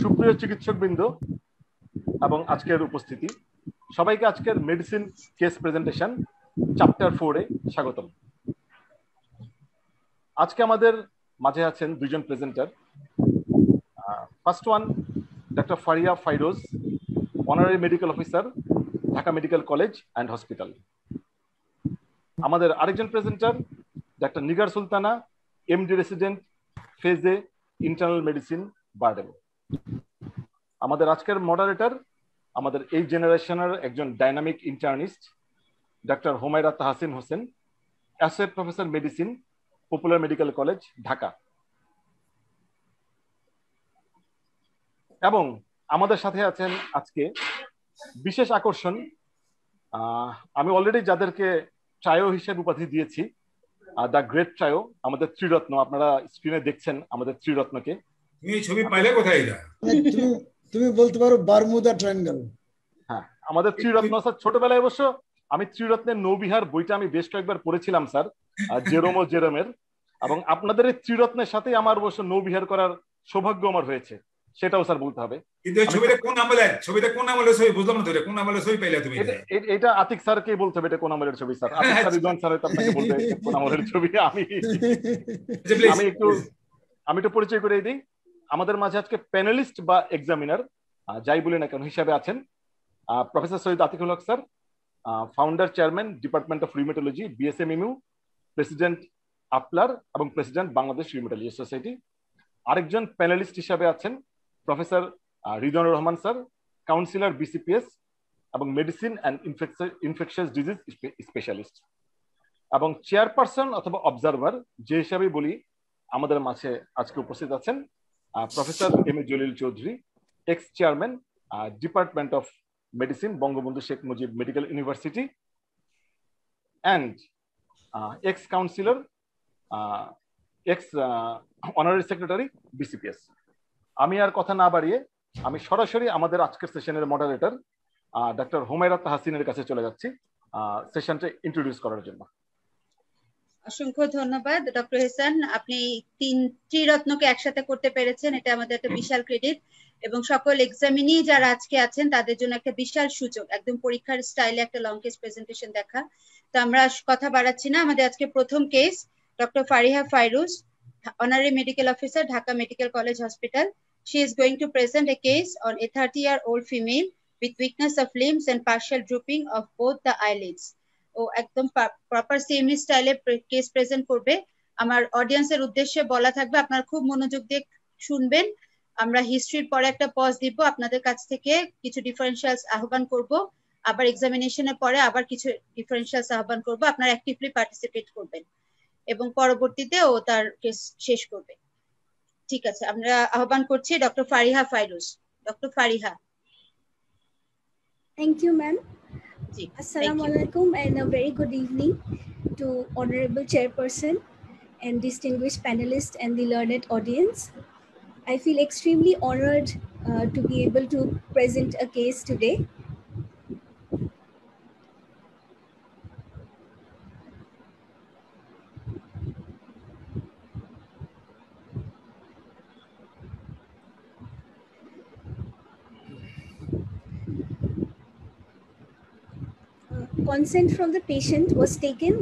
সুপ্রিয় চিকিৎসকবৃন্দ এবং আজকের উপস্থিতি সবাইকে আজকের মেডিসিন কেস প্রেজেন্টেশন চ্যাপ্টার 4 এ স্বাগতম। আজকে আমাদের মাঝে আছেন দুইজন presenter. First one doctor Faria Fairoz, honorary medical officer, Dhaka medical college and hospital. আমাদের আরেকজন presenter doctor Nigar Sultana, MD resident, phase A, internal medicine, BIRDEM. আমাদের আজকের মডারেটর আমাদের এই জেনারেশনের একজন dynamic internist doctor Humaira Tahsin Hossain, associate professor medicine, popular medical college, Dhaka. এবং আমাদের সাথে আছেন আজকে বিশেষ আকর্ষণ। আমি অলরেডি যাদেরকে ট্রায়ো হিসেবে উপাধি দিয়েছি, দ্য গ্রেট ট্রায়ো, আমাদের ত্রিরত্ন, আপনারা স্ক্রিনে দেখছেন আমাদের ত্রিরত্নকে। তুমি ছবি পাইলে কোথায়? তুমি বলতে পারো বারমুদা ট্রায়াঙ্গেল। হ্যাঁ, আমাদের ত্রিরত্ন স্যার। ছোটবেলায় অবশ্য আমি ত্রিরত্নের নৌবিহার বইটা আমি বেশ কয়েকবার পড়েছিলাম স্যার, জেরোমের। এবং আপনাদের এই ত্রিরত্নের সাথে আমার অবশ্য নৌবিহার করার সৌভাগ্য আমার হয়েছে, সেটাও স্যার বলতে হবে। কিন্তু ছবিটা কোন আমলের? ছবিটা কোন আমলের ছবি বুঝলাম না। কোন আমলের ছবি পাইলে তুমি? এটা আতিক স্যারকে বলতে হবে এটা কোন আমলের ছবি স্যার। আতিক স্যার, রিজন স্যার আপনাকে বলবে কোন আমলের ছবি। আমি একটু পরিচয় করে দিই। আমাদের মাঝে আজকে প্যানেলিস্ট বা এক্সামিনার যাই বলি না কেন হিসাবে আছেন professor Syed Atiqul Haque sir, founder chairman department of rheumatology, BSMU, president APLAR এবং প্রেসিডেন্ট বাংলাদেশ রিউমেটোলজি সোসাইটি। আরেকজন প্যানেলিস্ট হিসাবে আছেন professor Ridwanur Rahman sir, councillor BCPS এবং medicine and infectious disease specialist. এবং চেয়ারপারসন অথবা অবজারভার যে হিসাবে বলি আমাদের মাঝে আজকে উপস্থিত আছেন professor M A Jalil Chowdhury, ex chairman department of medicine, Bangabandhu Sheikh Mujib medical university, and ex councillor, ex honorary secretary, BCPS. আমি আর কথা না বাড়িয়ে আমি সরাসরি আমাদের আজকের সেশনের মডারেটর ডক্টর হুমায়রা তাহসিনের কাছে চলে যাচ্ছি সেশনটা ইন্ট্রোডিউস করার জন্য। অসংখ্য ধন্যবাদ ডক্টর হেসান, আপনি ত্রিরত্নকে একসাথে করতে পেরেছেন, এটা আমাদের একটা বিশাল ক্রেডিট। এবং সকল এক্সামিনি যারা আজকে আছেন তাদের জন্য একটা বিশাল সুযোগ, একদম পরীক্ষার স্টাইলে একটা লং কেস প্রেজেন্টেশন দেখা। তো আমরা কথা বাড়াচ্ছি না, আমাদের আজকে প্রথম case doctor Faria Fairuz, honorary medical officer, Dhaka Medical College Hospital. She is going to present a case on a 30-year-old female with weakness of limbs and partial drooping of both the eyelids. ও একদম proper semi স্টাইলে case present করবে। আমার অডিয়েন্সের উদ্দেশ্যে বলা থাকবে, আপনারা খুব মনোযোগ দিয়ে শুনবেন। আমরা হিস্ট্রির পরে একটা পজ দিব, আপনাদের কাছ থেকে কিছু ডিফারেন্সিয়ালস আহ্বান করব, আবার এক্সামিনেশনের পরে আবার কিছু ডিফারেন্সিয়ালস আহ্বান করব। আপনারা অ্যাক্টিভলি পার্টিসিপেট করবেন এবং পরবর্তীতে ও তার কেস শেষ করবে। ঠিক আছে, আমরা আহ্বান করছি doctor Fariha Fairuz. Doctor Fariha. Thank you, ma'am. Assalamu alaikum and a very good evening to Honorable Chairperson and distinguished panelists and the learned audience. I feel extremely honored to be able to present a case today. Consent from the patient was taken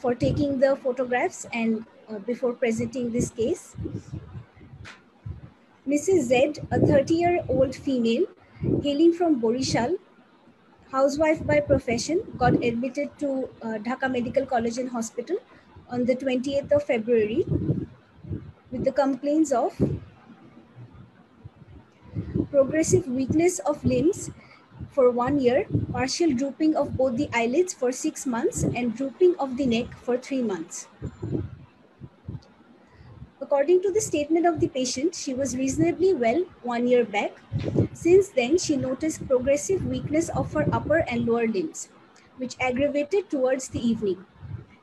for taking the photographs and before presenting this case. Mrs. Z, a 30-year-old female hailing from Borishal, housewife by profession, got admitted to Dhaka Medical College and Hospital on the 28th of February with the complaints of progressive weakness of limbs for 1 year, partial drooping of both the eyelids for 6 months, and drooping of the neck for 3 months. According to the statement of the patient, she was reasonably well 1 year back. Since then, she noticed progressive weakness of her upper and lower limbs, which aggravated towards the evening.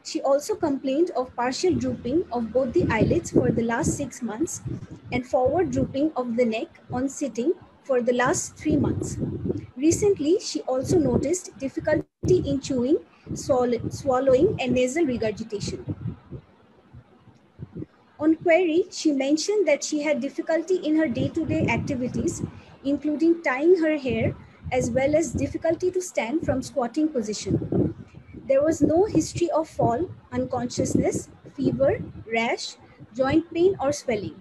She also complained of partial drooping of both the eyelids for the last 6 months and forward drooping of the neck on sitting for the last 3 months. Recently, she also noticed difficulty in chewing, swallowing, and nasal regurgitation. On query, she mentioned that she had difficulty in her day-to-day activities, including tying her hair, as well as difficulty to stand from squatting position. There was no history of fall, unconsciousness, fever, rash, joint pain, or swelling.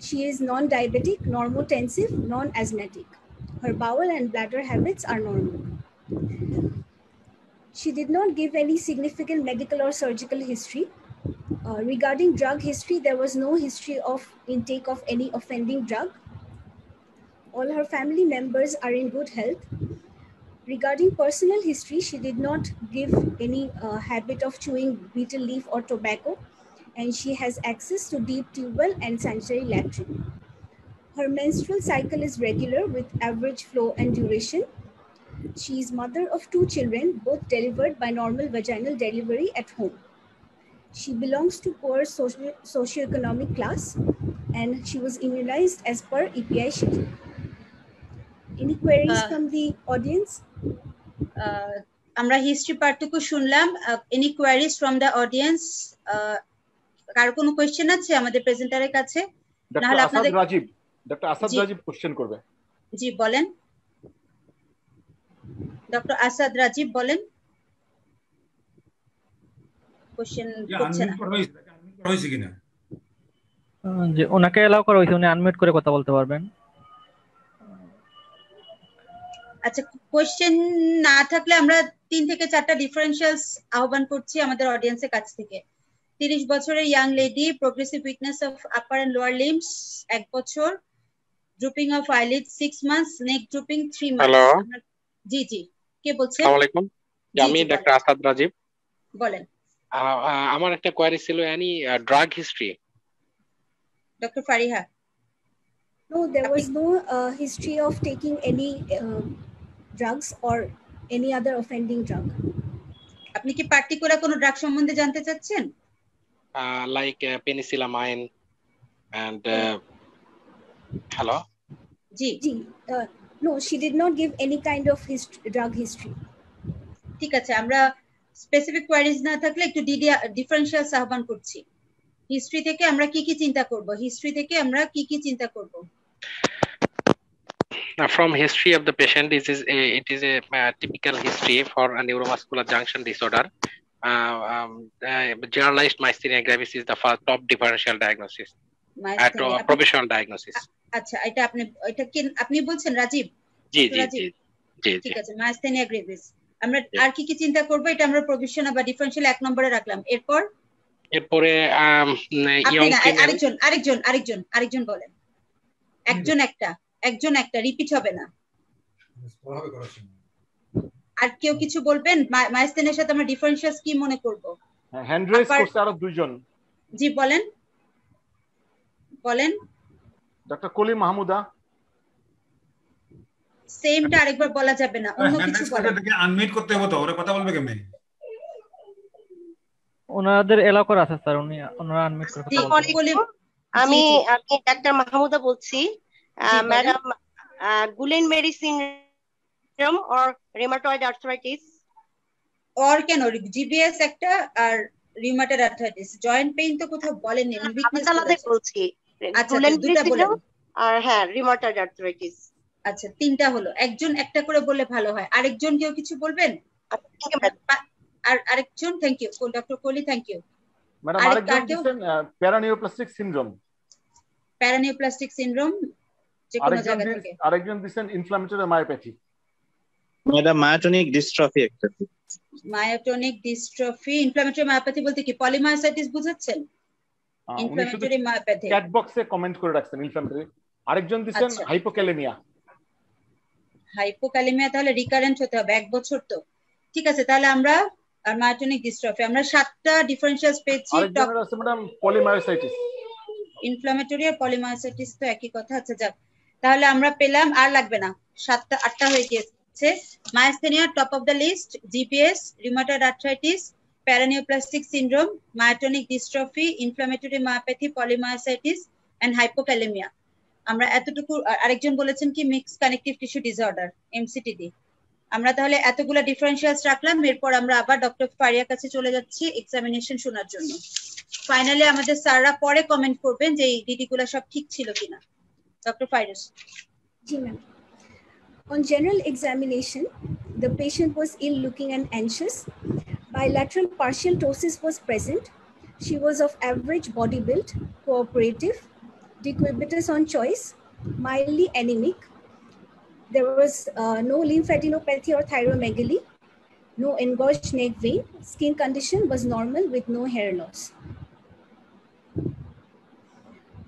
She is non-diabetic, normotensive, non-asthmatic. Her bowel and bladder habits are normal. She did not give any significant medical or surgical history. Regarding drug history, there was no history of intake of any offending drug. All her family members are in good health. Regarding personal history, she did not give any habit of chewing betel leaf or tobacco, and she has access to deep tube well and sanitary latrine. Her menstrual cycle is regular with average flow and duration. She is mother of 2 children, both delivered by normal vaginal delivery at home. She belongs to poor socioeconomic class, and she was immunized as per EPI schedule. Any queries from the audience? আমরা history পার্টটুকু শুনলাম। Any queries from the audience? কার কোনো question আছে আমাদের প্রেজেন্টারের কাছে? Doctor Asad Rajib question করবে। জি বলেন, ডক্টর আসাদ রাজীব বলেন। কোশ্চেন করছে না। হইছে কিনা? জি, ওনাকে এলাও করা হইছে, উনি আনমিউট করে কথা বলতে পারবেন। আচ্ছা, কোশ্চেন না থাকলে আমরা 3 থেকে 4টা ডিফারেনশিয়ালস আহ্বান করছি আমাদের অডিয়েন্সের কাছ থেকে। 30 বছরের young lady, progressive weakness of upper and lower limbs 1 বছর, drooping of eyelid 6 months, neck drooping 3 months. Hello, জি জি, কে বলছেন? আসসালামু আলাইকুম। আমি ডক্টর আসাদ রাজীব। বলেন। আমার একটা কোয়েরি ছিল, any drug history? Doctor Fariha? No, there was no history of taking any drugs or any other offending drug. আপনি কি পার্টিকুলার কোনো ড্রাগ সম্বন্ধে জানতে চাচ্ছেন? Like penicillamine and hello? G G, no, she did not give any kind of drug history. ঠিক আছে, আমরা specific queries না থাকলে একটু ডিফারেনশিয়ালস আহ্বান করছি। হিস্ট্রি থেকে আমরা কি কি চিন্তা করব? From history of the patient, it is a typical history for a neuromuscular junction disorder. Generalized myasthenia gravis is the first top differential diagnosis, provisional diagnosis. আচ্ছা, আপনি বলছেন রাজীব? জি। ঠিক আছে, মায়াস্থেনিয়া গ্রেভিস। আমরা আর কি কি চিন্তা করব? এটা আমরা প্রভিশনাল বা ডিফারেনশিয়াল 1 নম্বরে রাখলাম। এরপরে আরেকজন বলেন। একজন একটা রিপিট হবে না। আর কেউ কিছু বলবেন? মায়াস্থেনিয়ার সাথে আমরা ডিফারেনশিয়ালস কি মনে করব? হ্যান্ড রেজ করতে আরো 2 জন। জি বলেন। ডক্টর কলি মাহমুদা। সেমটা আরেকবার বলা যাবে না, অন্য কিছু বলেন। আনমিউট করতে হবে তো, ওরা কথা বলবে কেমনে? ওনাদের এলাও করা আছে স্যার, ওনারা আনমিউট করে কথা বলতে। আমি ডাক্তার মাহমুদা বলছি। Madam, Guillain Barre syndrome or rheumatoid arthritis? Or কেন? জিবিএস একটা আর রিউমাটয়েড আর্থ্রাইটিস। জয়েন্ট পেইন তো কোথাও বলেননি, উইকনেস বলছি। আচ্ছা, দুটো বলেন। আর হ্যাঁ, রিউমাটয়েড আর্থ্রাইটিস। আচ্ছা, 3টা হলো। একজন একটা করে বললে ভালো হয়। আরেকজন কেউ কিছু বলবেন? আর আরেকজন? Thank you doctor Koli, thank you madam. আরেকজন দিবেন প্যারানিওপ্লাস্টিক সিনড্রোম যে কোনো জায়গা থেকে। আরেকজন দিবেন ইনফ্ল্যামেটরি মায়োপ্যাথি। ম্যাডাম মায়োটনিক ডিস্ট্রফি একটা। মায়োটনিক ডিস্ট্রফি, ইনফ্ল্যামেটরি মায়োপ্যাথি বলতে কি পলিমায়োসাইটিস বুঝাচ্ছেন? ইনফ্ল্যামেটরি মায়োপ্যাথি চ্যাট বক্সে কমেন্ট করে রাখছেন ইনফ্ল্যামেটরি। আরেকজন দিবেন হাইপোক্যালেমিয়া। তাহলে রিকারেন্ট হতে হবে 1 বছর তো। ঠিক আছে, তাহলে আমরা আর মায়োটনিক ডিস্ট্রফি আমরা 7টা ডিফারেনশিয়ালস পেয়েছি। আরেকজনের আছে ম্যাডাম পলিমায়োসাইটিস। ইনফ্ল্যামেটরি আর পলিমায়োসাইটিস তো একই কথা। আচ্ছা যাক, তাহলে আমরা পেলাম, আর লাগবে না, 8টা হয়ে গিয়েছে। Myasthenia top of the list, GBS, rheumatoid arthritis, paraneoplastic syndrome, myotonic dystrophy, inflammatory myopathy, polymyositis and hypokalaemia. আমরা এতটুকু। আরেকজন বলেছেন কি mix connective tissue disorder, MCTD. আমরা তাহলে এতগুলা ডিফারেনশিয়ালস রাখলাম। এরপর আমরা আবার ডক্টর ফারিয়ার কাছে চলে যাচ্ছি এক্সামিনেশন শোনার জন্য। ফাইনালি আমাদের স্যাররা পরে কমেন্ট করবেন যে এই ডিডিগুলো সব ঠিক ছিল কিনা। Doctor Fairuz. G ma'am. On general examination, the patient was ill looking and anxious. Bilateral partial ptosis was present. She was of average body build, cooperative, decubitus on choice, mildly anemic. There was no lymphadenopathy or thyromegaly, no engorged neck vein. Skin condition was normal with no hair loss.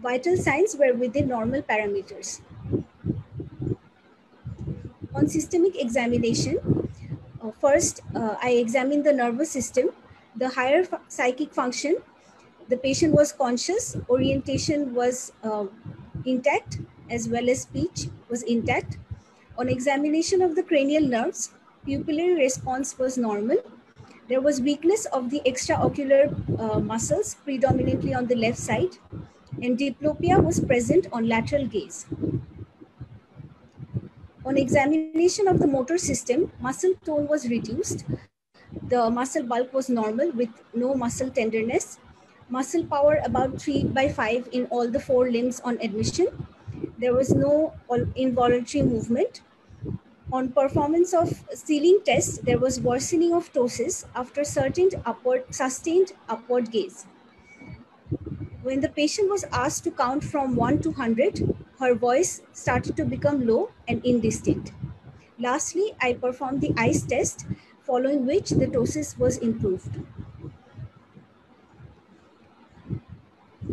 Vital signs were within normal parameters. On systemic examination, first I examined the nervous system, the higher psychic function. The patient was conscious, orientation was intact, as well as speech was intact. On examination of the cranial nerves, pupillary response was normal. There was weakness of the extraocular muscles, predominantly on the left side, and diplopia was present on lateral gaze. On examination of the motor system, muscle tone was reduced. The muscle bulk was normal with no muscle tenderness. Muscle power about 3/5 in all the 4 limbs on admission. There was no involuntary movement. On performance of ceiling test, there was worsening of ptosis after sustained upward gaze. When the patient was asked to count from 1 to 100, her voice started to become low and indistinct. Lastly, I performed the ICE test, following which the ptosis was improved.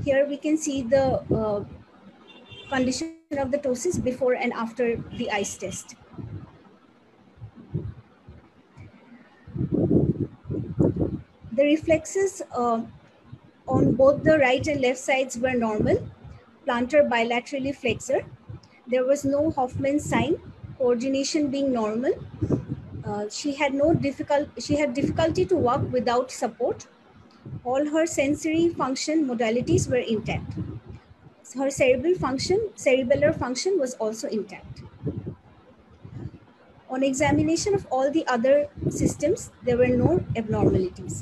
Here we can see the condition of the ptosis before and after the ICE test. The reflexes on both the right and left sides were normal. Plantar bilaterally flexor. There was no Hoffman sign, coordination being normal. She had difficulty to walk without support. All her sensory function modalities were intact. Her cerebellar function was also intact. On examination of all the other systems, there were no abnormalities.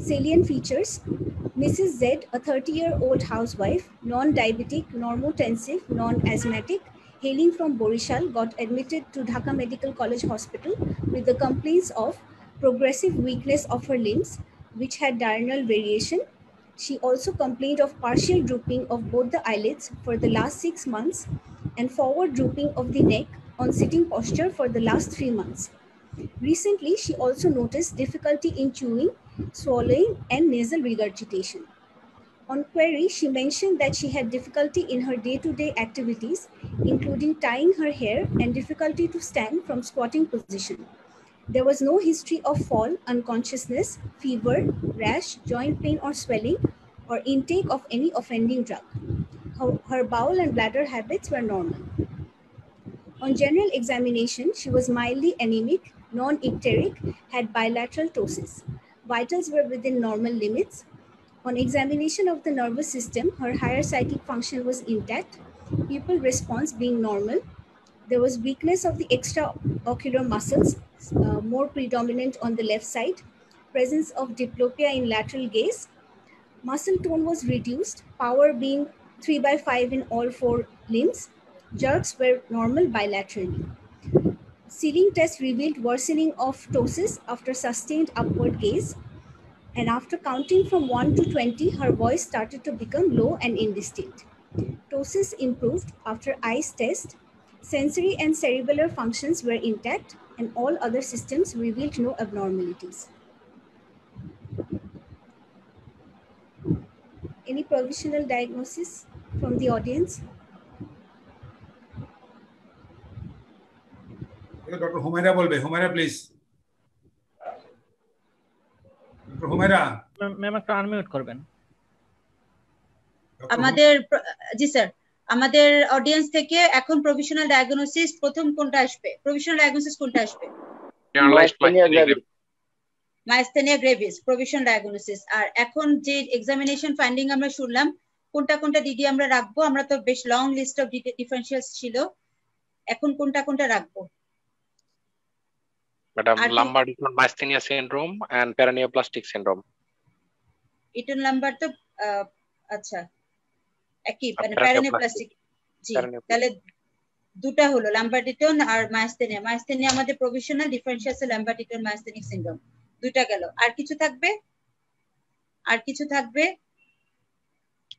Salient features: Mrs. Z, a 30-year-old housewife, non-diabetic, normotensive, non-asthmatic, hailing from Borishal, got admitted to Dhaka Medical College Hospital with the complaints of progressive weakness of her limbs, which had diurnal variation. She also complained of partial drooping of both the eyelids for the last 6 months and forward drooping of the neck on sitting posture for the last 3 months. Recently, she also noticed difficulty in chewing, swallowing, and nasal regurgitation. On query, she mentioned that she had difficulty in her day-to-day activities, including tying her hair and difficulty to stand from squatting position. There was no history of fall, unconsciousness, fever, rash, joint pain or swelling, or intake of any offending drug. Her bowel and bladder habits were normal. On general examination, she was mildly anemic, non-icteric, had bilateral ptosis. Vitals were within normal limits. On examination of the nervous system, her higher psychic function was intact, pupil response being normal. There was weakness of the extraocular muscles, more predominant on the left side, presence of diplopia in lateral gaze. Muscle tone was reduced, power being 3/5 in all 4 limbs. Jerks were normal bilaterally. Ceiling test revealed worsening of ptosis after sustained upward gaze. And after counting from 1 to 20, her voice started to become low and indistinct. Ptosis improved after ICE test. Sensory and cerebellar functions were intact, and all other systems revealed no abnormalities. Any provisional diagnosis from the audience? Doctor Humayra বলবে। Humayra please. Doctor Humayra ma'am একটা unmute করবেন। আমাদের জি sir, আমাদের audience থেকে এখন provisional diagnosis প্রথম কোনটা আসবে? প্রভিশনাল ডায়াগনোসিস কোনটা আসবে? মাইস্থেনিয়া গ্রেভিস প্রভিশনাল ডায়াগনোসিস। আর এখন যে এক্সামিনেশন ফাইন্ডিং আমরা শুনলাম, কোনটা কোনটা দিদি আমরা রাখবো? আমরা তো বেশ লং লিস্ট অফ ডিফারেন্সিয়ালস ছিল, এখন কোনটা কোনটা রাখবো? Madam, আর কি- Lambert-Eaton myasthenia syndrome and paraneoplastic syndrome. Eaton number তো আচ্ছা একই মানে Paraneoplastic. প্যারানিওপ্লাস্টিক জি Paraneoplastic. তাহলে দুটা হলো ল্যাম্বার্ট-ইটন আর মায়াস্থেনিয়া। মায়াস্থেনিয়া আমাদের প্রভিশনাল, ডিফারেনশিয়াল ল্যাম্বার্ট-ইটন মায়াস্থেনিক সিনড্রোম, দুইটা গেল। আর কিছু থাকবে? আর কিছু থাকবে?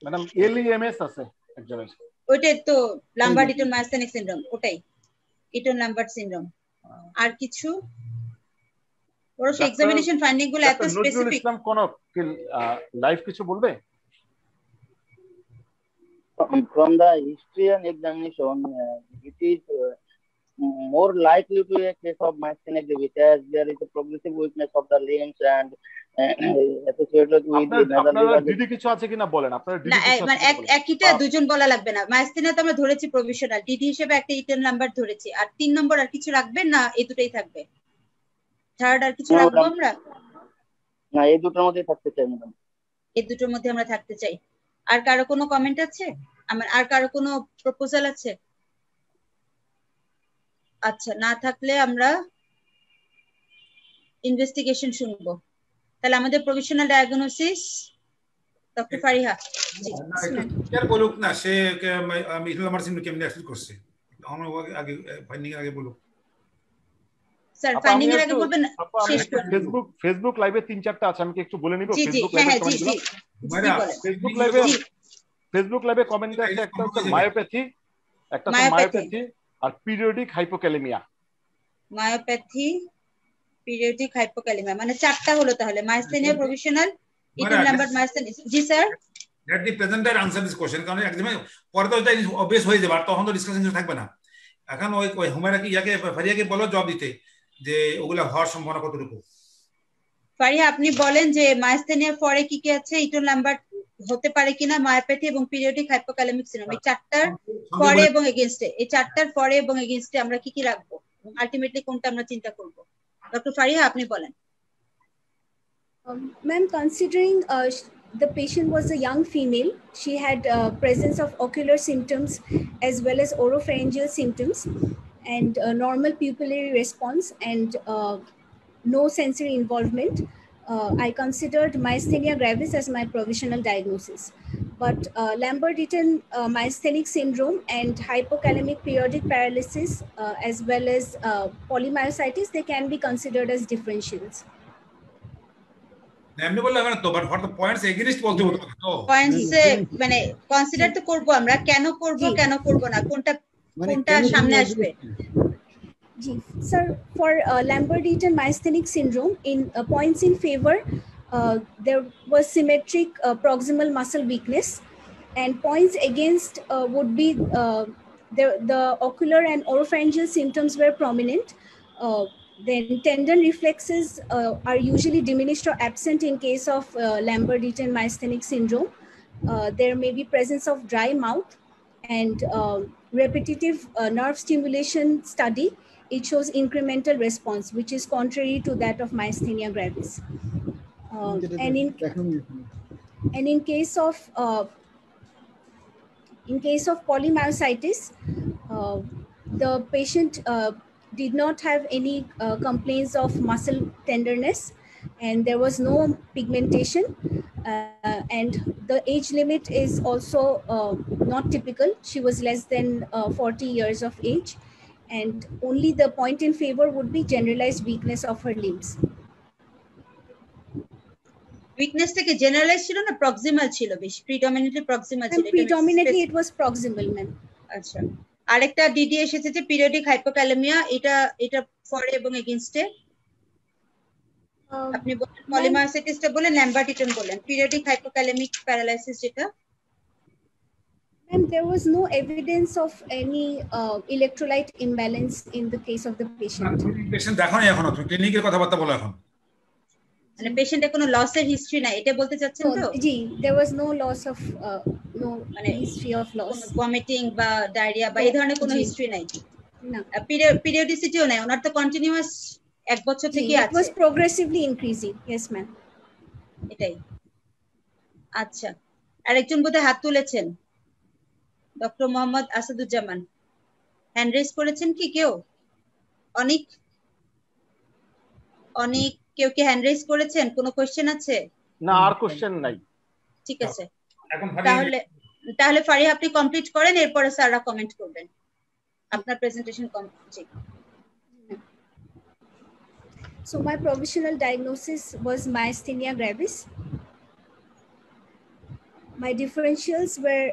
ম্যাডাম এলইএমএস আছে একজনের। ওইটাই তো ল্যাম্বার্ট-ইটন মায়াস্থেনিক সিনড্রোম, ওটাই ইটন ল্যাম্বার্ট সিনড্রোম। আর কিছু ওর এক্সামিনেশন ফাইন্ডিং গুলো এত নজরুল স্পেসিফিক। ইসলাম কনক লাইভ কিছু বলবে? From the history and examination, it is more likely to be a case of myasthenia gravis, as there is a progressive weakness of the limbs and associated with the nasal আপনারা ligature. DD কিছু আছে কিনা বলেন, আপনারা DD না কিছু মানে আছে কিনা বলেন। একইটা দুজন বলা লাগবে না। মায়াস্থেনিয়া তো আমরা ধরেছি প্রভিশনাল, ডিডি হিসেবে একটা ইটন নাম্বার ধরেছি। আর 3 নম্বর আর কিছু রাখবেন না? এই দুটোই থাকবে? থার্ড আর কিছু No, রাখবো madam. আমরা? না, এই দুটোর মধ্যেই থাকতে চাই ম্যাডাম। এই দুটোর মধ্যে আমরা থাকতে চাই। আর কারো কোনো কমেন্ট আছে? আমার আর কারো কোনো প্রপোজাল আছে? আচ্ছা, না থাকলে আমরা ইনভেস্টিগেশন শুনবো। তাহলে আমাদের প্রভিশনাল ডায়াগনোসিস ডক্টর ফারিহা জি। না একটু ক্লিয়ার বলুক না সে ইটন ল্যাম্বার্ট সিনড্রোম কেমনে অ্যাক্সেস করছে, আমরা আগে ফাইন্ডিং এর আগে বলুক। স্যার আপা, ফাইন্ডিং আমি এর আগে একটু- বলবেন, আপা, আমি শেষ একটু করুন। ফেসবুক লাইভে 3-4টা আছে, আমি কি একটু বলে নিব? জি জি ফেসবুক হ্যাঁ লাইভে হ্যাঁ জি জি জি বলেন। ফেসবুক লাইভে কমেন্টে আছে একটা হচ্ছে মায়োপ্যাথি, একটা হচ্ছে মায়োপ্যাথি আর periodic hypokalaemia. Myopathy, periodic hypokalaemia, মানে 4টা হলো তাহলে। Myasthenia provisional, Eaton Lambert myasthenia. জি sir. Let the presenter answer this question, কারণ একদমই পরে তো এটা অবভিয়াস হয়ে যাবে, আর তখন তো ডিসকাশন থাকবে না। এখন ওই হুমায়রা কি ইয়াকে ফারিয়াকে বলো জবাব দিতে যে ওগুলা হওয়ার সম্ভাবনা কতটুকু। ফারিহা আপনি বলেন যে মায়াস্থেনিয়ার পরে কি কি আছে, ইটন ল্যাম্বার্ট হতে পারে কিনা, মায়োপ্যাথি এবং পিরিয়ডিক হাইপোক্যালেমিক সিনড্রোম, এই 4টার পরে এবং এগেইনস্টে, এই 4টার পরে এবং এগেইনস্টে আমরা কি কি রাখবো, আলটিমেটলি কোনটা আমরা চিন্তা করব। ডক্টর ফারিহা আপনি বলেন। Ma'am, considering the patient was a young female, she had presence of ocular symptoms as well as oropharyngeal symptoms and normal pupillary response and no sensory involvement. I considered myasthenia gravis as my provisional diagnosis. But Lambert-Eaton myasthenic syndrome and hypokalemic periodic paralysis as well as polymyositis, they can be considered as differentials. এমনি বললে হবে না তো, but for the points against বলতে হতো তো। Points মানে consider তো করব আমরা, কেন করব কেন করব না, কোনটা কোনটা সামনে আসবে। Sir, for Lambert-Eaton myasthenic syndrome, in points in favor, there was symmetric proximal muscle weakness, and points against would be the ocular and oropharyngeal symptoms were prominent. Then tendon reflexes are usually diminished or absent in case of Lambert-Eaton myasthenic syndrome. There may be presence of dry mouth and repetitive nerve stimulation study. It shows incremental response, which is contrary to that of myasthenia gravis. And in case of polymyositis, the patient did not have any complaints of muscle tenderness, and there was no pigmentation, and the age limit is also not typical. She was less than 40 years of age, and only the point in favor would be generalized weakness of her limbs. Weakness থেকে generalise ছিল না proximal ছিল, বেশি predominantly proximal ছিল? Predominantly it was proximal, ma'am. আচ্ছা, আরেকটা DD এসেছে যে পিরিয়ডিক হাইপোক্যালেমিয়া, এটা পরে এবং এগেইনস্টে আপনি বলেন। পলিমায়োসাইটিসটা বলেন, ল্যাম্বার্ট-ইটন বলেন, পিরিয়ডিক হাইপোক্যালেমিক প্যারালাইসিস যেটা। And there was no evidence of any electrolyte imbalance in the case of the patient. Patient দেখো না এখনো, তুমি ক্লিনিকের কথাবার্তা বলো এখন। মানে পেশেন্টের কোনো লসের হিস্ট্রি নাই, এটা বলতে চাচ্ছেন তো? জি, there was no loss of no history of loss, vomiting বা ডায়রিয়া বা এই ধরনের কোনো হিস্ট্রি নাই। না, পিরিয়ডিসিটিও নাই, ওনার তো কন্টিনিউয়াস 1 বছর থেকে আছে। It was progressively increasing. Yes, ma'am. এটাই। আচ্ছা, আরেকজন বোধহয় হাত তুলেছেন, doctor Mohammad Asaduzzaman. Hand raise করেছেন কি কেউ? অনেক অনেক কেউ কি হ্যান্ড রেজ করেছেন? কোনো কোশ্চেন আছে? না, আর কোশ্চেন নাই। ঠিক আছে, এখন তাহলে ফারিহা আপনি কমপ্লিট করেন, এরপরে স্যাররা কমেন্ট করবেন। আপনার presentation complete. So my provisional diagnosis was myasthenia gravis. My differentials were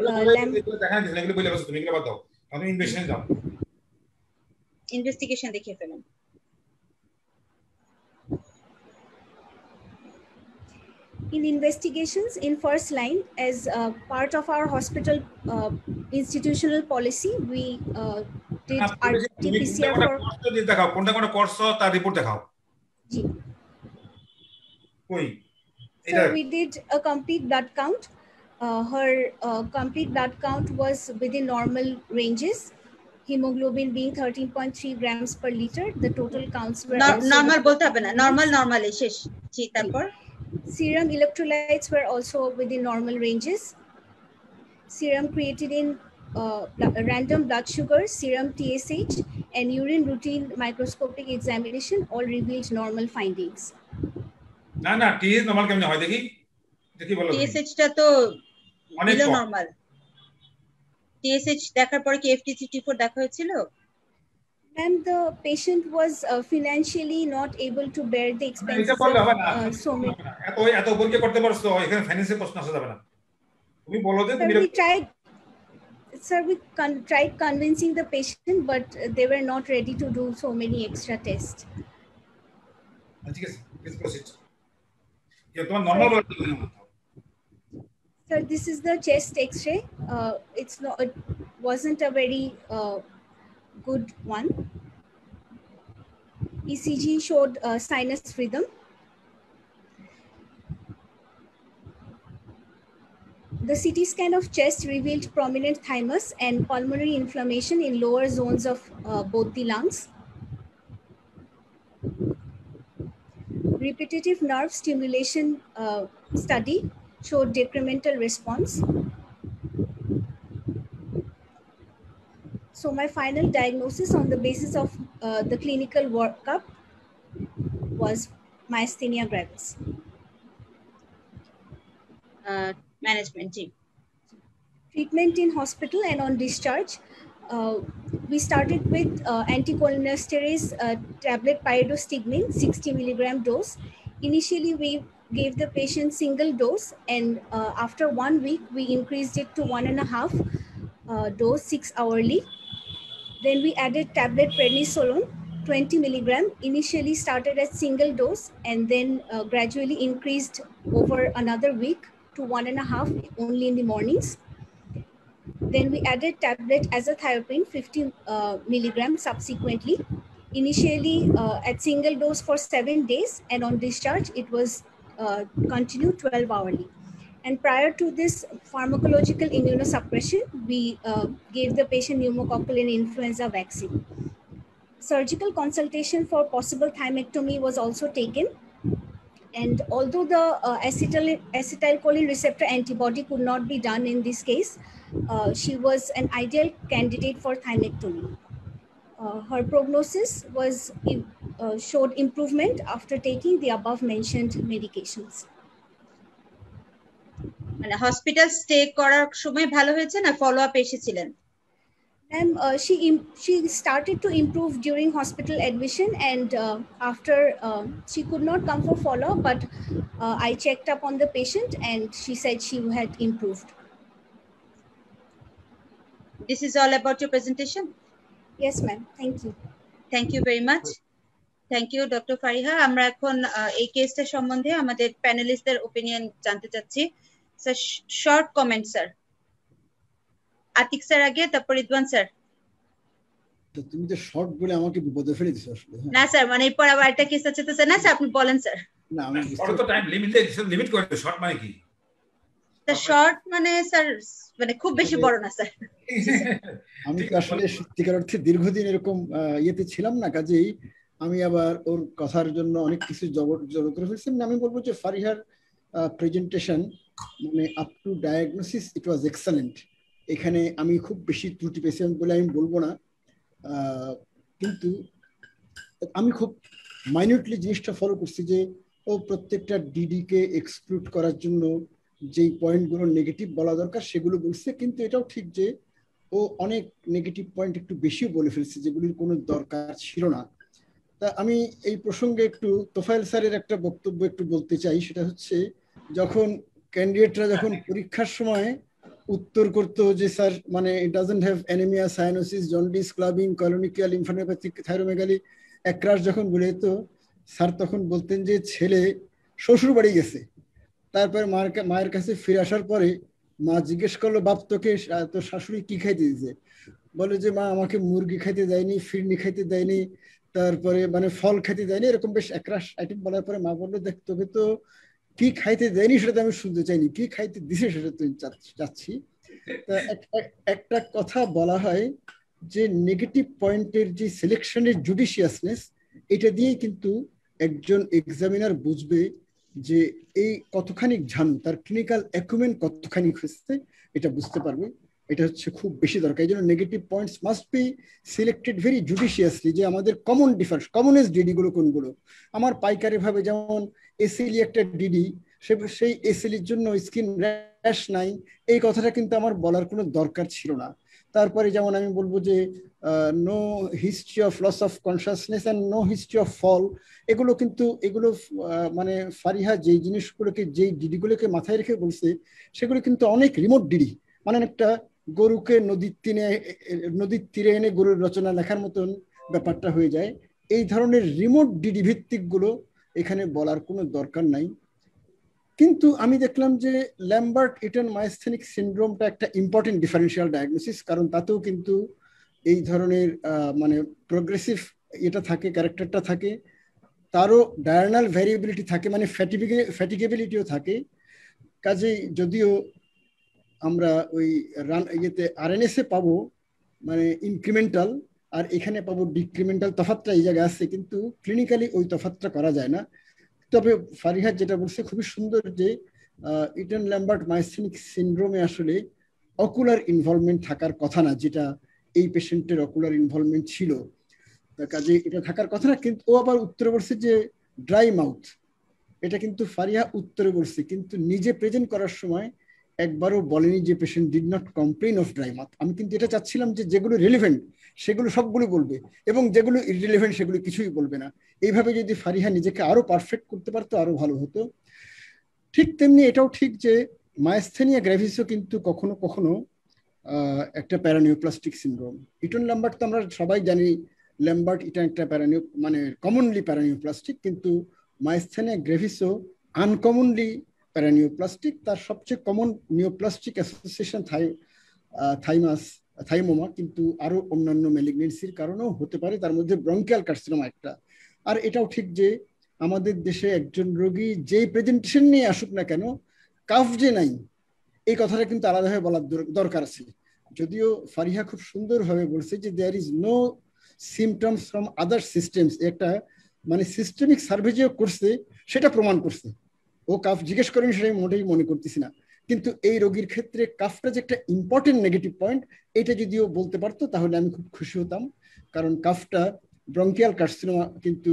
investigation দেখিয়ে ফেলেন। In investigations in first line, as part of our hospital institutional policy, we did RT-PCR for দেখাও কোনটা কোনটা কোর্স তার report দেখাও। জি কই So we did a complete blood count. Her complete blood count was within normal ranges. Hemoglobin being 13.3 grams per liter. The total counts were normal bolte hobe na, normal shesh ji tarpor serum electrolytes were also within normal ranges. Serum creatinine, random blood sugar, serum TSH, and urine routine microscopic examination all revealed normal findings. না না T S normal কেমনে হয় দেখি বলো। TSH টা তো below normal. TSH দেখার পরে কি FT3T4 দেখা হয়েছিল? And the patient was financially not able to bear the expenses of so many. এত উপরকে করতে পারছো, এখানে ফাইন্যান্সের প্রশ্ন আসা যাবে না। তুমি বলো যে তুমি we tried convincing the patient, but they were not ready to do so many extra tests. ঠিক আছে, please proceed. তোমার নরমাল বলতে Sir, this is the chest X-ray. It wasn't a very good one. ECG showed sinus rhythm. The CT scan of chest revealed prominent thymus and pulmonary inflammation in lower zones of both the lungs. Repetitive nerve stimulation study showed decremental response. So my final diagnosis on the basis of the clinical workup was myasthenia gravis. Management team. Treatment in hospital and on discharge. We started with anticholinesterase tablet pyridostigmine 60 milligram dose. Initially, we gave the patient single dose, and after 1 week, we increased it to 1.5 dose 6 hourly. Then we added tablet prednisolone 20 milligram. Initially started at single dose and then gradually increased over another week to 1.5 only in the mornings. Then we added tablet azathioprine 50 milligram subsequently. Initially at single dose for 7 days, and on discharge it was continued 12 hourly. And prior to this pharmacological immunosuppression, we gave the patient pneumococcal and influenza vaccine. Surgical consultation for possible thymectomy was also taken. And although the acetylcholine receptor antibody could not be done in this case, she was an ideal candidate for thymectomy. Her prognosis was showed improvement after taking the above mentioned medications. মানে hospital stay করার সময় ভালো হয়েছে না follow up এসেছিলেন? And she started to improve during hospital admission, and after she could not come for follow up, but I checked up on the patient and she said she had improved. This is all about your presentation? Yes ma'am, thank you. Thank you very much. Thank you Dr. Fariha. আমরা এখন এই কেসটা সম্বন্ধে আমাদের প্যানেলিস্টদের opinion জানতে চাচ্ছি। Sir short comment sir. Atik sir আগে, তারপর রিদওয়ান স্যার। তো তুমি তো শর্ট বলে আমাকে বিপদে ফেলে দিছো আসলে। না স্যার, মানে এরপর আবার একটা কেস আছে তো স্যার। না স্যার আপনি বলেন স্যার। না আমি শর্ট তো টাইম লিমিট করে শর্ট মানে কি? স্যার শর্ট মানে স্যার মানে খুব বেশি বড় না স্যার। আমি আসলে সত্যিকার অর্থে দীর্ঘদিন এরকম ইয়েতে ছিলাম না, কাজেই আমি আবার ওর কথার জন্য অনেক কিছু জড়ো করে ফেলছি। আমি বলবো যে ফারিহার প্রেজেন্টেশন মানে up to diagnosis it was excellent. এখানে আমি খুব বেশি ত্রুটি পেয়েছি বলে আমি বলবো না, কিন্তু আমি খুব মাইনিউটলি জিনিসটা ফলো করছি যে ও প্রত্যেকটা ডিডি কে এক্সক্লুড করার জন্য যেই পয়েন্টগুলো নেগেটিভ বলা দরকার সেগুলো বলছে, কিন্তু এটাও ঠিক যে ও অনেক নেগেটিভ পয়েন্ট একটু বেশিও বলে ফেলছে যেগুলির কোনো দরকার ছিল না। তা আমি এই প্রসঙ্গে একটু তোফায়েল স্যারের একটা বক্তব্য একটু বলতে চাই, সেটা হচ্ছে যখন ক্যান্ডিডেটরা যখন পরীক্ষার সময় উত্তর করতো যে স্যার মানে it doesn't have anaemia, cyanosis, jaundice, clubbing, koilonychia, lymphadenopathy, thyromegaly একরাশ যখন বলে তো স্যার তখন বলতেন যে ছেলে শ্বশুর বাড়ি গেছে। তারপরে মায়ের কাছে ফিরে আসার পরে মা জিজ্ঞেস করলো, বাপ তোকে তোর শাশুড়ি কি খাইতে দিয়েছে? বলে যে মা আমাকে মুরগি খাইতে দেয়নি, ফিরনি খাইতে দেয়নি, তারপরে মানে ফল খাইতে দেয়নি, এরকম বেশ একরাশ আইটেম বলার পরে মা বললো, দেখ তোকে তো কি খাইতে দেয়নি সেটা তো আমি শুনতে চাইনি, কি খাইতে দিছে সেটা তুই চাচ্ছি। তা একটা কথা বলা হয় যে নেগেটিভ পয়েন্টের যে সিলেকশনের জুডিশিয়াসনেস, এটা দিয়েই কিন্তু একজন এক্সামিনার বুঝবে যে এই কতখানি ঝানু, তার ক্লিনিক্যাল অ্যাকুমেন্ট কতখানি হচ্ছে এটা বুঝতে পারবে। এটা হচ্ছে খুব বেশি দরকার। এই জন্য negative points must be selected very judiciously, যে আমাদের কমন ডিফারেন্স, কমনেস্ট ডিডি গুলো কোনগুলো। আমার পাইকারি ভাবে যেমন এসিলি একটা ডিডি, সেই এসিলির জন্য স্কিন র্যাশ নাই, এই কথাটা কিন্তু আমার বলার কোনো দরকার ছিল না। তারপরে যেমন আমি বলবো যে no history of loss of consciousness and no history of fall, এগুলো কিন্তু এগুলো মানে ফারিহা যেই জিনিসগুলোকে, যেই ডিডিগুলোকে মাথায় রেখে বলছে সেগুলো কিন্তু অনেক রিমোট ডিডি, মানে একটা গরুকে নদীর তীরে এনে গরুর রচনা লেখার মতন ব্যাপারটা হয়ে যায়। এই ধরনের রিমোট ডিডি ভিত্তিক গুলো এখানে বলার কোনো দরকার নাই। কিন্তু আমি দেখলাম যে ল্যাম্বার্ট ইটন মাইস্থেনিক সিনড্রোমটা একটা ইম্পর্টেন্ট ডিফারেন্সিয়াল ডায়াগনোসিস, কারণ তাতেও কিন্তু এই ধরনের মানে প্রোগ্রেসিভ এটা থাকে, ক্যারেক্টারটা থাকে, তারও ডায়াগনাল ভ্যারিয়েবিলিটি থাকে, মানে ফ্যাটিগেবিলিটিও থাকে। কাজেই যদিও আমরা ওই ইয়েতে আরএনএসে পাবো মানে ইনক্রিমেন্টাল, আর এখানে পাবো ডিক্রিমেন্টাল, তফাৎটা এই জায়গায় আছে, কিন্তু ক্লিনিক্যালি ওই তফাৎটা করা যায় না। তবে ফারিহা যেটা বলছে খুবই সুন্দর যে ইটন ল্যাম্বার্ট মাইস্থেনিক সিনড্রোমে আসলে অকুলার ইনভলভমেন্ট থাকার কথা না, যেটা এই পেশেন্টের অকুলার ইনভলভমেন্ট ছিল। কাজে এটা থাকার কথা না, কিন্তু ও আবার উত্তরে বলছে যে ড্রাই মাউথ, এটা কিন্তু ফারিহা উত্তরে বলছে, কিন্তু নিজে প্রেজেন্ট করার সময় একবারও বলেনি যে patient did not complain of dry mouth. আমি কিন্তু এটা চাচ্ছিলাম যে যেগুলো রিলেভেন্ট সেগুলো সবগুলো বলবে, এবং যেগুলো ইররিলেভেন্ট সেগুলো কিছুই বলবে না। এইভাবে যদি ফারিহা নিজেকে আরো পারফেক্ট করতে পারতো আরো ভালো হতো। ঠিক তেমনি এটাও ঠিক যে মায়াস্থেনিয়া গ্র্যাভিসও কিন্তু কখনো কখনো একটা প্যারানিওপ্লাস্টিক সিনড্রোম। ইটন ল্যাম্বার্ট তো আমরা সবাই জানি, ল্যাম্বার্ট এটা একটা মানে কমনলি প্যারানিওপ্লাস্টিক, কিন্তু মায়াস্থেনিয়া গ্র্যাভিসও আনকমনলি প্যারানিওপ্লাস্টিক। তার সবচেয়ে কমন নিওপ্লাস্টিক অ্যাসোসিয়েশন থাইমোমা, কিন্তু আরো অন্যান্য ম্যালিগনেন্সির কারণেও হতে পারে, তার মধ্যে ব্রঙ্কিয়াল কার্সিনোমা একটা। আর এটাও ঠিক যে আমাদের দেশে একজন রোগী যেই প্রেজেন্টেশন নিয়ে আসুক না কেন, কাফ যে নাই এই কথাটা কিন্তু আলাদাভাবে বলার দরকার আছে। যদিও ফারিহা খুব সুন্দরভাবে বলছে যে there is no symptoms from other systems, একটা মানে সিস্টেমিক সার্ভে যে করছে সেটা প্রমাণ করছে। ও কাফ জিজ্ঞেস করেন সেটা আমি মোটেই মনে করতেছি না, কিন্তু এই রোগীর ক্ষেত্রে কাফটা যে একটা ইম্পর্টেন্ট নেগেটিভ পয়েন্ট, এটা যদিও বলতে পারতো তাহলে আমি খুব খুশি হতাম। কারণ কাফটা ব্রঙ্কিয়াল কার্সিনোমা কিন্তু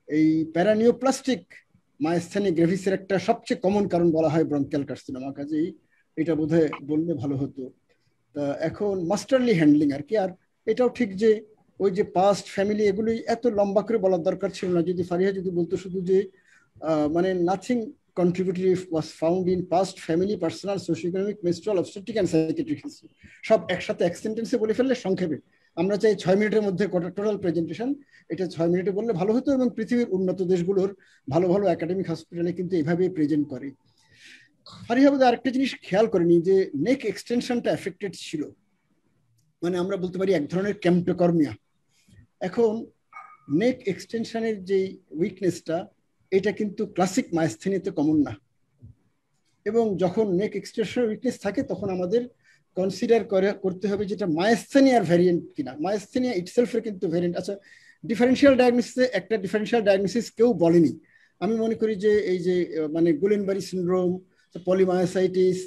এই প্যারানিওপ্লাস্টিক মায়াস্থেনিক গ্র্যাভিসের একটা সবচেয়ে কমন কারণ বলা হয় ব্রঙ্কিয়াল কার্সিনোমা। কাজেই এটা বোধহয় বললে ভালো হতো। তা এখন মাস্টারলি হ্যান্ডলিং আর কি। আর এটাও ঠিক যে ওই যে পাস্ট ফ্যামিলি, এগুলোই এত লম্বা করে বলার দরকার ছিল না। যদি ফারিহা যদি বলতো শুধু যে মানে nothing contributory was found in past family, personal, socioeconomic, menstrual, obstetric and psychiatric history, সব একসাথে এক সেন্টেন্সে বলে ফেললে সংক্ষেপে। আমরা চাই 6 মিনিটের মধ্যে টোটাল প্রেজেন্টেশন, এটা 6 মিনিটে বললে ভালো হতো। এবং পৃথিবীর উন্নত দেশগুলোর ভালো ভালো একাডেমিক হসপিটালে কিন্তু এইভাবেই প্রেজেন্ট করে। ফারিহা বোধহয় আরেকটা জিনিস খেয়াল করেনি যে নেক এক্সটেনশনটা এফেক্টেড ছিল, মানে আমরা বলতে পারি এক ধরনের ক্যাম্পটোকর্মিয়া। এখন নেক এক্সটেনশনের যে উইকনেসটা, এটা কিন্তু ক্লাসিক মায়াস্থেনিয়াতে কমন না। এবং যখন নেক এক্সটেনশনের উইকনেস থাকে তখন আমাদের কনসিডার করতে হবে যেটা মায়াস্থেনিয়ার ভ্যারিয়েন্ট কিনা। মায়াস্থেনিয়া ইটসেলফের কিন্তু ভ্যারিয়েন্ট। আচ্ছা, ডিফারেন্সিয়াল ডায়াগনোসিসে একটা ডিফারেন্সিয়াল ডায়াগনোসিস কেউ বলেনি। আমি মনে করি যে এই যে মানে গুলেনবারি সিনড্রোম, পলিমায়োসাইটিস,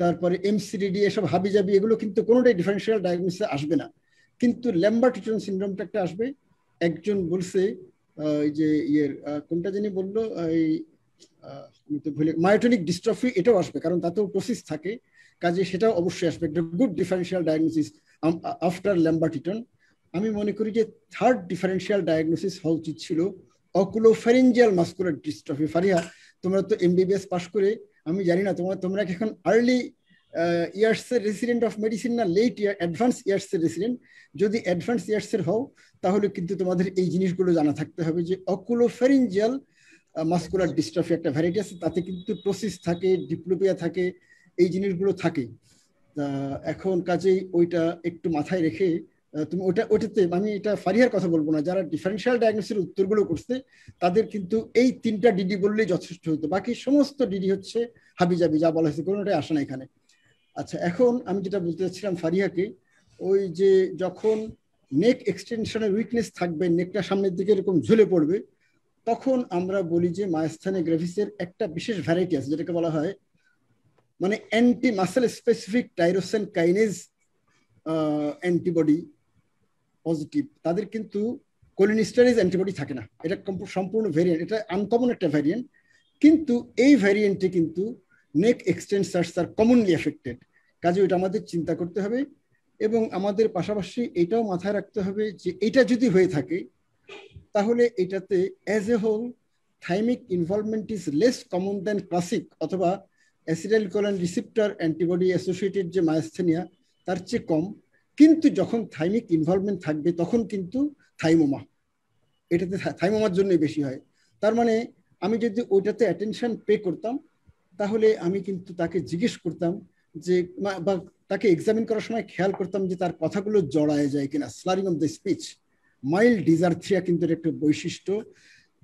তারপরে এমসিডিডি, এসব হাবিজাবি, এগুলো কিন্তু কোনোটাই ডিফারেন্সিয়াল ডায়াগনোসিসে আসবে না। কিন্তু ল্যাম্বার্ট ইটন সিনড্রোমটা একটা আসবে। একজন বলছে এই যে ইয়ের কোনটা জানি বললো, এই আমি তো ভুলে, মায়োটনিক ডিস্ট্রফি, এটাও আসবে কারণ তাতেও প্রসেস থাকে, কাজে সেটাও অবশ্যই আসবে। একটা গুড ডিফারেন্সিয়াল ডায়াগনোসিস আফটার ল্যাম্বার্টিটন। আমি মনে করি যে থার্ড ডিফারেন্সিয়াল ডায়াগনোসিস হওয়া উচিত ছিল অকুলোফ্যারিঞ্জিয়াল মাসকুলার ডিস্ট্রফি। ফারিহা, তোমরা তো এমবিবিএস পাস করে, আমি জানি না তোমরা কি এখন আর্লি ইয়ার্স এর রেসিডেন্ট অফ মেডিসিন না লেট ইয়ার অ্যাডভান্স ইয়ার্স এর রেসিডেন্ট? যদি অ্যাডভান্স ইয়ার্স এর হও তাহলে কিন্তু তোমাদের এই জিনিসগুলো জানা থাকতে হবে যে অকুলোফ্যারিঞ্জিয়াল মাসকুলার ডিস্ট্রফি একটা ভ্যারাইটি আছে, তাতে কিন্তু প্রসেস থাকে, ডিপ্লোপিয়া থাকে, এই জিনিসগুলো থাকে। এখন কাজেই ওইটা একটু মাথায় রেখে তুমি ওটাতে, আমি এটা ফারিহার কথা বলবো না, যারা ডিফারেন্সিয়াল ডায়াগনোসিসের উত্তরগুলো করছে তাদের কিন্তু এই 3টা ডিডি বললেই যথেষ্ট হতো, বাকি সমস্ত ডিডি হচ্ছে হাবিজাবি, যা বলা হয়েছে কোনোটাই আসে না এখানে। আচ্ছা, এখন আমি যেটা বলতে চাচ্ছিলাম ফারিহাকে, ওই যে যখন নেক এক্সটেনশনের উইকনেস থাকবে, নেকটা সামনের দিকে এরকম ঝুলে পড়বে, তখন আমরা বলি যে মায়োস্থানিয়া গ্রেভিসের একটা বিশেষ ভ্যারাইটি আছে যেটাকে বলা হয় মানে anti muscle specific tyrosine kinase antibody positive. তাদের কিন্তু কোলিনিস্টারেজ অ্যান্টিবডি থাকে না, এটা সম্পূর্ণ ভ্যারিয়েন্ট, এটা আনকমন একটা ভ্যারিয়েন্ট, কিন্তু এই ভ্যারিয়েন্টে কিন্তু নেক এক্সটেন্সার্স আর কমনলি এফেক্টেড, কাজে ওইটা আমাদের চিন্তা করতে হবে। এবং আমাদের পাশাপাশি এটাও মাথায় রাখতে হবে যে এটা যদি হয়ে থাকে তাহলে এটাতে as a whole thymic involvement is less common than classic অথবা অ্যাসিটাইলকোলিন রিসেপ্টর অ্যান্টিবডি অ্যাসোসিয়েটেড যে মায়োস্থেনিয়া তার চেয়ে কম, কিন্তু যখন থাইমিক ইনভলভমেন্ট থাকবে তখন কিন্তু থাইমোমা, এটাতে থাইমোমার জন্যই বেশি হয়। তার মানে আমি যদি ওইটাতে অ্যাটেনশন পে করতাম তাহলে আমি কিন্তু তাকে জিজ্ঞেস করতাম যে, বা তাকে এক্সামিন করার সময় খেয়াল করতাম যে তার কথাগুলো জড়ায় যায় কিনা, slurring of the speech. Mild ডিজার্থিয়া কিন্তু একটা বৈশিষ্ট্য।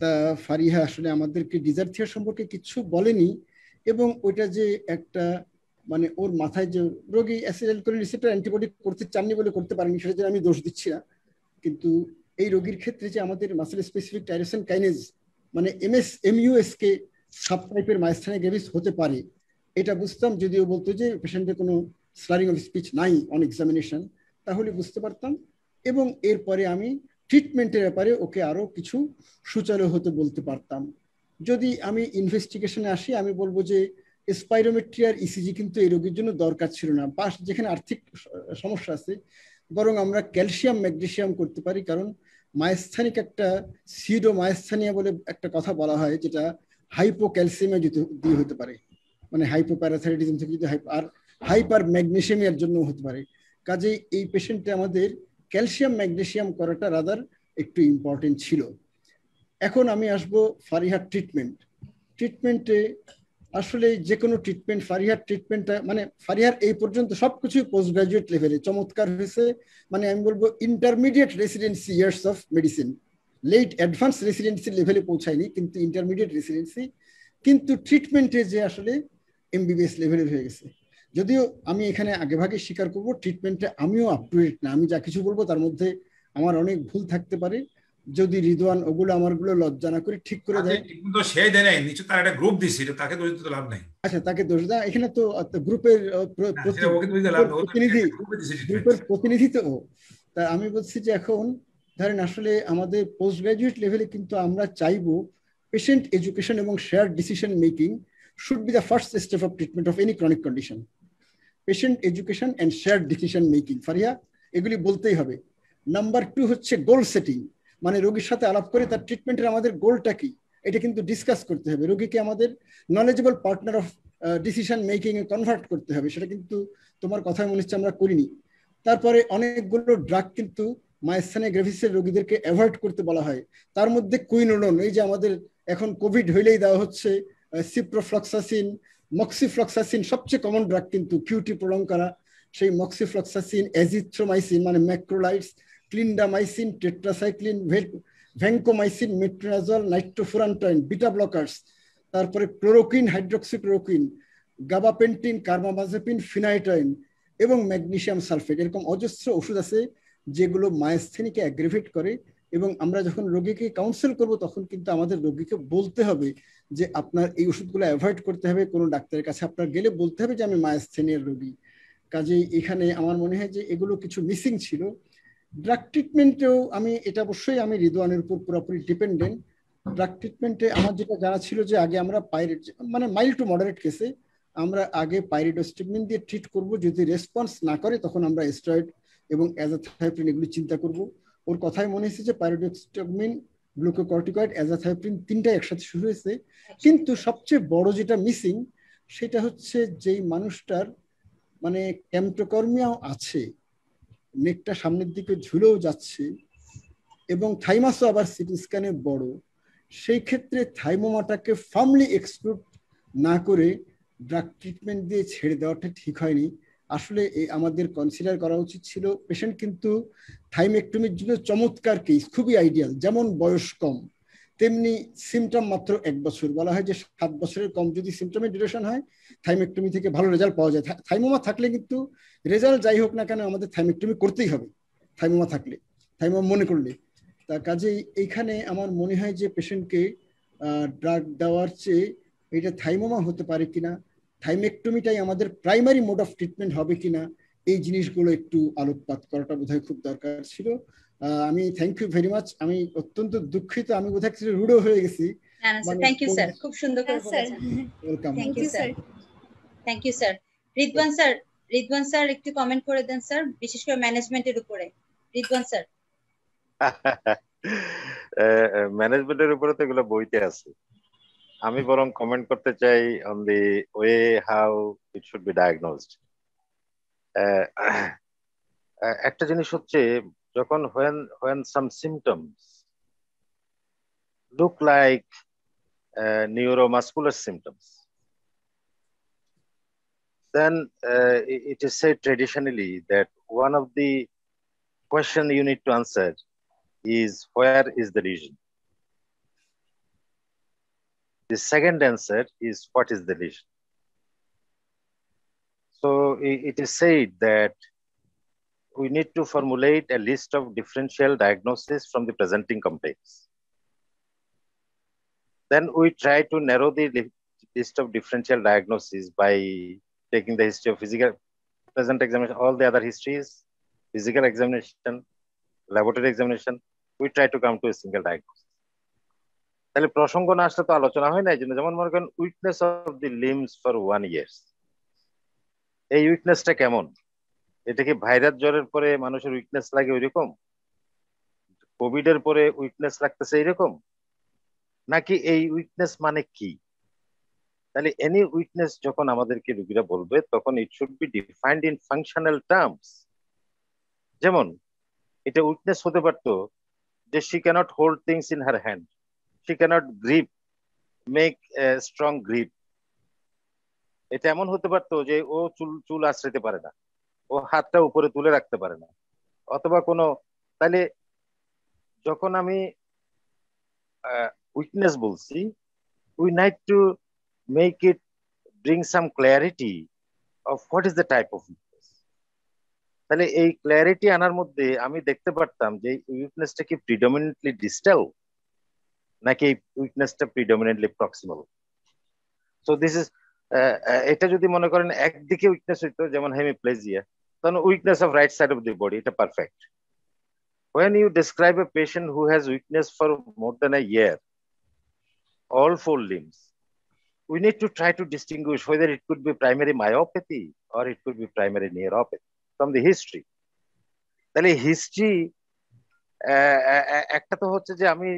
তা ফারিহা আসলে আমাদেরকে ডিজার্থিয়া সম্পর্কে কিছু বলেনি, এবং ওইটা যে একটা মানে ওর মাথায় যে রোগী অ্যাসিটাইলকোলিন রিসেপ্টর অ্যান্টিবডি করতে চাননি বলে করতে পারেনি, সেটা যে আমি দোষ দিচ্ছি না, কিন্তু এই রোগীর ক্ষেত্রে যে আমাদের মাসেল স্পেসিফিক টাইরোসিন কাইনেজ মানে এমইউএস কে সাব টাইপের মায়োস্থানিয়া গ্রেভিস হতে পারে এটা বুঝতাম। যদিও বলতো যে পেশেন্টের কোনো স্লারিং অফ স্পিচ নাই অন এক্সামিনেশন, তাহলে বুঝতে পারতাম, এবং এরপরে আমি ট্রিটমেন্টের ব্যাপারে ওকে আরো কিছু সুচারু হতে বলতে পারতাম। যদি আমি ইনভেস্টিগেশনে আসি, আমি বলবো যে স্পাইরোমেট্রি আর ইসিজি কিন্তু এই রোগীর জন্য দরকার ছিল না, পাশ যেখানে আর্থিক সমস্যা আছে, বরং আমরা ক্যালসিয়াম ম্যাগনেসিয়াম করতে পারি, কারণ মায়োস্থানিক একটা সিডো মায়োস্থানিয়া বলে একটা কথা বলা হয়, যেটা হাইপোক্যালসিয়ামে দিয়ে হতে পারে, মানে হাইপোপ্যারাথাইরয়েডিজম থেকে যদি আর হাইপার ম্যাগনেসিয়ামের জন্য হতে পারে। কাজেই এই পেশেন্টে আমাদের ক্যালসিয়াম ম্যাগনেসিয়াম করাটা রাদার একটু ইম্পর্টেন্ট ছিল। এখন আমি আসবো ফারিহার ট্রিটমেন্টে আসলে যে কোনো ট্রিটমেন্ট, ফারিহার ট্রিটমেন্টটা মানে ফারিহার এই পর্যন্ত সবকিছুই পোস্ট গ্রাজুয়েট লেভেলে চমৎকার হয়েছে, মানে আমি বলবো intermediate residency years of medicine, late advance residency লেভেলে পৌঁছায়নি কিন্তু ইন্টারমিডিয়েট রেসিডেন্সি, কিন্তু ট্রিটমেন্টে যে আসলে এমবিবিএস লেভেলের হয়ে গেছে। যদিও আমি এখানে আগে ভাগে স্বীকার করবো ট্রিটমেন্টে আমিও আপ টু ডেট না, আমি যা কিছু বলবো তার মধ্যে আমার অনেক ভুল থাকতে পারে, যদি রিদওয়ান ওগুলো আমারগুলো লজ্জা না করে ঠিক করে দেয়। কিন্তু সে দেয় নাই, নিচে তার একটা গ্রুপ দিছে, তাকে দোষ দিতে লাভ নাই। আচ্ছা, তাকে দোষ দেয়, এখানে তো গ্রুপের প্রতিনিধি তো ও। তা আমি বলছি যে এখন ধরেন আসলে আমাদের পোস্ট গ্রাজুয়েট লেভেলে কিন্তু আমরা চাইবো পেশেন্ট এডুকেশন এবং share decision making should be the first step of treatment of any chronic condition. Patient education and share decision making, Faria এগুলি বলতেই হবে। নাম্বার 2 হচ্ছে গোল সেটিং, মানে রোগীর সাথে আলাপ করে তার ট্রিটমেন্টের আমাদের গোলটা কি এটা কিন্তু ডিসকাস করতে হবে, রোগীকে আমাদের knowledgeable partner of decision making A convert করতে হবে, সেটা কিন্তু তোমার কথায় মনে হচ্ছে আমরা করিনি। তারপরে অনেকগুলো ড্রাগ কিন্তু মায়োস্থানিয়া গ্রেভিসের রোগীদেরকে অ্যাভয়েড করতে বলা হয়, তার মধ্যে কুইনোলোন, এই যে আমাদের এখন কোভিড হইলেই দেওয়া হচ্ছে সিপ্রোফ্লক্সাসিন, মক্সিফ্লক্সাসিন সবচেয়ে কমন ড্রাগ কিন্তু কিউটি প্রলং করা, সেই মক্সিফ্লক্সাসিন, এজিথ্রোমাইসিন মানে macrolides, clindamycin, tetracycline, vancomycin, metronidazole, nitrofurantoin, beta blockers, তারপরে chloroquine, hydroxychloroquine, gabapentin, carbamazepine, phenytoin এবং ম্যাগনেসিয়াম সালফেট, এরকম অজস্র ওষুধ আছে যেগুলো মায়োস্থেনিকে অ্যাগ্রেভেট করে। এবং আমরা যখন রোগীকে কাউন্সেল করব তখন কিন্তু আমাদের রোগীকে বলতে হবে যে আপনার এই ওষুধগুলো অ্যাভয়েড করতে হবে, কোনো ডাক্তারের কাছে আপনার গেলে বলতে হবে যে আমি মায়োস্থেনিয়ার রোগী। কাজেই এখানে আমার মনে হয় যে এগুলো কিছু মিসিং ছিল। ড্রাগ ট্রিটমেন্টেও আমি এটা অবশ্যই আমি রিদওয়ানের উপর পুরোপুরি ডিপেন্ডেন্ট। ড্রাগ ট্রিটমেন্টে আমার যেটা জানা ছিল যে আগে আমরা মানে মাইল্ড টু মডারেট কেসে আমরা আগে পাইরিডোস্টিগমিন দিয়ে ট্রিট করব, যদি রেসপন্স না করে তখন আমরা স্টেরয়েড এবং অ্যাজাথাইপ্রিন এগুলি চিন্তা করব। ওর কথাই মনে হয়েছে যে পাইরিডোস্টিগমিন, গ্লুকোকর্টিকয়েড, অ্যাজাথাইপ্রিন তিনটাই একসাথে শুরু হয়েছে। কিন্তু সবচেয়ে বড় যেটা মিসিং সেটা হচ্ছে যেই মানুষটার মানে ক্যাম্প্টোকর্মিয়াও আছে, নেকটা সামনের দিকে ঝুলেও যাচ্ছে এবং থাইমাসও আবার সিটি স্ক্যানে বড়, সেই ক্ষেত্রে থাইমোমাটাকে ফার্মলি এক্সক্লুড না করে ড্রাগ ট্রিটমেন্ট দিয়ে ছেড়ে দেওয়াটা ঠিক হয়নি। আসলে আমাদের কনসিডার করা উচিত ছিল পেশেন্ট কিন্তু থাইমেক্টমির জন্য চমৎকার কেস, খুবই আইডিয়াল। যেমন বয়স কম, তেমনি সিমটম মাত্র 1 বছর। বলা হয় যে 7 বছরের কম যদি সিমটমের ডিউরেশন হয় থাইমেক্টমি থেকে ভালো রেজাল্ট পাওয়া যায়। থাইমোমা থাকলে কিন্তু রেজাল্ট যাই হোক না কেন আমাদের থাইমেক্টমি করতেই হবে, থাইমোমা থাকলে, থাইমোমা মনে করলে। তার কাজেই এইখানে আমার মনে হয় যে পেশেন্টকে ড্রাগ দেওয়ার চেয়ে এটা থাইমোমা হতে পারে কিনা, থাইমেক্টমিটাই আমাদের প্রাইমারি মোড অফ ট্রিটমেন্ট হবে কিনা, এই জিনিসগুলো একটু আলোকপাত করাটা বোধহয় খুব দরকার ছিল। আমি থ্যাংক ইউ ভেরি মাচ। আমি অত্যন্ত দুঃখিত, আমি বোধহয় কিছু রুডো হয়ে গেছি। থ্যাংক ইউ স্যার, খুব সুন্দর করে বলেছেন। Welcome. Thank you sir. Thank you sir. Ridwan sir একটু কমেন্ট করে দেন স্যার, বিশেষ করে ম্যানেজমেন্টের উপরে। রিদওয়ান স্যার। ম্যানেজমেন্টের উপরে তো এগুলো বইতে আছে, আমি বরং কমেন্ট করতে চাই on the way how it should B ডায়াগনোজড। একটা জিনিস হচ্ছে, যখন when some symptoms look like neuromuscular symptoms, then it is said traditionally that one of the question you need to answer is where is the lesion. The second answer is what is the lesion. So it is said that we need to formulate a list of differential diagnoses from the presenting complaints. Then we try to narrow the list of differential diagnoses by taking the history of physical present examination, all the other histories, physical examination, laboratory examination. We try to come to a single diagnosis. তাহলে প্রসঙ্গ না আসলে তো আলোচনা হয় না। এই জন্য যেমন মনে করেন weakness of the limbs for 1 year, এই উইকনেসটা কেমন? এটা কি ভাইরাস জ্বরের পরে মানুষের উইকনেস লাগে ওইরকম, কোভিড এর পরে উইকনেস লাগতেছে এইরকম, নাকি এই উইকনেস মানে কি? তাহলে এনি উইকনেস যখন আমাদেরকে রোগীরা বলবে তখন ইট should B defined in functional terms. যেমন এটা উইকনেস হতে পারতো যে she cannot hold things in her hand, she cannot grip, make a strong grip. এটা এমন হতে পারতো যে ও চুল আশ্রাইতে পারে না, ও হাতটা উপরে তুলে রাখতে পারে না, অথবা কোনো। তাহলে যখন আমি উইকনেস বলছি, we need to make it bring some clarity of what is the type of weakness. তাহলে এই ক্ল্যারিটি আনার মধ্যে আমি দেখতে পারতাম যে উইকনেসটা কি প্রিডমিনেন্টলি ডিস্টাল নাকি এই উইকনেসটা predominantly proximal. So this is, এটা যদি মনে করেন একদিকে উইকনেস হইতো যেমন হেমিপ্লেজিয়া, তখন weakness of right side of the body, এটা perfect. When you describe a patient who has weakness for more than a year, all 4 limbs, we need to try to distinguish whether it could be primary myopathy or it could be primary neuropathy from the history. তাহলে history একটা তো হচ্ছে যে আমি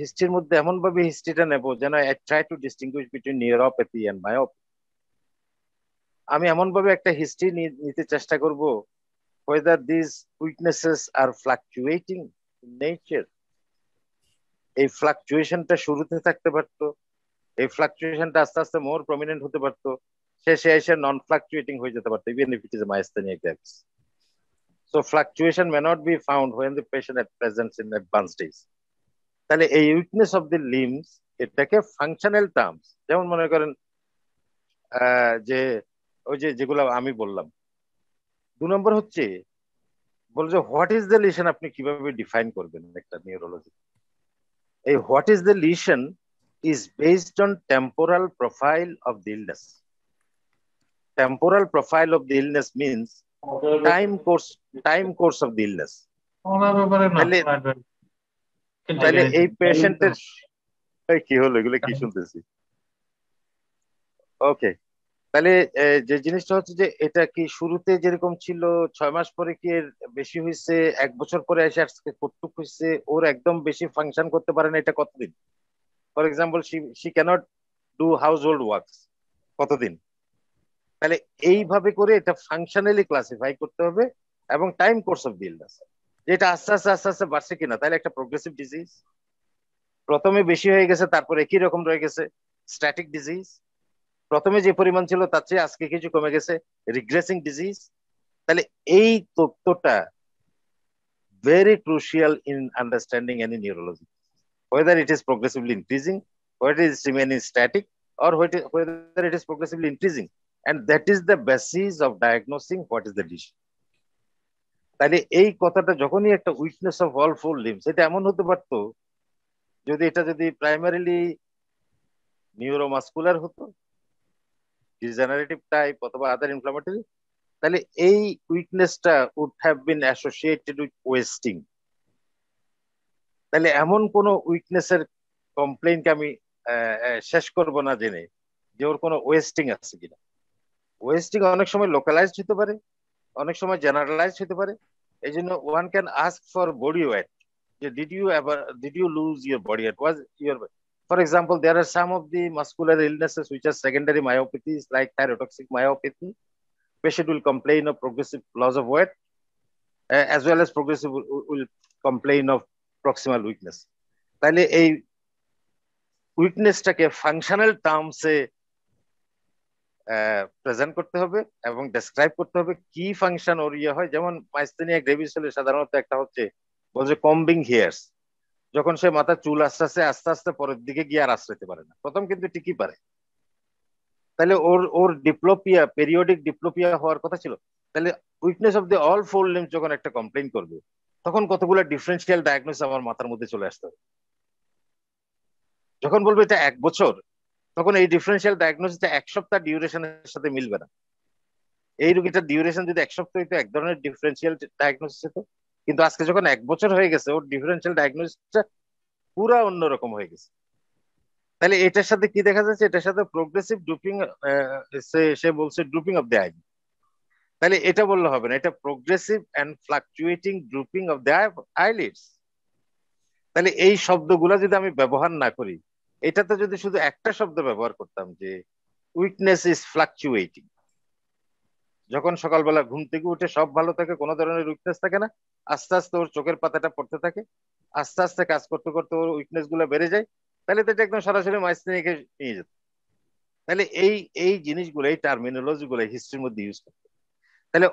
হিস্ট্রির মধ্যে এমন ভাবে হিস্ট্রিটা নেব যেন I try to distinguish between neuropathy and myopathy. আমি এমন ভাবে একটা হিস্ট্রি নিতে চেষ্টা করব whether these weaknesses are fluctuating in nature. এই ফ্লাকচুয়েশনটা শুরুতে থাকতে পারতো, এই ফ্লাকচুয়েশনটা আস্তে আস্তে মোর প্রমিনেন্ট হতে পারতো, শেষে এসে নন ফ্লাকচুয়েটিং হয়ে যেতে পারতো, even if it is a myasthenia gravis. So fluctuation may not be found when the patient presents in advanced stage. তাহলে এই উইকনেস অফ দি লিমস এটাকে ফাংশনাল টার্মস, যেমন মনে করেন যে ওই যেগুলো আমি বললাম। 2 নম্বর হচ্ছে বলে যে হোয়াট ইজ দ্য লিশন, আপনি কিভাবে ডিফাইন করবেন একটা নিউরোলজি। এই what is the lesion is based on temporal profile of the illness. Temporal profile of the illness means time course of the illness. ওনার ব্যাপারে না তাহলে এই পেশেন্টের কি হলো, এগুলো কি শুনতেছি? ওকে, তাহলে যে জিনিসটা হচ্ছে যে এটা কি শুরুতে যেরকম ছিল 6 মাস পরে কি এর বেশি হয়েছে, 1 বছর পরে এসে আজকে কতটুক হয়েছে, ওর একদম বেশি ফাংশন করতে পারে না, এটা কতদিন? For example she can't do household works, কতদিন? তাহলে এইভাবে করে এটা ফাংশনালি ক্লাসিফাই করতে হবে এবং টাইম কোর্স অফ ইলনেস, যেটা আস্তে আস্তে আস্তে আস্তে বাড়ছে কিনা, তাহলে একটা প্রোগ্রেসিভ ডিজিজ। প্রথমে বেশি হয়ে গেছে, তারপরে একই রকম রয়ে গেছে, স্ট্যাটিক ডিজিজ। প্রথমে যে পরিমাণ ছিল তার চেয়ে আজকে কিছু কমে গেছে, রিগ্রেসিং ডিজিজ। তাহলে এই তথ্যটা very crucial in understanding any neurology, whether it is progressively increasing, whether it is remaining static, or whether it is progressively increasing, and that is the basis of diagnosing what is the lesion. তাহলে এই কথাটা যখনই একটা weakness of all four limbs, এটা এমন হতে পারতো যদি প্রাইমারিলি নিউরোমাসকুলার হতো, ডিজেনারেটিভ টাইপ অথবা আদার ইনফ্লামেটরি, তাহলে এই উইকনেসটা would have been associated with wasting. তাহলে এমন কোন উইকনেসের কমপ্লেইনকে আমি শেষ করব না জেনে যে ওর কোনো ওয়েস্টিং আছে কিনা। ওয়েস্টিং অনেক সময় লোকালাইজড হতে পারে, অনেক সময় জেনারেলাইজড হতে পারে। এই জন্য one can ask for body weight, যে did you lose your body weight, was your, for example, there are some of the muscular illnesses which are secondary myopathies like thyrotoxic myopathy. Patient will complain of progressive loss of weight, as well as progressive will complain of proximal weakness. তাহলে এই উইকনেসটাকে functional টার্মসে present করতে হবে এবং describe করতে হবে কি function ওর ইয়ে হয়। যেমন মাইস্টেনিয়া গ্রেভিস হলে সাধারণত একটা হচ্ছে বলছে কম্বিং হেয়ার্স, যখন সে মাথা চুল আস্তে আস্তে পরের দিকে গিয়ে আর আশ্রাইতে পারে না, প্রথম কিন্তু ঠিকই পারে। তাহলে ওর ডিপ্লোপিয়া, পেরিওডিক ডিপ্লোপিয়া হওয়ার কথা ছিল। তাহলে weakness of the all four limbs যখন একটা কমপ্লেইন করবে, তখন কতগুলো ডিফারেন্সিয়াল ডায়াগনোসিস আমার মাথার মধ্যে চলে আসতে হবে। যখন বলবে এটা 1 বছর, তখন এই ডিফারেন্সিয়াল ডায়াগনোসিসটা 1 সপ্তাহ ডিউরেশনের সাথে মিলবে না। এই রোগীটার ডিউরেশন যদি 1 সপ্তাহ হইতো, এক ধরনের ডিফারেন্সিয়াল ডায়াগনোসিস হতো, কিন্তু আজকে যখন 1 বছর হয়ে গেছে, ওর ডিফারেন্সিয়াল ডায়াগনোসিসটা পুরা অন্যরকম হয়ে গেছে। তাহলে এটার সাথে কি দেখা যাচ্ছে, এটার সাথে প্রোগ্রেসিভ ড্রুপিং, সে বলছে ড্রুপিং অফ দ্য আই। তাহলে এটা বললে হবে না, এটা progressive and fluctuating drooping of the eyelids. তাহলে এই শব্দগুলো যদি আমি ব্যবহার না করি, এটাতে যদি শুধু একটা শব্দ ব্যবহার করতাম যে উইকনেস ইজ ফ্লাকচুয়েটিং, যখন সকালবেলা ঘুম থেকে উঠে সব ভালো থাকে, কোনো ধরনের উইকনেস থাকে না, আস্তে আস্তে ওর চোখের পাতাটা পড়তে থাকে, আস্তে আস্তে কাজ করতে করতে ওর উইকনেস গুলো বেড়ে যায়, তাহলে তো এটা একদম সরাসরি মাইস্টেনিয়াকে নিয়ে যেত। তাহলে এই জিনিসগুলো, এই টার্মিনোলজি গুলো হিস্ট্রির মধ্যে ইউজ করতে। তাহলে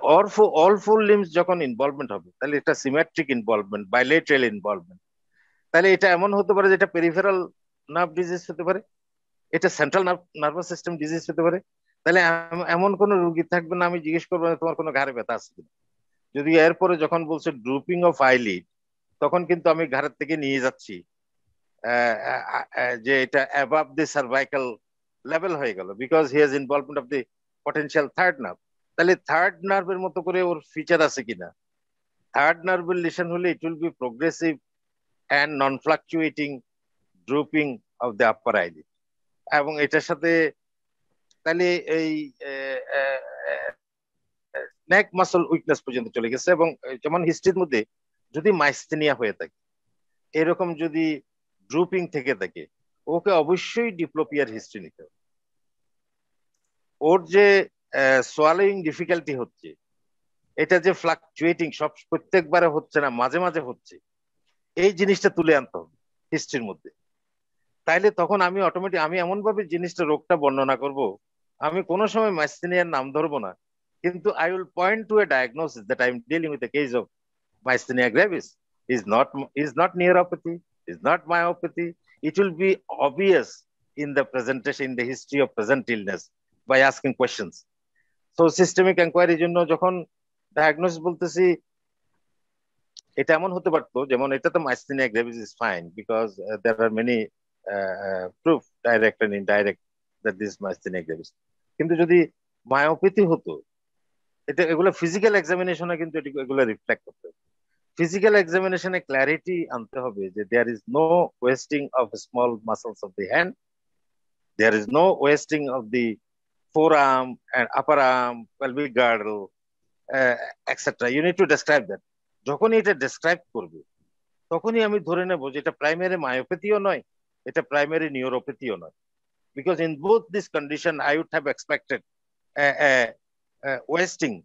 অল ফোর লিম্বস যখন ইনভলভমেন্ট হবে, তাহলে এটা সিমেট্রিক ইনভলভমেন্ট, বাইলেটারাল ইনভলভমেন্ট। তাহলে এটা এমন হতে পারে যেটা পেরিফেরাল নার্ভ ডিজিজ হতে পারে, এটা সেন্ট্রাল নার্ভাস সিস্টেম ডিজিজ হতে পারে। তাহলে এমন কোন রোগী থাকবে না আমি জিজ্ঞেস করবো না তোমার কোনো ঘাড়ে ব্যথা আছে কিনা। যদি এরপরে যখন বলছে ড্রুপিং অফ আইলিড, তখন কিন্তু আমি ঘাড়ের থেকে নিয়ে যাচ্ছি যে এটা অ্যাবাভ দি সার্ভাইকাল লেভেল হয়ে গেল, because he has involvement of the potential third nerve. তাহলে থার্ড নার্ভের মতো করে ওর ফিচার আছে কিনা। থার্ড নার্ভের লিশন হলে it will be progressive and non fluctuating drooping of the upper eyelid. এবং এটার সাথে তাহলে এই নেক মাসল উইকনেস পর্যন্ত চলে গেছে। এবং যেমন হিস্ট্রির মধ্যে যদি মাইস্টেনিয়া হয়ে থাকে, এরকম যদি ড্রুপিং থেকে থাকে, ওকে অবশ্যই ডিপ্লোপিয়ার হিস্ট্রি নিতে হবে। ওর যে সোয়ালোয়িং ডিফিকাল্টি হচ্ছে, এটা যে ফ্লাকচুয়েটিং, সব প্রত্যেকবারে হচ্ছে না, মাঝে মাঝে হচ্ছে, এই জিনিসটা তুলে আনতে হবে হিস্ট্রির মধ্যে। তাইলে তখন আমি অটোমেটিক আমি এমন ভাবে জিনিসটা, রোগটা বর্ণনা করব, আমি কোনো সময় মাইস্টেনিয়ার নাম ধরবো না, কিন্তু I will point to a diagnosis that I am dealing with a case of myasthenia gravis. Is not neuropathy, is not myopathy. It will be obvious in the presentation, in the history of present illness, by asking questions. So systemic inquiry জন্য যখন diagnosis বলতেছি, এটা এমন হতে পারতো যেমন এটা তো myasthenia gravis is fine because there are many proof, direct and indirect, that this myasthenia gravis. কিন্তু যদি মায়োপ্যাথি হতো, এটা এগুলো ফিজিক্যাল এক্সামিনেশনে কিন্তু এগুলো রিফ্লেক্ট করতে হবে। physical examination clarity ante hobe je there is no wasting of small muscles of the hand, there is no wasting of the forearm and upper arm, pelvic girdle, etc. You need to describe that. যখনই এটা describe করবে তখনই আমি ধরে নেব যে এটা primary মায়োপ্যাথিও নয়, এটা প্রাইমারি নিউরোপ্যাথিও নয়, because in both this condition I would have expected wasting,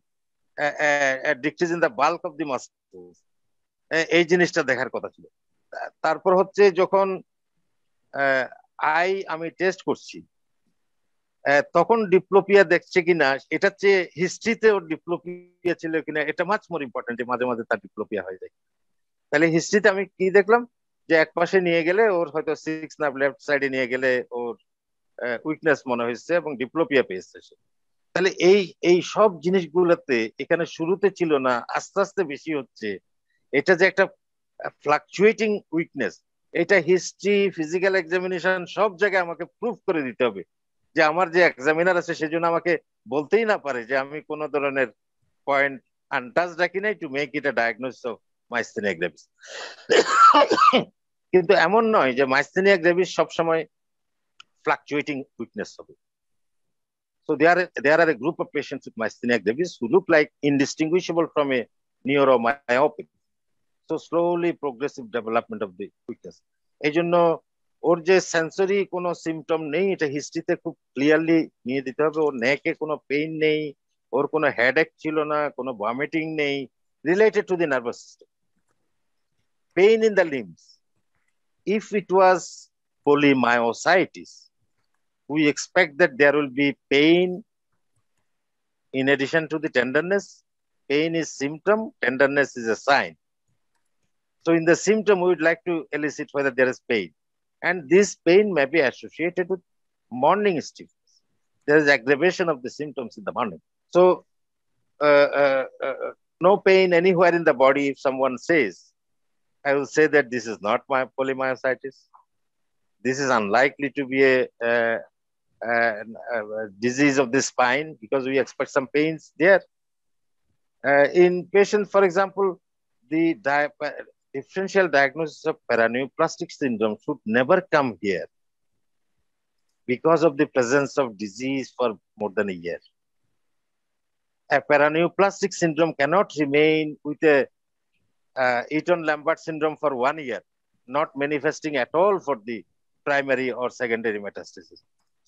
a decrease in the bulk of the muscles. এই জিনিসটা দেখার কথা ছিল। তারপর হচ্ছে যখন আমি টেস্ট করছি তখন ডিপ্লোপিয়া দেখছে কিনা, এটা হচ্ছে হিস্ট্রিতে ওর ডিপ্লোপিয়া ছিল কিনা, এটা মাছ মোর ইম্পর্টেন্ট, মাঝে মাঝে তার ডিপ্লোপিয়া হয়ে যায়। তাহলে হিস্ট্রিতে আমি কি দেখলাম যে এক পাশে নিয়ে গেলে ওর হয়তো 6 নার্ভ লেফট সাইডে নিয়ে গেলে ওর উইকনেস মনে হয়েছে এবং ডিপ্লোপিয়া পেয়েছে সে। তাহলে এই সব জিনিসগুলোতে এখানে শুরুতে ছিল না, আস্তে আস্তে বেশি হচ্ছে। এটা যে একটা ফ্লাকচুয়েটিং উইকনেস, এটা হিস্ট্রি, ফিজিক্যাল এক্সামিনেশন সব জায়গায় আমাকে প্রুফ করে দিতে হবে যে আমার যে এক্সামিনার আছে সেজন্য আমাকে বলতেই না পারে যে আমি কোন ধরনের পয়েন্ট আনটাচ রাখি নাই to make it a diagnosis of myasthenia gravis. কিন্তু এমন নয় যে মাইস্থেনিয়া গ্রেভিস সবসময় ফ্লাকচুয়েটিং উইকনেস হবে। So there are a group of patients with myasthenia gravis who look like indistinguishable from a neuromyopathy. So slowly progressive development of the weakness. এই জন্য ওর যে sensory কোনো সিমটম নেই এটা হিস্ট্রিতে খুব ক্লিয়ারলি নিয়ে দিতে হবে। ওর নেকে কোনো পেইন নেই, ওর কোনো হেডেক ছিল না, কোনো ভমিটিং নেই related to the nervous system. Pain in the limbs, if it was polymyositis, we expect that there will be pain in addition to the tenderness. Pain is symptom, tenderness is a sign. So in the symptom, we would like to elicit whether there is pain. And this pain may be associated with morning stiffness. There is aggravation of the symptoms in the morning. So no pain anywhere in the body. If someone says, I will say that this is not my polymyositis. This is unlikely to be a disease of the spine because we expect some pains there. In patients, for example, the differential diagnosis of paraneoplastic syndrome should never come here because of the presence of disease for more than a year. A paraneoplastic syndrome cannot remain with a Eaton-Lambert syndrome for 1 year, not manifesting at all for the primary or secondary metastasis.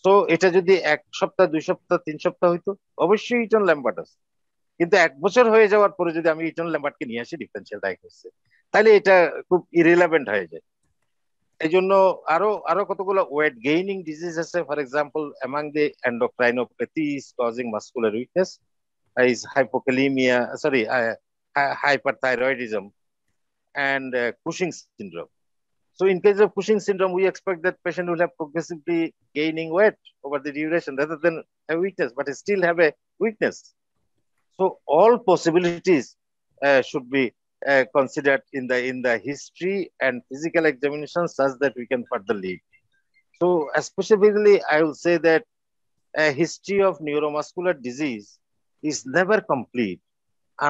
So এটা যদি 1 সপ্তাহ 2 সপ্তাহ 3 সপ্তাহ হইতো অবশ্যই Eaton Lambert আছে, কিন্তু 1 বছর হয়ে যাওয়ার পরে যদি আমি ইটন ল্যাম্বার্টকে নিয়ে আসি ডিফারেন্সিয়াল ডায়াগনোসিসে তাহলে এটা খুব ইরিলেভেন্ট হয়ে যায়। এই জন্য আরো কতগুলো ওয়েট গেইনিং ডিজিজ আছে। For example among the endocrinopathies causing muscular weakness is hypokalemia, hyperthyroidism and Cushing's syndrome. So in case of Cushing syndrome, we expect that patient will have progressively gaining weight over the duration rather than a weakness, but still have a weakness. So all possibilities should be considered in the history and physical examination such that we can further lead. So specifically, I will say that a history of neuromuscular disease is never complete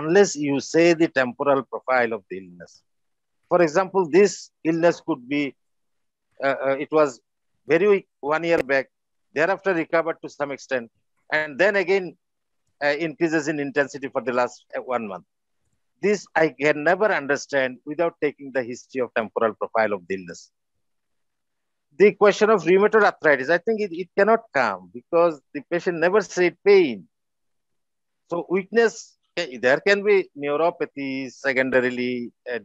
unless you say the temporal profile of the illness. For example, this illness could be, it was very weak 1 year back, thereafter recovered to some extent, and then again increases in intensity for the last 1 month. This I can never understand without taking the history of temporal profile of the illness. The question of rheumatoid arthritis, I think it cannot come because the patient never said pain. So weakness, there can be neuropathy secondarily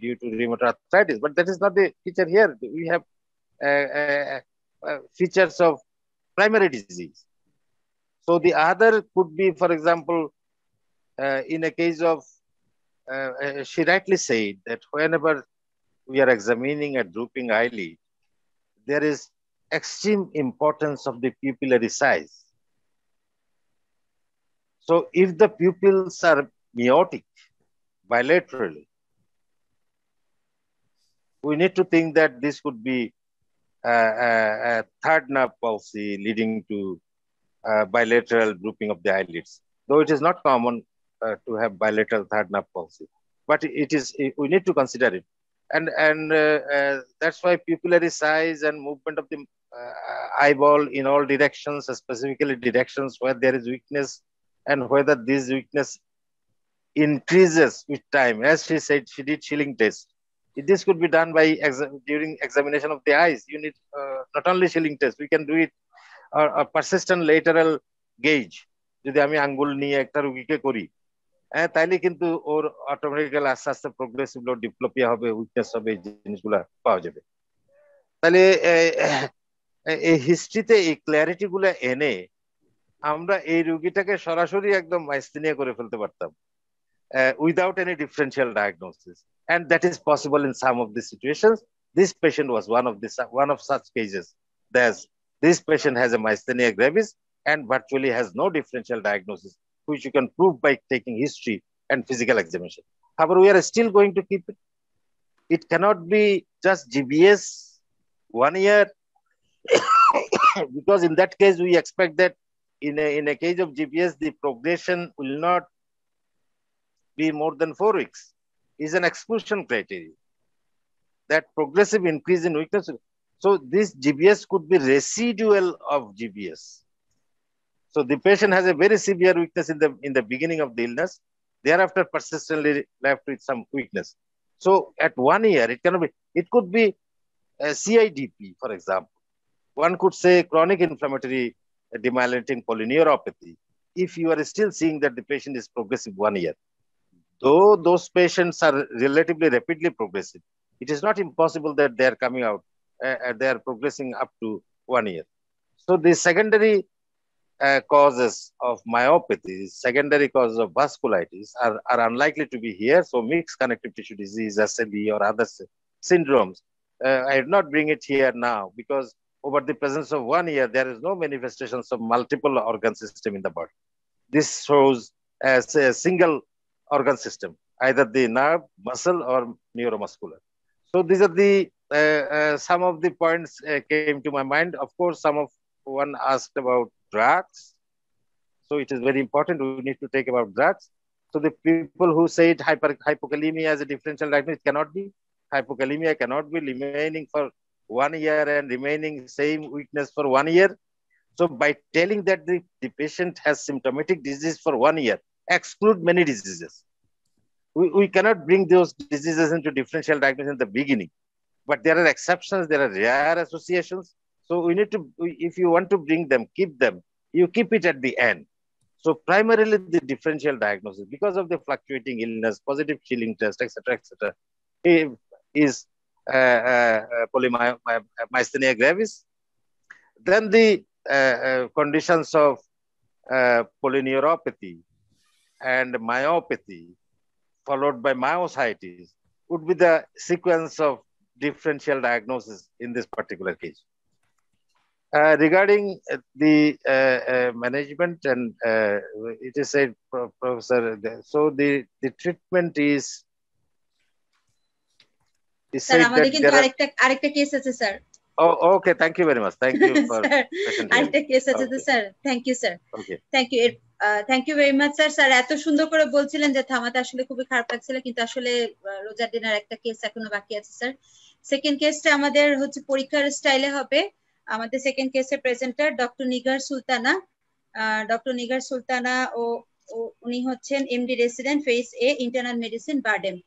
due to rheumatoid arthritis, but that is not the feature here. We have features of primary disease. So the other could be, for example, in a case of, she rightly said that whenever we are examining a drooping eyelid, there is extreme importance of the pupillary size. So if the pupils are meiotic bilaterally, we need to think that this could be a third nerve palsy leading to bilateral drooping of the eyelids, though it is not common to have bilateral third nerve palsy. but we need to consider it. And that's why pupillary size and movement of the eyeball in all directions, specifically directions where there is weakness, and whether this weakness increases with time. As she said, she did Schilling test. This could be done by during examination of the eyes. You need not only Schilling test, we can do it a persistent lateral gauge. যদি আমি আঙ্গুল নিয়ে একটা রোগীকে করি, তাইলে কিন্তু ওর automatically আস্তে আস্তে প্রোগ্রেসিভ ডিপ্লোপিয়া হবে, উইকনেস হবে, এই জিনিসগুলা পাওয়া যাবে। তাহলে এই হিস্ট্রিতে এই ক্ল্যারিটি গুলা এনে আমরা এই রোগীটাকে সরাসরি একদম মাইস্থেনিয়া করে ফেলতে পারতাম without any differential diagnosis, and that is possible in some of the situations. This patient was one of such cases. This patient has a myasthenia gravis and virtually has no differential diagnosis, which you can prove by taking history and physical examination. However, we are still going to keep it. It cannot be just GBS 1 year, because in that case, we expect that in a case of GBS, the progression will not be more than 4 weeks. Is an exclusion criteria. That progressive increase in weakness. So this GBS could be residual of GBS. So the patient has a very severe weakness in the beginning of the illness, thereafter persistently left with some weakness. So at 1 year, it could be a CIDP, for example. One could say chronic inflammatory demyelinating polyneuropathy, if you are still seeing that the patient is progressive 1 year. Though those patients are relatively rapidly progressive, it is not impossible that they are coming out, they are progressing up to 1 year. So the secondary causes of myopathy, secondary causes of vasculitis are unlikely to be here. So mixed connective tissue disease, SLE, or other syndromes, I did not bring it here now because over the presence of 1 year, there is no manifestations of multiple organ system in the body. This shows as a single organ system, either the nerve, muscle, or neuromuscular. So these are the some of the points came to my mind. Of course, one asked about drugs. So it is very important. We need to take about drugs. So the people who say hypokalemia as a differential diagnosis, cannot be. Hypokalemia cannot be remaining for 1 year and remaining same weakness for 1 year. So by telling that the patient has symptomatic disease for 1 year, exclude many diseases. We cannot bring those diseases into differential diagnosis in the beginning, but there are exceptions, there are rare associations. So we need to, if you want to bring them, you keep it at the end. So primarily the differential diagnosis, because of the fluctuating illness, positive Schilling test, etc., is polymyasthenia gravis. Then the conditions of polyneuropathy and myopathy, followed by myositis, would be the sequence of differential diagnosis in this particular case. Regarding the management, and it is said, Professor, so the treatment is Sir, আমাদের কিন্তু আরেকটা case আছে sir. Oh, okay. Thank you very much. Thank you for আরেকটা case আছে sir. Thank you sir. Okay. Thank you very much sir. Sir এত সুন্দর করে বলছিলেন যে থামাতে আসলে খুবই খারাপ লাগছিল, কিন্তু আসলে রোজার দিনের একটা কেস এখনো বাকি আছে স্যার। সেকেন্ড কেসটা আমাদের হচ্ছে পরীক্ষার স্টাইলে হবে। আমাদের সেকেন্ড কেসের presenter doctor Nigar Sultana. Doctor Nigar Sultana উনি হচ্ছেন MD resident phase A internal medicine burden.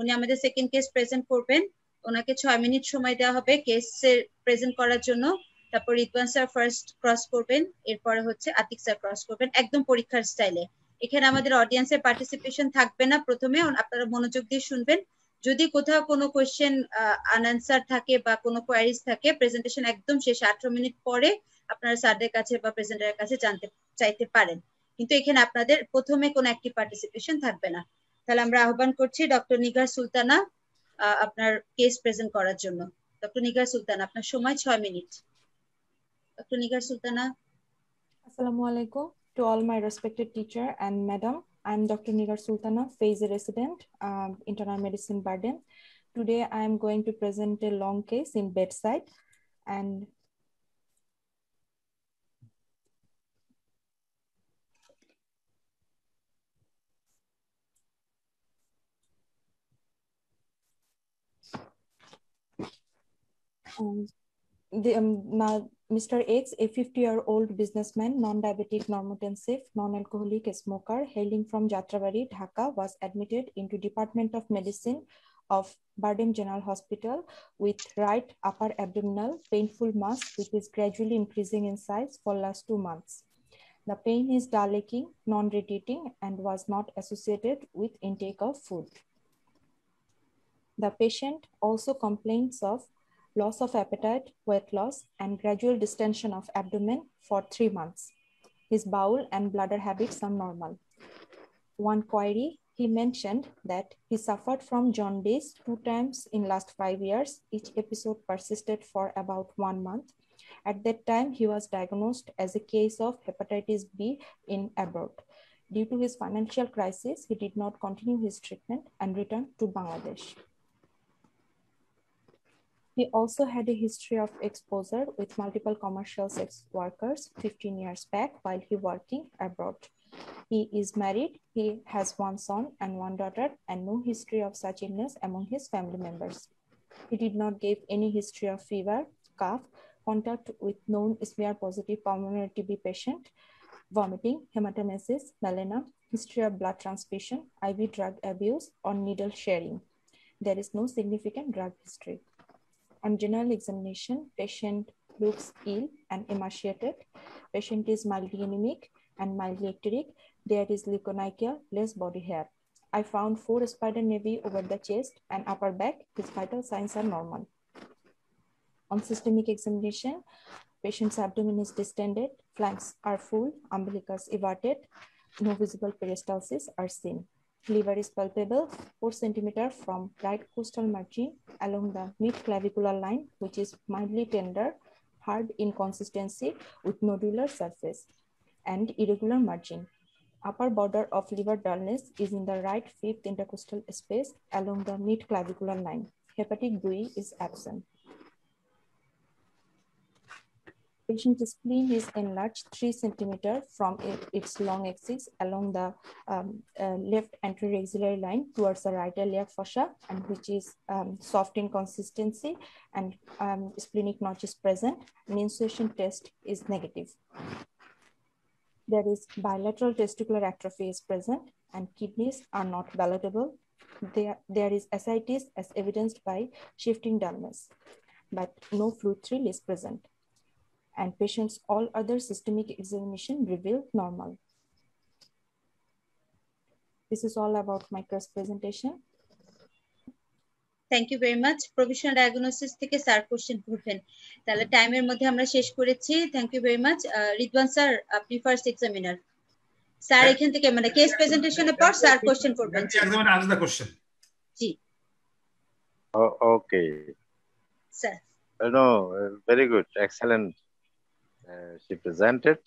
উনি আমাদের সেকেন্ড কেস প্রেজেন্ট করবেন। ওনাকে 6 মিনিট সময় দেওয়া হবে কেসের প্রেজেন্ট করার জন্য। তারপর রিদওয়ান স্যার ফার্স্ট ক্রস করবেন, এরপরে হচ্ছে আতিক স্যার ক্রস করবেন, একদম পরীক্ষার স্টাইলে। এখানে আমাদের অডিয়েন্সের পার্টিসিপেশন থাকবে না। প্রথমে আপনারা মনোযোগ দিয়ে শুনবেন। যদি কোথাও কোনো কোয়েশ্চেন আনআনসার থাকে বা কোনো কোয়ারিজ থাকে, প্রেজেন্টেশন একদম শেষে 18 মিনিট পরে আপনারা স্যারদের কাছে বা প্রেজেন্টারের কাছে জানতে চাইতে পারেন, কিন্তু এখানে আপনাদের প্রথমে কোনো অ্যাক্টিভ পার্টিসিপেশন থাকবে না। তাহলে আমরা আহ্বান করছি ডক্টর নিগার সুলতানা আপনার কেস প্রেজেন্ট করার জন্য। ডক্টর নিগার সুলতানা, আপনার সময় 6 minute. Doctor Nigar Sultana. Assalamu alaikum to all my respected teacher and madam. I'm Dr. Nigar Sultana, phase A resident, internal medicine Barden. Today I am going to present a long case in bedside, and Now, Mr. X, a 50-year-old businessman, non-diabetic, normotensive, non-alcoholic smoker, hailing from Jatrabari, Dhaka, was admitted into Department of Medicine of Bardem General Hospital with right upper abdominal painful mass, which is gradually increasing in size for last 2 months. The pain is dull aching, non-radiating, and was not associated with intake of food. The patient also complains of loss of appetite, weight loss, and gradual distension of abdomen for 3 months. His bowel and bladder habits are normal. One query, he mentioned that he suffered from jaundice 2 times in last 5 years. Each episode persisted for about 1 month. At that time, he was diagnosed as a case of hepatitis B in abroad. Due to his financial crisis, he did not continue his treatment and returned to Bangladesh. He also had a history of exposure with multiple commercial sex workers 15 years back while he working abroad. He is married, he has 1 son and 1 daughter, and no history of such illness among his family members. He did not give any history of fever, cough, contact with known smear-positive pulmonary TB patient, vomiting, hematemesis, melena, history of blood transfusion, IV drug abuse, or needle sharing. There is no significant drug history. On general examination, patient looks ill and emaciated. Patient is mildly anemic and mildly icteric. There is leukonychia, less body hair. I found 4 spider nevi over the chest and upper back. His vital signs are normal. On systemic examination, patient's abdomen is distended, flanks are full, umbilicus everted, no visible peristalsis are seen. Liver is palpable 4 cm from right costal margin along the mid-clavicular line, which is mildly tender, hard in consistency with nodular surface and irregular margin. Upper border of liver dullness is in the right 5th intercostal space along the mid-clavicular line. Hepatic buoy is absent. Patient's spleen is enlarged 3 cm from its long axis along the left anterior axillary line towards the right iliac fossa, and which is soft in consistency, and splenic notch is present. Menstruation test is negative. There is bilateral testicular atrophy is present, and kidneys are not palatable. There is ascites as evidenced by shifting dullness, but no fluid thrill is present. And patient's all other systemic examination revealed normal. This is all about my first presentation. Thank you very much. Provisional diagnosis থেকে sir question করবেন। তাহলে টাইমের মধ্যে আমরা শেষ করেছি। Thank you very much. Ridwan sir, আপনি first examiner. Sir এখান থেকে মানে কেস প্রেজেন্টেশনের পর স্যার কোশ্চেন করবেন। Examiner answer the question. জি। Okay. Sir. No, very good, excellent. She presented,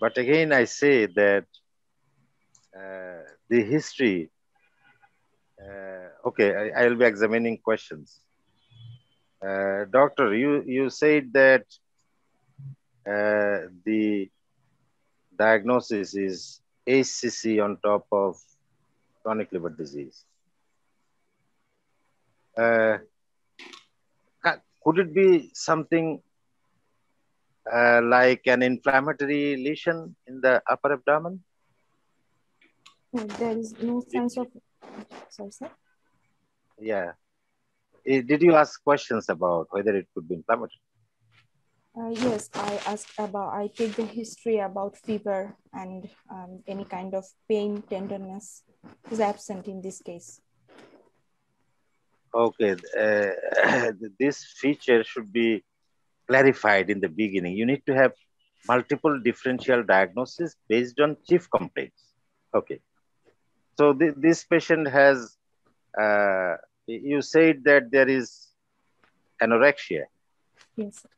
but again I say that the history. Okay, I will be examining questions. Doctor, you said that the diagnosis is HCC on top of chronic liver disease. Could it be something like an inflammatory lesion in the upper abdomen? There is no sense of, sorry, sir? Yeah. Did you ask questions about whether it could be inflammatory? Yes, I take the history about fever and any kind of pain, tenderness is absent in this case. Okay, this feature should be clarified in the beginning. You need to have multiple differential diagnoses based on chief complaints. Okay. So this patient has, you said that there is anorexia. Yes, sir.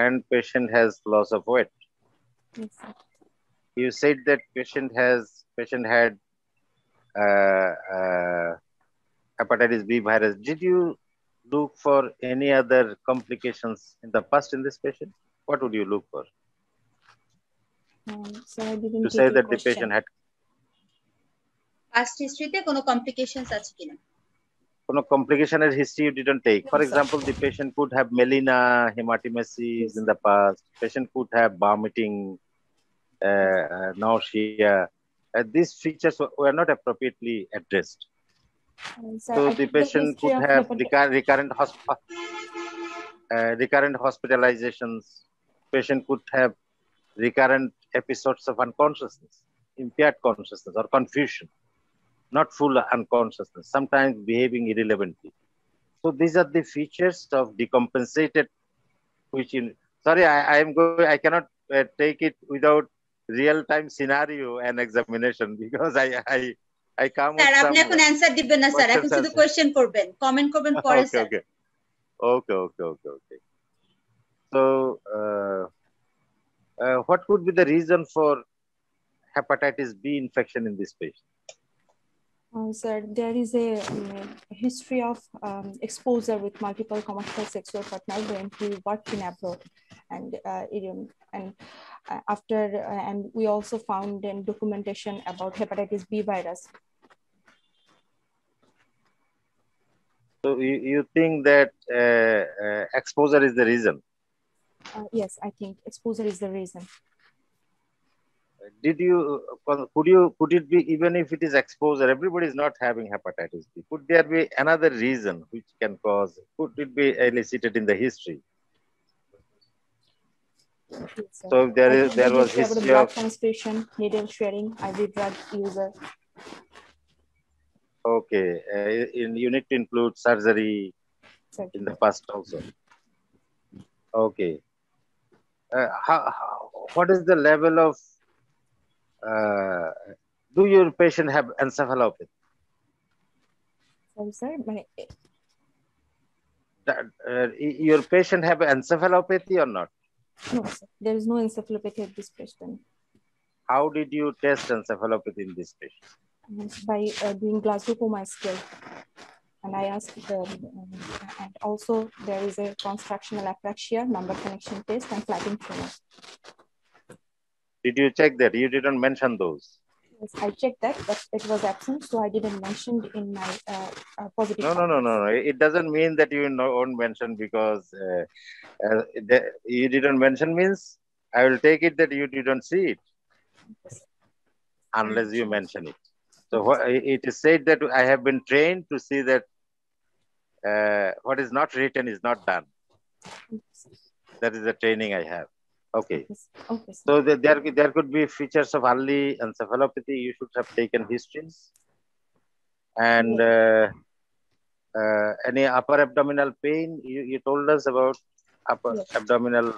And patient has loss of weight. Yes, sir. You said that patient had hepatitis B virus. Did you look for any other complications in the past in this patient? What would you look for? So I didn't to say that the patient had past history তে কোনো complications আছে কিনা? কোনো complication history you didn't take. For example, the patient could have melena, hematemesis in the past. Patient could have vomiting, nausea. These features were not appropriately addressed. Sir, So the patient could have recurrent hospitalizations. Patient could have recurrent episodes of unconsciousness, impaired consciousness, or confusion, not full unconsciousness, sometimes behaving irrelevantly. So these are the features of decompensated, which in, sorry, I cannot take it without real-time scenario and examination because I come with sir some আপনি এখন answer দিবেন না sir, এখন শুধু question করবেন, comment করবেন পরে sir. Okay. So what could be the reason for hepatitis B infection in this patient? Sir, there is a history of exposure with multiple commercial sexual partners when he worked in abroad, and and we also found documentation about hepatitis B virus. So you think that exposure is the reason? Yes, I think exposure is the reason. Could it be, even if it is exposure, everybody is not having hepatitis B, could there be another reason which can cause, could it be elicited in the history? Yes, so there was history blood of transfusion, needle sharing, IV drug user. Okay, you need to include surgery in the past also. Okay. What is the level of, do your patient have encephalopathy? Sorry, sir. Your patient have encephalopathy or not? No, sir. There is no encephalopathy at this patient. How did you test encephalopathy in this patient? By doing Glasgow Coma scale. And I asked, and also there is a constructional apraxia, number connection test, and flattening tumor. Did you check that? You didn't mention those. Yes, I checked that, but it was absent, so I didn't mention in my positive. No. It doesn't mean that you won't mention because you didn't mention means I will take it that you didn't see it unless you mention it. So it is said that I have been trained to see that what is not written is not done. That is the training I have. Okay. So there could be features of early encephalopathy. You should have taken histories. And any upper abdominal pain? You told us about upper abdominal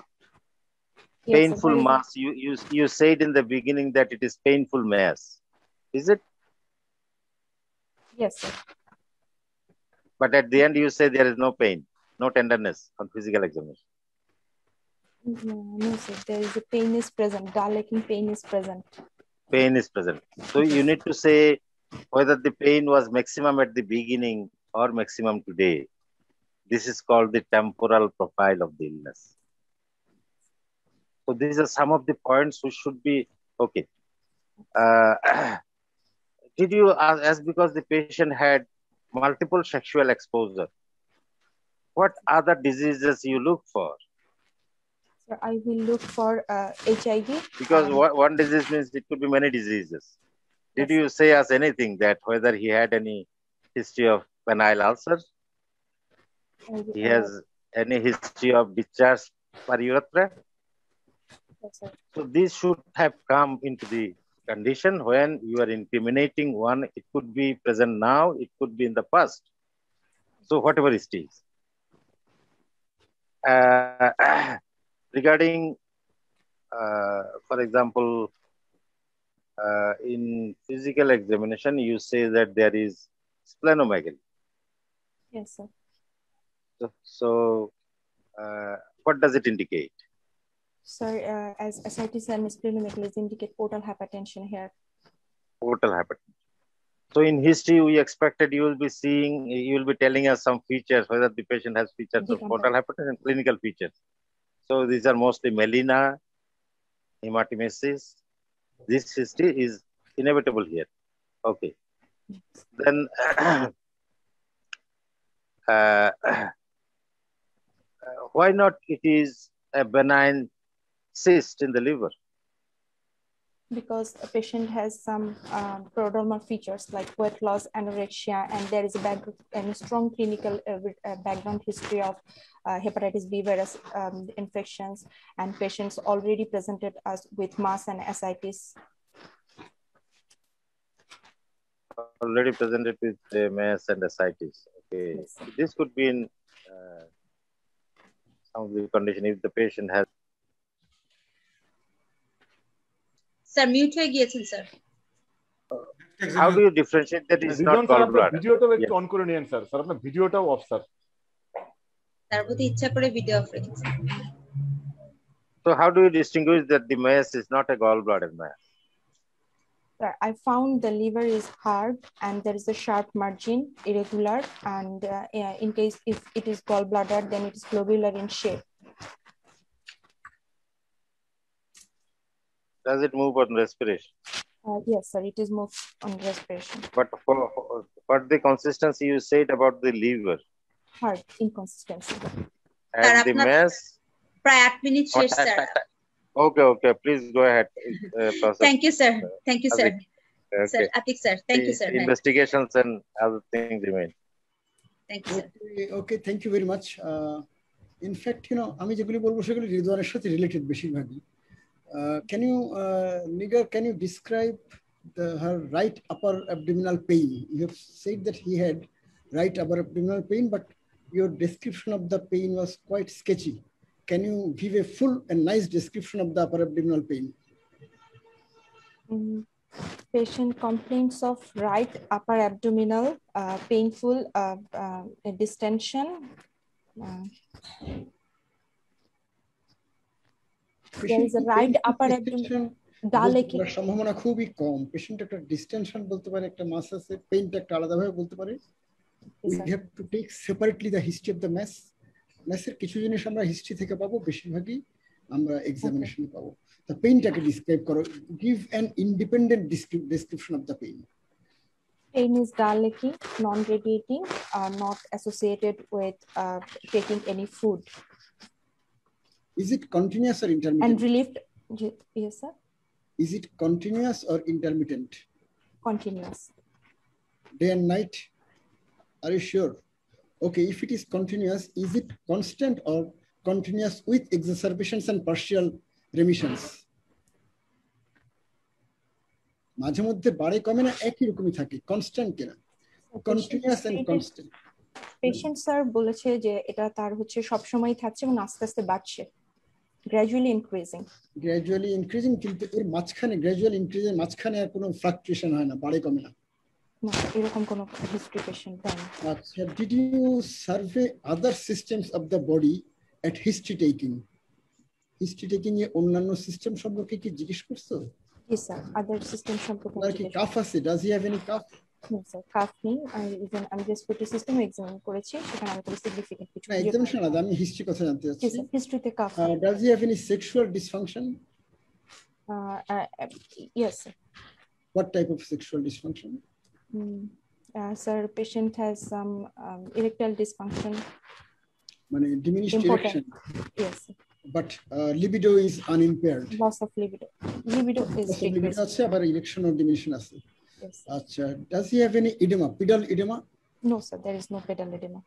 painful mass. You said in the beginning that it is painful mass. Is it? Yes, sir. But at the end you say there is no pain, no tenderness on physical examination. No, sir. There is a pain is present. Dilating pain is present. Pain is present. So you need to say whether the pain was maximum at the beginning or maximum today. This is called the temporal profile of the illness. So these are some of the points which should be okay. Did you ask because the patient had multiple sexual exposure? What other diseases you look for? So I will look for HIV. Because one disease means it could be many diseases. Did you say us anything that whether he had any history of penile ulcer? He has any history of discharge per urethra? Yes, sir. So these should have come into the condition when you are incriminating one. It could be present now, it could be in the past. So whatever it is. Regarding, for example, in physical examination, you say that there is splenomegaly. Yes, sir. So what does it indicate? Sir, as ascites and splenomegaly indicate portal hypertension here. Portal hypertension. So in history, we expected you will be seeing, you will be telling us some features, whether the patient has features of portal hypertension, clinical features. So these are mostly melena, hematemesis. This history is inevitable here. Okay. Then why not it is a benign cyst in the liver? Because a patient has some prodromal features like weight loss, anorexia, and there is a strong clinical background history of hepatitis B virus infections, and patients already presented us with MAS and ascites. Already presented with MAS and ascites. Okay, yes. This could be in some of the condition if the patient has. Sir, mute হয়ে গিয়েছেন sir. How do you differentiate that is not gallbladder? ভিডিওটাও একটু on করে নিন sir. Sir আপনার ভিডিওটাও of sir. তার প্রতি ইচ্ছা করে ভিডিও অফ রেখেছেন। So how do you distinguish that the mass is not a gallbladder mass? Sir, I found the liver is hard and there is a sharp margin, irregular, and in case if it is gallbladder, then it is globular in shape. Does it move on respiration? Yes, sir, it is moved on respiration. But for the consistency you said about the liver? Hard, inconsistency. And the mass? প্রায় 8 minute শেষ sir. Okay, please go ahead. Thank you, sir. Thank you, sir. Okay. Sir, Atik, sir. Thank you, sir. Investigations and other things remain. Thank you, sir. Okay, thank you very much. In fact, আমি যেগুলি বলবো সেগুলি হৃদয়ের সাথে related বেশিরভাগই। Can you, Nigar, can you describe her right upper abdominal pain? You have said that he had right upper abdominal pain, but your description of the pain was quite sketchy. Can you give a full and nice description of the upper abdominal pain? Patient complaints of right upper abdominal painful distension. There is a right upper abdominal dull aching. সম্ভাবনা খুবই কম। Patient একটা ডিসটেনশন বলতে পারে, একটা মাস আছে, পেইনটা একটা আলাদাভাবে বলতে পারে। We have to take separately the history of the mass. ম্যাসের কিছু জিনিস আমরা হিস্ট্রি থেকে পাবো, বেশিরভাগই আমরা এক্সামিনেশনে পাবো। The পেইনটাকে ডিসক্রাইব করো, give an independent description of the pain. Pain is dull aching, non-radiating, not associated with taking any food. Is it continuous or intermittent? And relieved, yes sir. Is it continuous or intermittent? Continuous. Day and night? Are you sure? Okay, if it is continuous, is it constant or continuous with exacerbations and partial remissions? মাঝে মধ্যে বাড়ে কমে না, একই রকমই থাকে, constant কিনা? Continuous and constant. Patient sir বলেছে যে এটা তার হচ্ছে সব সময় থাকছে এবং আস্তে আস্তে বাড়ছে, গ্র্যাজুয়ালি ইনক্রিজিং, কিন্তু এর মাঝখানে গ্র্যাজুয়াল ইনক্রিজের মাঝখানে আর কোনো ফ্লাকচুয়েশন হয় না, বাড়ে কমে না। না, এরকম কোনো হিস্ট্রি পেশেন্ট দেন। আচ্ছা, did you survey other systems of the body at history taking? History taking এ অন্যান্য সিস্টেম সম্পর্কে কি জিজ্ঞেস করছো? জি স্যার, আদার সিস্টেম সম্পর্কে। আর কি কাফ আছে? Does he have any calf? No sir, calf নেই। আমি রেসপিরেটরি সিস্টেম এক্সামিন করেছি, সেখানে আমি কোনো সিগনিফিকেন্ট কিছু না। এক্সামিনেশন আলাদা, আমি হিস্ট্রি কথা জানতে চাচ্ছি। জি স্যার, হিস্ট্রিতে cough. Does he have any sexual dysfunction? Yes sir. What type of sexual dysfunction? Sir, patient has some erectile dysfunction. Mane diminished erection. Yes. But libido is unimpaired. Loss of libido. Libido is decreased. Acha, abar erection or diminution ache. Yes. Acha, does he have any edema? Pedal edema? No, sir. There is no pedal edema.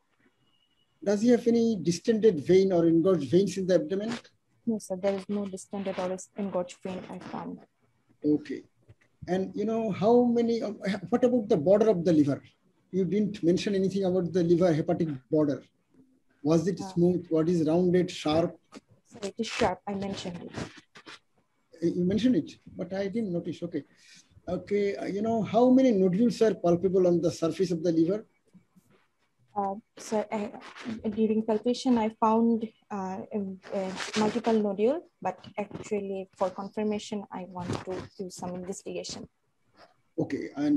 Does he have any distended vein or engorged veins in the abdomen? No, sir. There is no distended or engorged vein I found. Okay. And how many? What about the border of the liver? You didn't mention anything about the liver hepatic border. Was it smooth? What is rounded, sharp? So it is sharp. I mentioned it. You mentioned it, but I didn't notice. Okay, okay. How many nodules are palpable on the surface of the liver? So during palpation, I found multiple nodule, but actually for confirmation, I want to do some investigation. Okay, and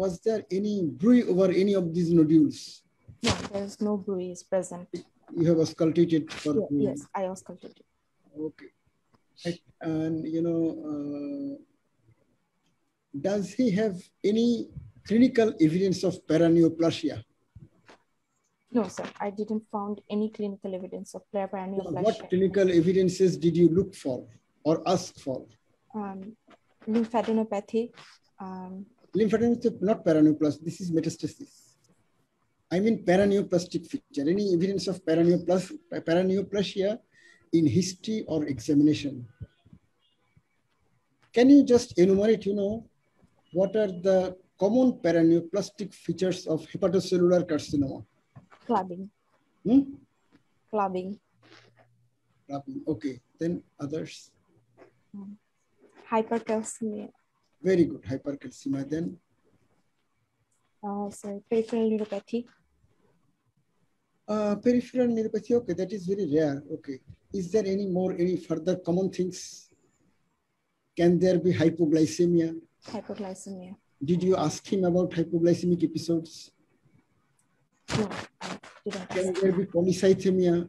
was there any bruit over any of these nodules? No, there is no bruit present. You have auscultated for yes, I auscultated. Okay, and does he have any clinical evidence of paraneoplasia? No, sir. I didn't found any clinical evidence of paraneoplastia. What clinical evidences did you look for or ask for? Lymphadenopathy. Lymphadenopathy, not paraneoplasty. This is metastasis. I mean paraneoplastic feature. Any evidence of paraneoplasia in history or examination? Can you just enumerate, what are the common paraneoplastic features of hepatocellular carcinoma? Clubbing. Clubbing. Okay, then others. Hypercalcemia. Very good, hypercalcemia. Then sorry, peripheral neuropathy. Peripheral neuropathy, okay, that is very rare. Okay, is there any further common things? Can there be hypoglycemia? Hypoglycemia. Did you ask him about hypoglycemic episodes? No, I didn't. Can there be polycythemia?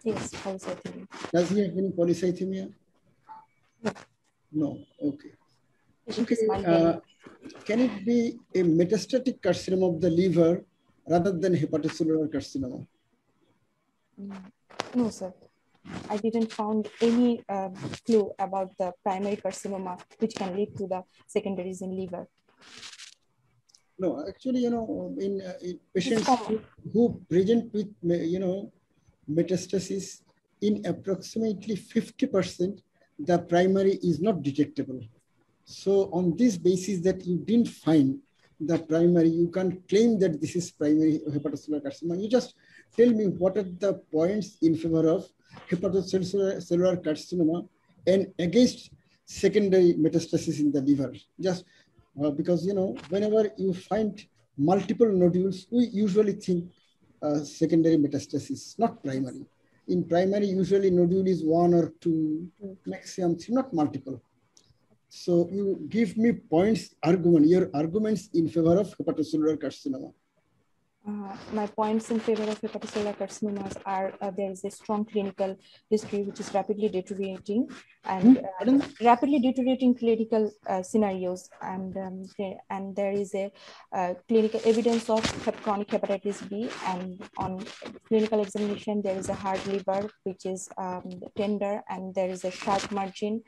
Yes, polycythemia. Does he have any polycythemia? No. Okay. Can it be a metastatic carcinoma of the liver rather than hepatocellular carcinoma? No, sir. I didn't found any clue about the primary carcinoma which can lead to the secondaries in liver. No, actually, in patients who present with, metastasis, in approximately 50%, the primary is not detectable. So on this basis that you didn't find the primary, you can't claim that this is primary hepatocellular carcinoma. You just tell me what are the points in favor of hepatocellular carcinoma and against secondary metastasis in the liver. Just because, whenever you find multiple nodules, we usually think secondary metastasis, not primary. In primary, usually nodule is 1 or 2, maximum 3, not multiple. So you give me your arguments in favor of hepatocellular carcinoma. My points in favor of hepatocellular carcinomas are there is a strong clinical history which is rapidly deteriorating and rapidly deteriorating clinical scenarios, and there is a clinical evidence of chronic hepatitis B, and on clinical examination there is a hard liver which is tender, and there is a sharp margin,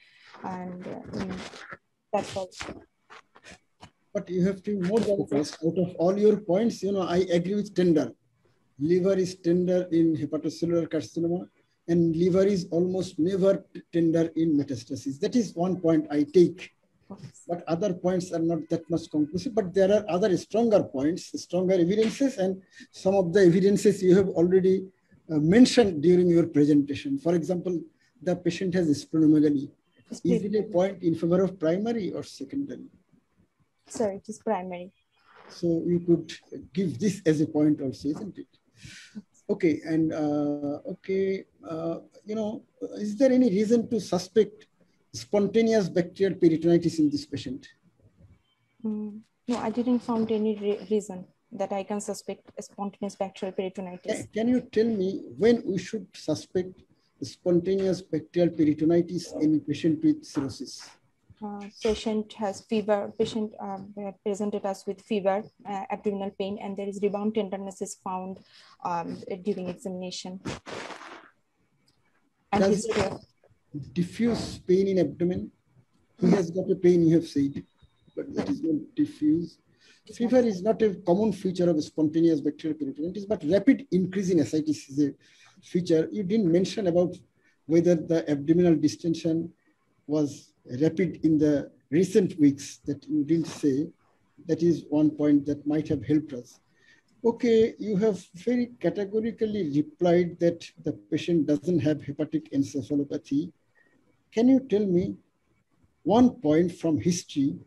and that's all. But you have to be more focused. Out of all your points, I agree with tender. Liver is tender in hepatocellular carcinoma, and liver is almost never tender in metastasis. That is one point I take. But other points are not that much conclusive. But there are other stronger points, stronger evidences, and some of the evidences you have already mentioned during your presentation. For example, the patient has splenomegaly. Is it a point in favor of primary or secondary? Sir, it is primary. So you could give this as a point also, isn't it? Okay, and is there any reason to suspect spontaneous bacterial peritonitis in this patient? No, I didn't find any reason that I can suspect a spontaneous bacterial peritonitis. Can you tell me when we should suspect spontaneous bacterial peritonitis in a patient with cirrhosis? Patient has fever. Patient presented us with fever, abdominal pain, and there is rebound tenderness is found during examination. And does diffuse pain in abdomen? He has got a pain, you have said, but that is not diffuse. Fever is not a common feature of spontaneous bacterial peritonitis, but rapid increase in ascites is a feature. You didn't mention about whether the abdominal distension was rapid in the recent weeks, that you didn't say. That is one point that might have helped us. Okay, you have very categorically replied that the patient doesn't have hepatic encephalopathy. Can you tell me one point from history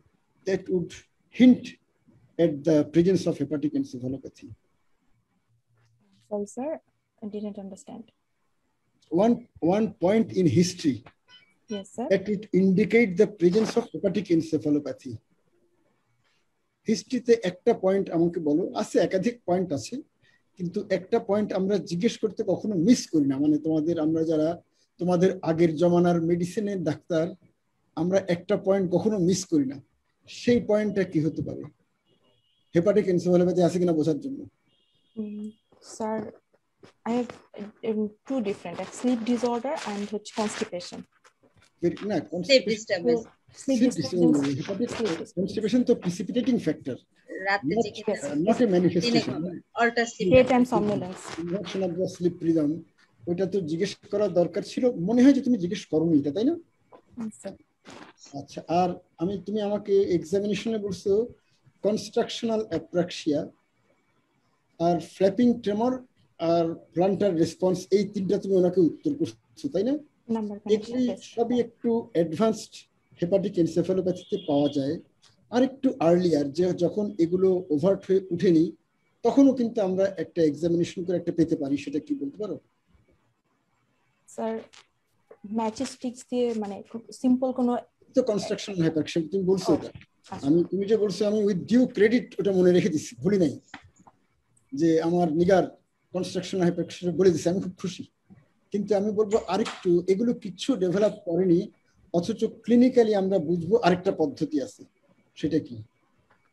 that would hint at the presence of hepatic encephalopathy? Sorry, sir, I didn't understand. One point in history. Yes, sir. That would indicate the presence of hepatic encephalopathy. হিস্ট্রিতে একটা point আমাকে বলো, আছে একাধিক point আছে, কিন্তু একটা point আমরা জিজ্ঞেস করতে কখনো মিস করি না। মানে আমরা যারা তোমাদের আগের জমানার মেডিসিনের ডাক্তার, আমরা একটা পয়েন্ট কখনো মিস করি না। সেই পয়েন্টটা কি হতে পারে? হেপাটিক এনসেফালোপ্যাথি আছে কিনা বোঝার জন্য। Sir, I have two different, like sleep disorder and constipation. না, Sleep disturbance. constipation তো precipitating factor, রাতে জেগে থাকা, not a manifestation. alter sleep daytime somnolence, inversion of the sleep rhythm, ওটা তো জিজ্ঞেস করা দরকার ছিল, মনে হয় যে তুমি জিজ্ঞেস করোনি এটা, তাই না? আচ্ছা, আর তুমি আমাকে এক্সামিনেশনে বলছো কনস্ট্রাকশনাল অ্যাপ্রাক্সিয়া আর ফ্ল্যাপিং ট্রেমর আর প্লান্টার রেসপন্স, এই তিনটা তুমি ওনাকে উত্তর করছো, তাই না? এগুলি সবই একটু অ্যাডভান্সড হেপাটিক এনসেফালোপ্যাথিতে পাওয়া যায়, আর একটু আর্লিয়ার, যে যখন এগুলো ওভার্ট হয়ে উঠেনি তখনও কিন্তু আমরা একটা এক্সামিনেশন করে একটা পেতে পারি, সেটা কি বলতে পারো? স্যার ম্যাচিং স্টিক্স দিয়ে, মানে সিম্পল কোনো তো কনস্ট্রাকশনাল হাইপারটেনশন তুমি বলছো এটা, তুমি যে বলছো আমি উইথ ডিউ ক্রেডিট ওটা মনে রেখে দিচ্ছি, ভুলি নাই, যে আমার নিগার কনস্ট্রাকশনাল হাইপারটেনশন বলে দিচ্ছে, আমি খুব খুশি। কিন্তু আমি বলবো আরেকটু, এগুলো কিছু ডেভেলপ করেনি, অথচ ক্লিনিক্যালি আমরা বুঝবো আরেকটা পদ্ধতি আছে, সেটা কি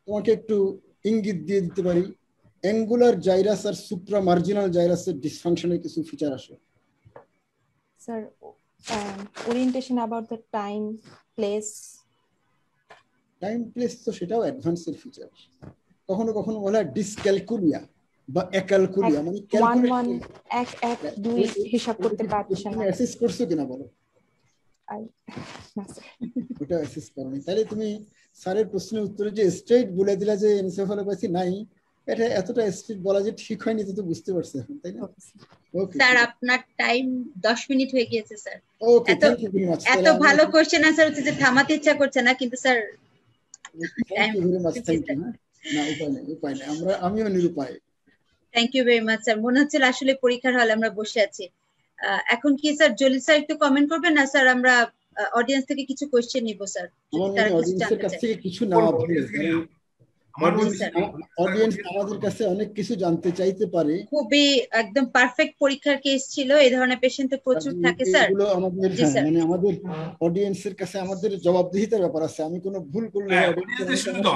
তোমাকে একটু ইঙ্গিত দিয়ে দিতে পারি। অ্যাঙ্গুলার জাইরাস আর সুপ্রা মার্জিনাল জাইরাসের ডিসফাংশনের কিছু ফিচার আসে। Sir orientation about the time place, তো সেটাও অ্যাডভান্সের ফিচার। কখনো কখনো বলা ডিসক্যালকুলিয়া বা অ্যাকালকুলিয়া, মানে হিসাব করতে পারছে না। অ্যাসেস করছো কিনা বলো? ওটা অ্যাসেস করোনি, তাহলে তুমি স্যারের প্রশ্নের উত্তরে যে স্ট্রেট বলে দিলা যে এনসেফালোপ্যাথি নাই, এটা এতটা স্ট্রেট বলা যে ঠিক হয়নি, তো বুঝতে পারছো এখন, তাই না? ওকে স্যার, আপনার টাইম 10 মিনিট হয়ে গিয়েছে sir. Okay, thank you very much. এত ভালো কোশ্চেন আনসার হচ্ছে যে থামাতে ইচ্ছা করছে না, কিন্তু sir thank you very much. Thank you. না, উপায় নেই, আমিও নিরুপায়। Thank you very much sir. মনে হচ্ছে আসলে পরীক্ষার হলে আমরা বসে আছি। এখন কি স্যার জলিল স্যার একটু কমেন্ট করবেন না? স্যার আমরা অডিয়েন্স থেকে কিছু কোশ্চেন নিব স্যার। তারা অডিয়েন্সের কাছ থেকে কিছু না ভাবে, অডিয়েন্স আমাদের কাছে অনেক কিছু জানতে চাইতে পারে। খুবই একদম পারফেক্ট পরীক্ষার কেস ছিল, এই ধরনের পেশেন্ট তো প্রচুর থাকে স্যার। এগুলো আমাদের, মানে আমাদের অডিয়েন্সের কাছে আমাদের জবাবদিহিতার ব্যাপার আছে। আমি কোনো ভুল করলে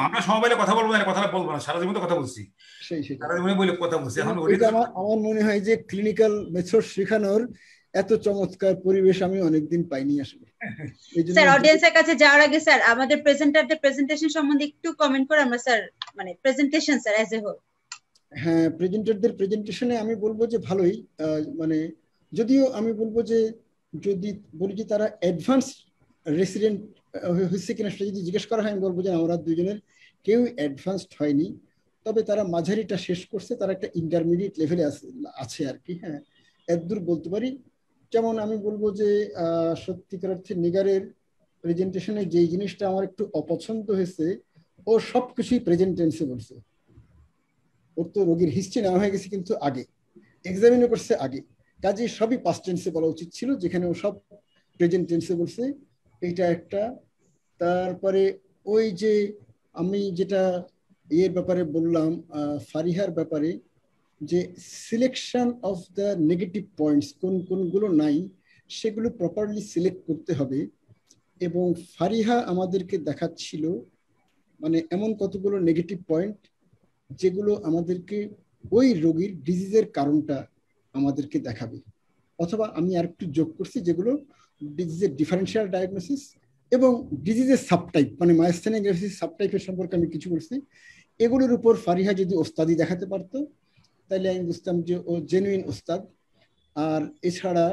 আমরা সবাই কথা বলবো না, কথা বলবো না, সারা জীবন কথা বলছি, সারা জীবন বলে কথা বলছি। এখন আমার মনে হয় যে ক্লিনিক্যাল মেথড শেখানোর এত চমৎকার পরিবেশ আমি অনেকদিন পাইনি আসলে। স্যার অডিয়েন্সের কাছে যাওয়ার আগে স্যার আমাদের প্রেজেন্টারদের প্রেজেন্টেশন সম্বন্ধে একটু কমেন্ট করে আমরা স্যার, মানে presentation sir as a whole. হ্যাঁ, প্রেজেন্টারদের প্রেজেন্টেশনে আমি বলবো যে ভালোই, মানে যদিও আমি বলবো যে যদি বলি যে তারা অ্যাডভান্স রেসিডেন্ট হয়েছে কিনা সেটা যদি জিজ্ঞেস করা হয়, আমি বলবো যে আমরা দুজনের কেউ অ্যাডভান্সড হয়নি, তবে তারা মাঝারিটা শেষ করছে, তারা একটা ইন্টারমিডিয়েট লেভেলে আছে আর কি। হ্যাঁ, এতদূর বলতে পারি। যেমন আমি বলবো যে সত্যিকার অর্থে নিগারের প্রেজেন্টেশনে যে জিনিসটা আমার একটু অপছন্দ হয়েছে, ও সবকিছুই প্রেজেন্ট টেন্সে বলছে। ওর তো রোগীর হিস্ট্রি নেওয়া হয়ে গেছে, কিন্তু আগে এক্সামিনও করছে আগে, কাজে সবই পাস্ট টেন্সে বলা উচিত ছিল, যেখানে ও সব প্রেজেন্ট টেন্সে বলছে। এইটা একটা। তারপরে ওই যে আমি যেটা এর ব্যাপারে বললাম, ফারিহার ব্যাপারে, যে selection of the negative points, কোনগুলো নাই সেগুলো প্রপারলি সিলেক্ট করতে হবে। এবং ফারিহা আমাদেরকে দেখাচ্ছিল মানে এমন কতগুলো নেগেটিভ পয়েন্ট যেগুলো আমাদেরকে ওই রোগীর ডিজিজের কারণটা আমাদেরকে দেখাবে। অথবা আমি আর একটু যোগ করছি, যেগুলো ডিজিজের ডিফারেন্সিয়াল ডায়াগনোসিস এবং ডিজিজের সাবটাইপ, মানে মায়োস্থানিক গ্রাভিস সাবটাইপের সম্পর্কে আমি কিছু বলছি। এগুলোর উপর ফারিহা যদি ওস্তাদি দেখাতে পারতো তাহলে আমি বুঝতাম যে ও জেনুইন ওস্তাদ। আর এছাড়া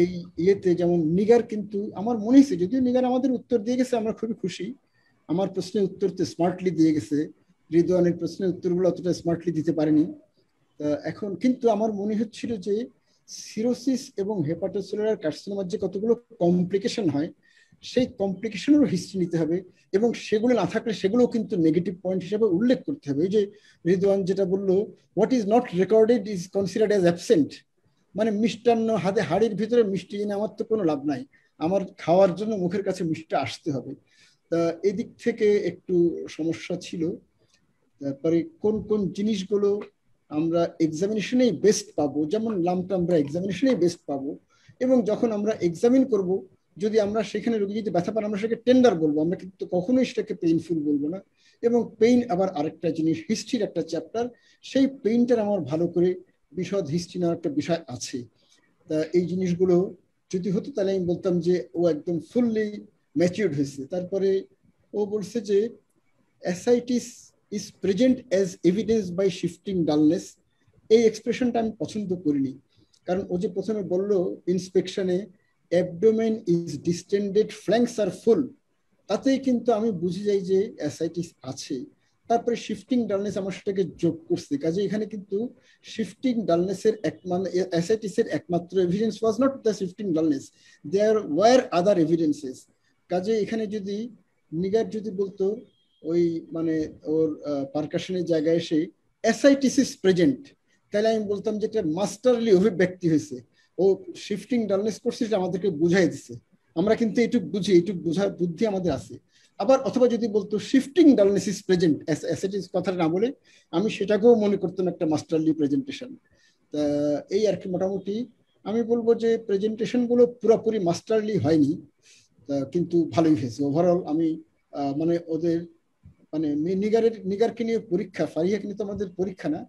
এই ইয়েতে যেমন নিগার, কিন্তু আমার মনে হয়েছে যদিও নিগার আমাদের উত্তর দিয়ে গেছে, আমরা খুবই খুশি, আমার প্রশ্নের উত্তর তো স্মার্টলি দিয়ে গেছে, রিদওয়ানের প্রশ্নের উত্তরগুলো অতটা স্মার্টলি দিতে পারেনি। এখন কিন্তু আমার মনে হচ্ছিল যে সিরোসিস এবং হেপাটোসেলুলার কার্সিনোমার যে কতগুলো কমপ্লিকেশন হয়, সেই কমপ্লিকেশনেরও হিস্ট্রি নিতে হবে, এবং সেগুলো না থাকলে সেগুলো কিন্তু নেগেটিভ পয়েন্ট হিসেবে উল্লেখ করতে হবে। এই যে রিদওয়ান যেটা বললো, what is not recorded is considered as absent, মানে মিষ্টান্ন হাড়ির ভিতরে মিষ্টি এনে আমার তো কোনো লাভ নাই, আমার খাওয়ার জন্য মুখের কাছে মিষ্টি আসতে হবে। তা এদিক থেকে একটু সমস্যা ছিল। তারপরে কোন কোন জিনিসগুলো আমরা এক্সামিনেশনেই বেস্ট পাবো, যেমন লামটা আমরা এক্সামিনেশনেই বেস্ট পাবো, এবং যখন আমরা এক্সামিন করব যদি আমরা সেখানে রোগী যদি ব্যথা পান আমরা সেটাকে টেন্ডার বলবো, আমরা কিন্তু কখনোই সেটাকে পেইনফুল বলবো না। এবং পেইন আবার আরেকটা জিনিস, হিস্ট্রির একটা চ্যাপ্টার, সেই পেইনটার আমার ভালো করে বিশদ হিস্ট্রি নেওয়ার একটা বিষয় আছে। তা এই জিনিসগুলো যদি হতো তাহলে আমি বলতাম যে ও একদম ফুললি ম্যাচিউরড হয়েছে। তারপরে ও বলছে যে ascites is present as evidence by shifting dullness। এই এক্সপ্রেশনটা আমি পছন্দ করিনি, কারণ ও যে প্রথমে বললো ইন্সপেকশনে অ্যাবডোমেন ইজ ডিস্টেন্ডেড, ফ্ল্যাঙ্কস আর ফুল, তাতেই কিন্তু আমি বুঝে যাই যে অ্যাসাইটিস আছে। তারপরে শিফটিং ডালনেস আমার সেটাকে যোগ করছে, কাজে এখানে কিন্তু শিফটিং ডালনেসের অ্যাসাইটিসের একমাত্র evidence was not the shifting dullness, there were other evidences. কাজে এখানে যদি নিগার যদি বলতো ওই মানে ওর পারকাশনের জায়গায় এসে অ্যাসাইটিস ইজ প্রেজেন্ট, তাহলে আমি বলতাম যে এটা মাস্টারলি অভিব্যক্তি হয়েছে, ও শিফটিং ডালনেস করছে, সেটা আমাদেরকে বুঝাই দিছে, আমরা কিন্তু এইটুক বুঝি, এইটুক বোঝার বুদ্ধি আমাদের আছে। আবার অথবা যদি বলতো shifting dullness is present ascites কথাটা না বলে, আমি সেটাকেও মনে করতাম একটা মাস্টারলি প্রেজেন্টেশন। তা এই আর কি মোটামুটি আমি বলবো যে প্রেজেন্টেশন গুলো পুরোপুরি মাস্টারলি হয়নি, কিন্তু ভালোই হয়েছে ওভারঅল। আমি মানে ওদের মানে নিগারকে নিয়ে পরীক্ষা, ফারিয়াকে নিয়ে তো আমাদের পরীক্ষা না,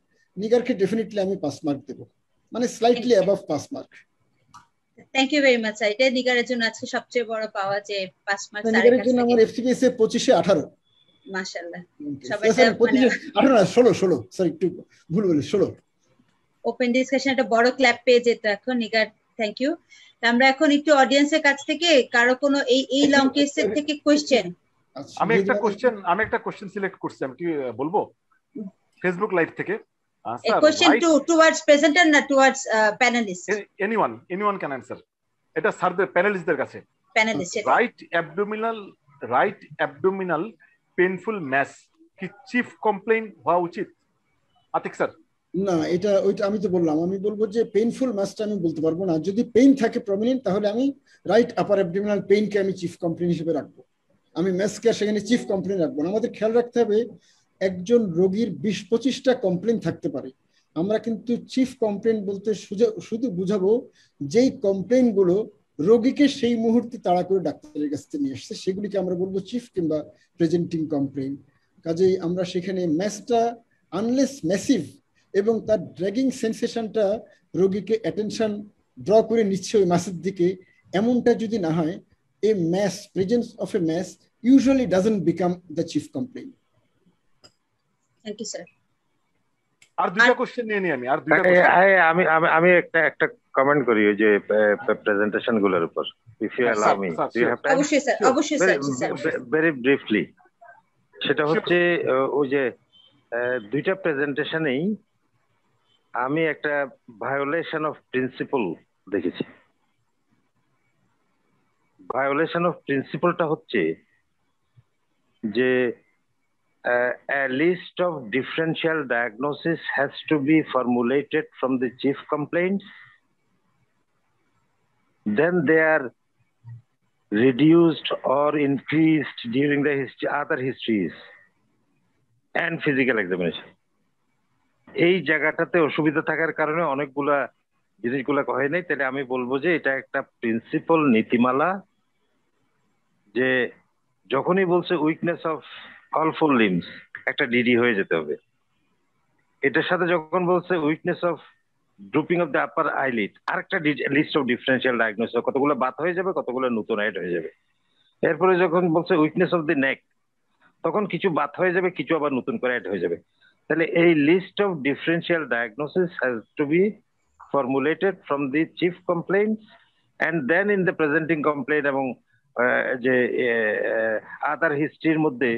নিগারকে ডেফিনেটলি আমি পাস মার্ক দেবো, মানে slightly above pass mark. Thank you very much. এটা নিগারের জন্য আজকে সবচেয়ে বড় পাওয়া যে পাস মার্ক। নিগারের জন্য আমার এফসিপিএস এ 25-18 মাশাআল্লাহ। সবাই 16 সরি একটু ভুল বলে 16। ওপেন ডিসকাশন একটা বড় ক্ল্যাপ পেয়ে যেত এখন নিগার, থ্যাংক ইউ। আমরা এখন একটু অডিয়েন্সের কাছ থেকে কারো কোনো এই লং কেসের থেকে কোশ্চেন। আমি একটা কোশ্চেন সিলেক্ট করছি, আমি কি বলবো ফেসবুক লাইভ থেকে? A question towards presenter না towards panelists? Anyone can answer. এটা স্যারদের প্যানেলিস্টদের কাছে। Panelist, right abdominal painful mass কি চিফ কমপ্লেইন হওয়া উচিত? আতিক স্যার। না, ওইটা আমি তো বললাম, আমি বলবো যে পেইনফুল ম্যাসটা আমি বলতে পারবো না। যদি পেইন থাকে প্রমিনেন্ট, তাহলে আমি রাইট আপার অ্যাবডোমিনাল পেইনকে আমি চিফ কমপ্লেইন হিসেবে রাখবো, আমি ম্যাসকে সেখানে চিফ কমপ্লেইন রাখবো না। আমাদের খেয়াল রাখতে হবে একজন রোগীর 20-25টা কমপ্লেইন থাকতে পারে, আমরা কিন্তু চিফ কমপ্লেইন বলতে শুধু বুঝাবো যেই কমপ্লেইন গুলো রোগীকে সেই মুহূর্তে তাড়া করে ডাক্তারের কাছে নিয়ে আসছে, সেগুলিকে আমরা বলবো চিফ কিংবা প্রেজেন্টিং কমপ্লেইন। কাজেই আমরা সেখানে ম্যাসটা আনলেস ম্যাসিভ এবং তার ড্র্যাগিং সেন্সেশনটা রোগীকে অ্যাটেনশন ড্র করে নিচ্ছে ওই ম্যাসের দিকে, এমনটা যদি না হয়, a mass, presence of a mass usually doesn't become the chief complaint. Thank you sir. আর দুইটা কোশ্চেন নিয়ে নিই আমি একটা কমেন্ট করি ওই যে প্রেজেন্টেশন গুলোর উপর, ইফ ইউ অ্যালাউ মি। অবশ্যই স্যার ভেরি ব্রিফলি। সেটা হচ্ছে ওই যে দুইটা প্রেজেন্টেশনেই আমি একটা ভায়োলেশন অফ প্রিন্সিপল দেখেছি। ভায়োলেশন অফ প্রিন্সিপলটা হচ্ছে যে a list of differential diagnosis has to be formulated from the chief complaints, then they are reduced or increased during the other histories and physical examination. এই জায়গাটাতে অসুবিধা থাকার কারণে অনেকগুলা জিনিসগুলা কয় নাই। তাহলে আমি বলবো যে এটা একটা প্রিন্সিপাল নীতিমালা, যে যখনই বলছে weakness of all four limbs, একটা ডিডি হয়ে যেতে হবে। এটার সাথে যখন বলছে weakness of drooping of the upper eyelid, আরেকটা লিস্ট অফ ডিফারেন্সিয়াল ডায়াগনোসিস, কতগুলো বাত হয়ে যাবে, কতগুলো নতুন অ্যাড হয়ে যাবে। এরপরে যখন বলছে উইকনেস অফ দি নেক, তখন কিছু বাত হয়ে যাবে, কিছু আবার নতুন করে অ্যাড হয়ে যাবে। তাহলে এই list of differential diagnosis has to be formulated from the chief complaints and then in the presenting complaint এবং যে আদার হিস্ট্রির মধ্যে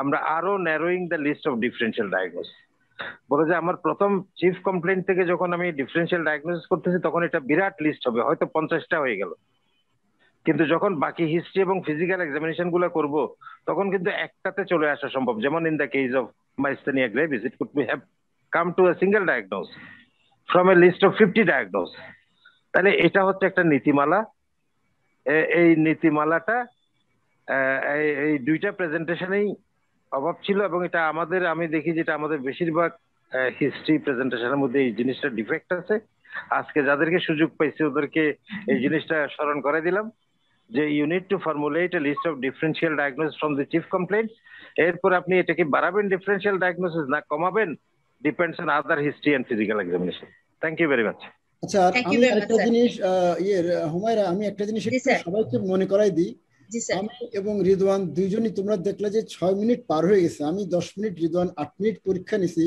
আমরা আরো narrowing the list of differential diagnosis. বলে যে আমার প্রথম চিফ কমপ্লেইন্ট থেকে যখন আমি ডিফারেন্সিয়াল ডায়াগনোসিস করতেছি, তখন এটা বিরাট লিস্ট হবে, হয়তো 50টা হয়ে গেল। কিন্তু যখন বাকি হিস্ট্রি এবং ফিজিক্যাল এক্সামিনেশন গুলো করবো, তখন কিন্তু একটাতে চলে আসা সম্ভব। যেমন in the case of myasthenia gravis, it could be have come to a single diagnosis from a list of 50 diagnosis. তাহলে এটা হচ্ছে একটা নীতিমালা। এই নীতিমালাটা এই দুইটা প্রেজেন্টেশনেই অভাব ছিল, এবং এটা আমি দেখি যেটা আমাদের বেশিরভাগ হিস্ট্রি প্রেজেন্টেশনের মধ্যে এই জিনিসটা ডিফেক্ট আছে। আজকে যাদেরকে সুযোগ পাইছে ওদেরকে এই জিনিসটা স্মরণ করে দিলাম যে you need to formulate a list of differential diagnosis from the chief complaints. এরপর আপনি এটাকে বাড়াবেন ডিফারেন্সিয়াল ডায়াগনোসিস না কমাবেন, depends on other history and physical examination. Thank you very much. আচ্ছা আমি একটা জিনিস হুমায়রা, আমি একটা জিনিস একটু সবাইকে মনে করাই দিই। আমি এবং রিদওয়ান দুইজনই তোমরা দেখলে যে 6 মিনিট পার হয়ে গেছে, আমি 10 মিনিট, রিদওয়ান 8 মিনিট পরীক্ষা নিছি।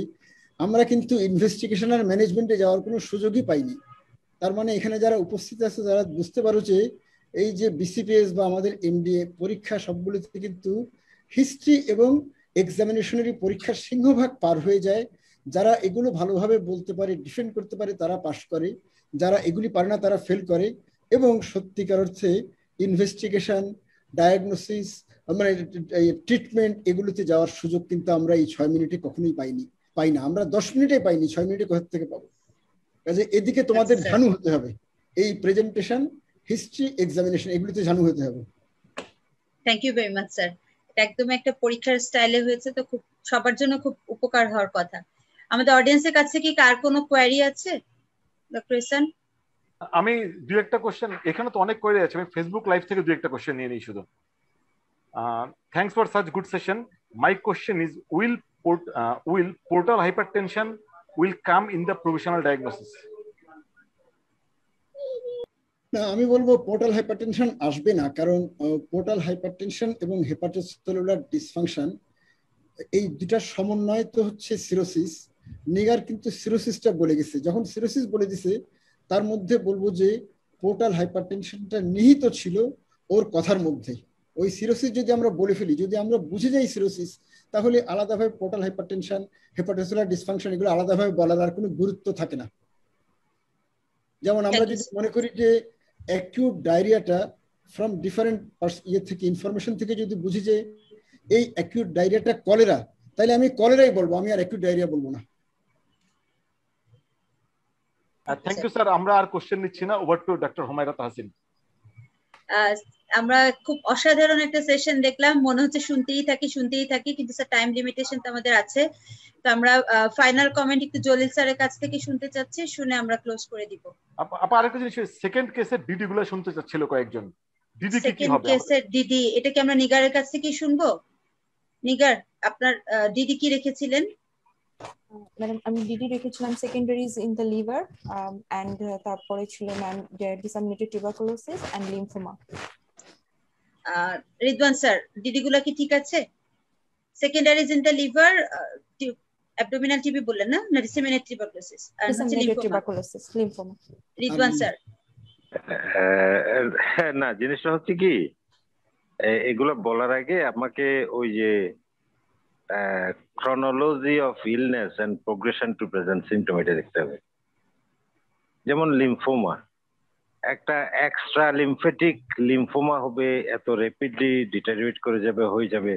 আমরা কিন্তু ইনভেস্টিগেশন আর ম্যানেজমেন্টে যাওয়ার কোনো সুযোগই পাইনি। তার মানে এখানে যারা উপস্থিত আছে যারা বুঝতে পারো যে এই যে বিসিপিএস বা আমাদের এমডিএ পরীক্ষা সবগুলোতে কিন্তু হিস্ট্রি এবং এক্সামিনেশনারি পরীক্ষার সিংহভাগ পার হয়ে যায়। যারা এগুলো ভালোভাবে বলতে পারে, ডিফেন্ড করতে পারে, তারা পাস করে, যারা এগুলি পারে না তারা ফেল করে। এবং সত্যিকার অর্থে ইনভেস্টিগেশন, ডায়াগনোসিস, মানে ট্রিটমেন্ট, এগুলোতে যাওয়ার সুযোগ কিন্তু আমরা এই 6 মিনিটে কখনোই পাই না। আমরা 10 মিনিটে পাইনি, 6 মিনিটে কোথা থেকে পাবো? কাজে এদিকে তোমাদের ঝানু হতে হবে, এই প্রেজেন্টেশন, হিস্ট্রি, এক্সামিনেশন, এগুলিতে ঝানু হতে হবে। Thank you very much sir. এটা একদম একটা পরীক্ষার স্টাইলে হয়েছে, তো খুব সবার জন্য খুব উপকার হওয়ার কথা। আমাদের অডিয়েন্সের কাছে কি কার কোনো কোয়েরি আছে ডক্টর ইহসান? আমি দুই একটা কোশ্চেন, এখানে তো অনেক কোয়েরি আছে, আমি ফেসবুক লাইভ থেকে দুই একটা কোশ্চেন নিয়ে নিই শুধু। Thanks for such good session. My question is will portal hypertension will come in the provisional diagnosis? না, আমি বলবো পোর্টাল হাইপারটেনশন আসবে না, কারণ পোর্টাল হাইপারটেনশন এবং হেপাটোসেলুলার ডিসফাংশন এই দুটার সমন্বয় তো হচ্ছে সিরোসিস। নিগার কিন্তু সিরোসিসটা বলে গেছে, যখন সিরোসিস বলে দিছে তার মধ্যে বলবো যে পোর্টাল হাইপারটেনশনটা নিহিত ছিল ওর কথার মধ্যে। ওই সিরোসিস যদি আমরা বলে ফেলি, যদি আমরা বুঝে যাই সিরোসিস, তাহলে আলাদাভাবে পোর্টাল হাইপারটেনশন, হেপাটোসেলুলার ডিসফাংশন এগুলো আলাদাভাবে বলার আর কোনো গুরুত্ব থাকে না। যেমন আমরা যদি মনে করি যে অ্যাকিউট ডায়রিয়াটা ফ্রম ডিফারেন্ট থেকে ইনফরমেশন থেকে যদি বুঝি যে এই অ্যাকিউট ডায়রিয়াটা কলেরা, তাহলে আমি কলেরাই বলবো, আমি আর অ্যাকিউট ডায়রিয়া বলবো না। Thank you sir. আমরা আর কোশ্চেন নিচ্ছি না, over to doctor Humaira Tahsin. আমরা খুব অসাধারণ একটা সেশন দেখলাম, মনে হচ্ছে শুনতেই থাকি, কিন্তু স্যার টাইম লিমিটেশন তো আমাদের আছে। তো আমরা ফাইনাল কমেন্ট একটু জলিল স্যারের কাছ থেকে শুনতে চাচ্ছি, শুনে আমরা ক্লোজ করে দিব। আপা আরেকটা জিনিস, সেকেন্ড কেসের ডিডি গুলো শুনতে চাচ্ছিল কয়েকজন। ডিডি কি হবে? সেকেন্ড কেসের ডিডি এটা কি আমরা নিগারের কাছ থেকে শুনবো? নিগার, আপনার ডিডি কি রেখেছিলেন? ম্যাডাম আমি ডিডি রেখেছিলাম secondaries in the liver and তারপরে ছিল ma'am disseminated tuberculosis and lymphoma. Ridwan sir, DD গুলো কি ঠিক আছে? Secondaries in the liver, abdominal TB বললেন না, না ডিসামিনেটেড টিউবারকুলোসিস আর টিউবারকুলোসিস, লিম্ফোমা। রিদওয়ান স্যার না, জিনিসটা হচ্ছে কি, এগুলো বলার আগে আমাকে ওই যে chronology of illness and progression to present symptom এটা দেখতে হবে। যেমন লিম্ফোমা, একটা এক্সট্রা লিম্ফেটিক লিম্ফোমা হবে, এত র্যাপিডলি ডিটারিয়েট করে যাবে, হয়ে যাবে।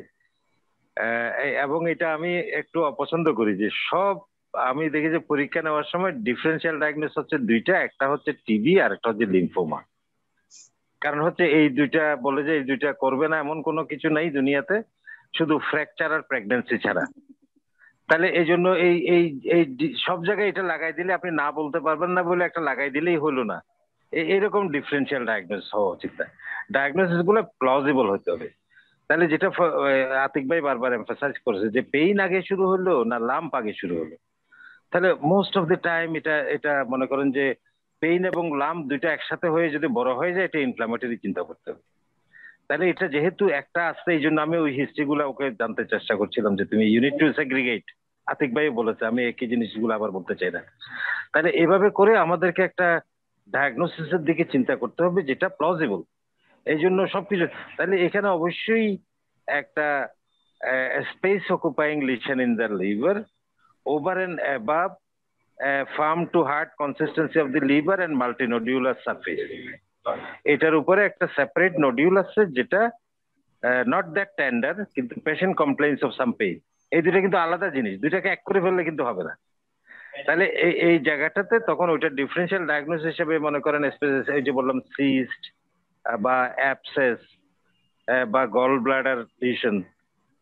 এবং এটা আমি একটু অপছন্দ করি যে সব, আমি দেখি যে পরীক্ষা নেওয়ার সময় ডিফারেন্সিয়াল ডায়াগনোস হচ্ছে দুইটা, একটা হচ্ছে টিবি আর একটা হচ্ছে লিম্ফোমা। কারণ হচ্ছে এই দুইটা বলে যে এই দুইটা করবে না এমন কোনো কিছু নাই দুনিয়াতে, শুধু ফ্র্যাকচার আর প্রেগন্যান্সি ছাড়া। তাহলে এই জন্য এই এই এই সব জায়গায় এটা লাগাই দিলে আপনি না বলতে পারবেন না বলে একটা লাগাই দিলেই হলো না। এরকম ডিফারেন্সিয়াল ডায়াগনোসিস হওয়া উচিত না, ডায়াগনোসিস গুলো প্লজিবল হতে হবে। তাহলে যেটা আতিক ভাই বারবার এমফাসাইজ করেছে যে পেইন আগে শুরু হলো না লাম্প আগে শুরু হলো, তাহলে মোস্ট অফ দ্য টাইম এটা মনে করেন যে পেইন এবং লাম্প দুইটা একসাথে হয়ে যদি বড় হয়ে যায় এটা ইনফ্লামেটরি চিন্তা করতে হবে। তাহলে এটা যেহেতু একটা আসছে, এই জন্য আমি ওই হিস্ট্রি গুলো ওকে জানতে চেষ্টা করছিলাম যে তুমি ইউনিট টু সেগ্রিগেট, আতিক ভাই বলেছে, আমি একই জিনিসগুলো আবার বলতে চাই না। তাহলে এভাবে করে আমাদেরকে একটা ডায়াগনোসিসের দিকে চিন্তা করতে হবে যেটা প্লজিবল। এই জন্য সবকিছু, তাহলে এখানে অবশ্যই একটা space occupying lesion in the liver over and above firm to hard consistency of the liver and multinodular surface. এটার উপরে একটা সেপারেট নডিউল আছে যেটা নট দ্যাট টেন্ডার, কিন্তু patient complains of some pain. এই দুটা কিন্তু আলাদা জিনিস, দুইটাকে এক করে ফেললে কিন্তু হবে না। তাহলে এই জায়গাটাতে তখন ওইটা ডিফারেন্সিয়াল ডায়াগনোসিস হিসেবে মনে করেন এই যে বললাম সিস্ট বা অ্যাবসেস বা গল ব্লাডার লিশন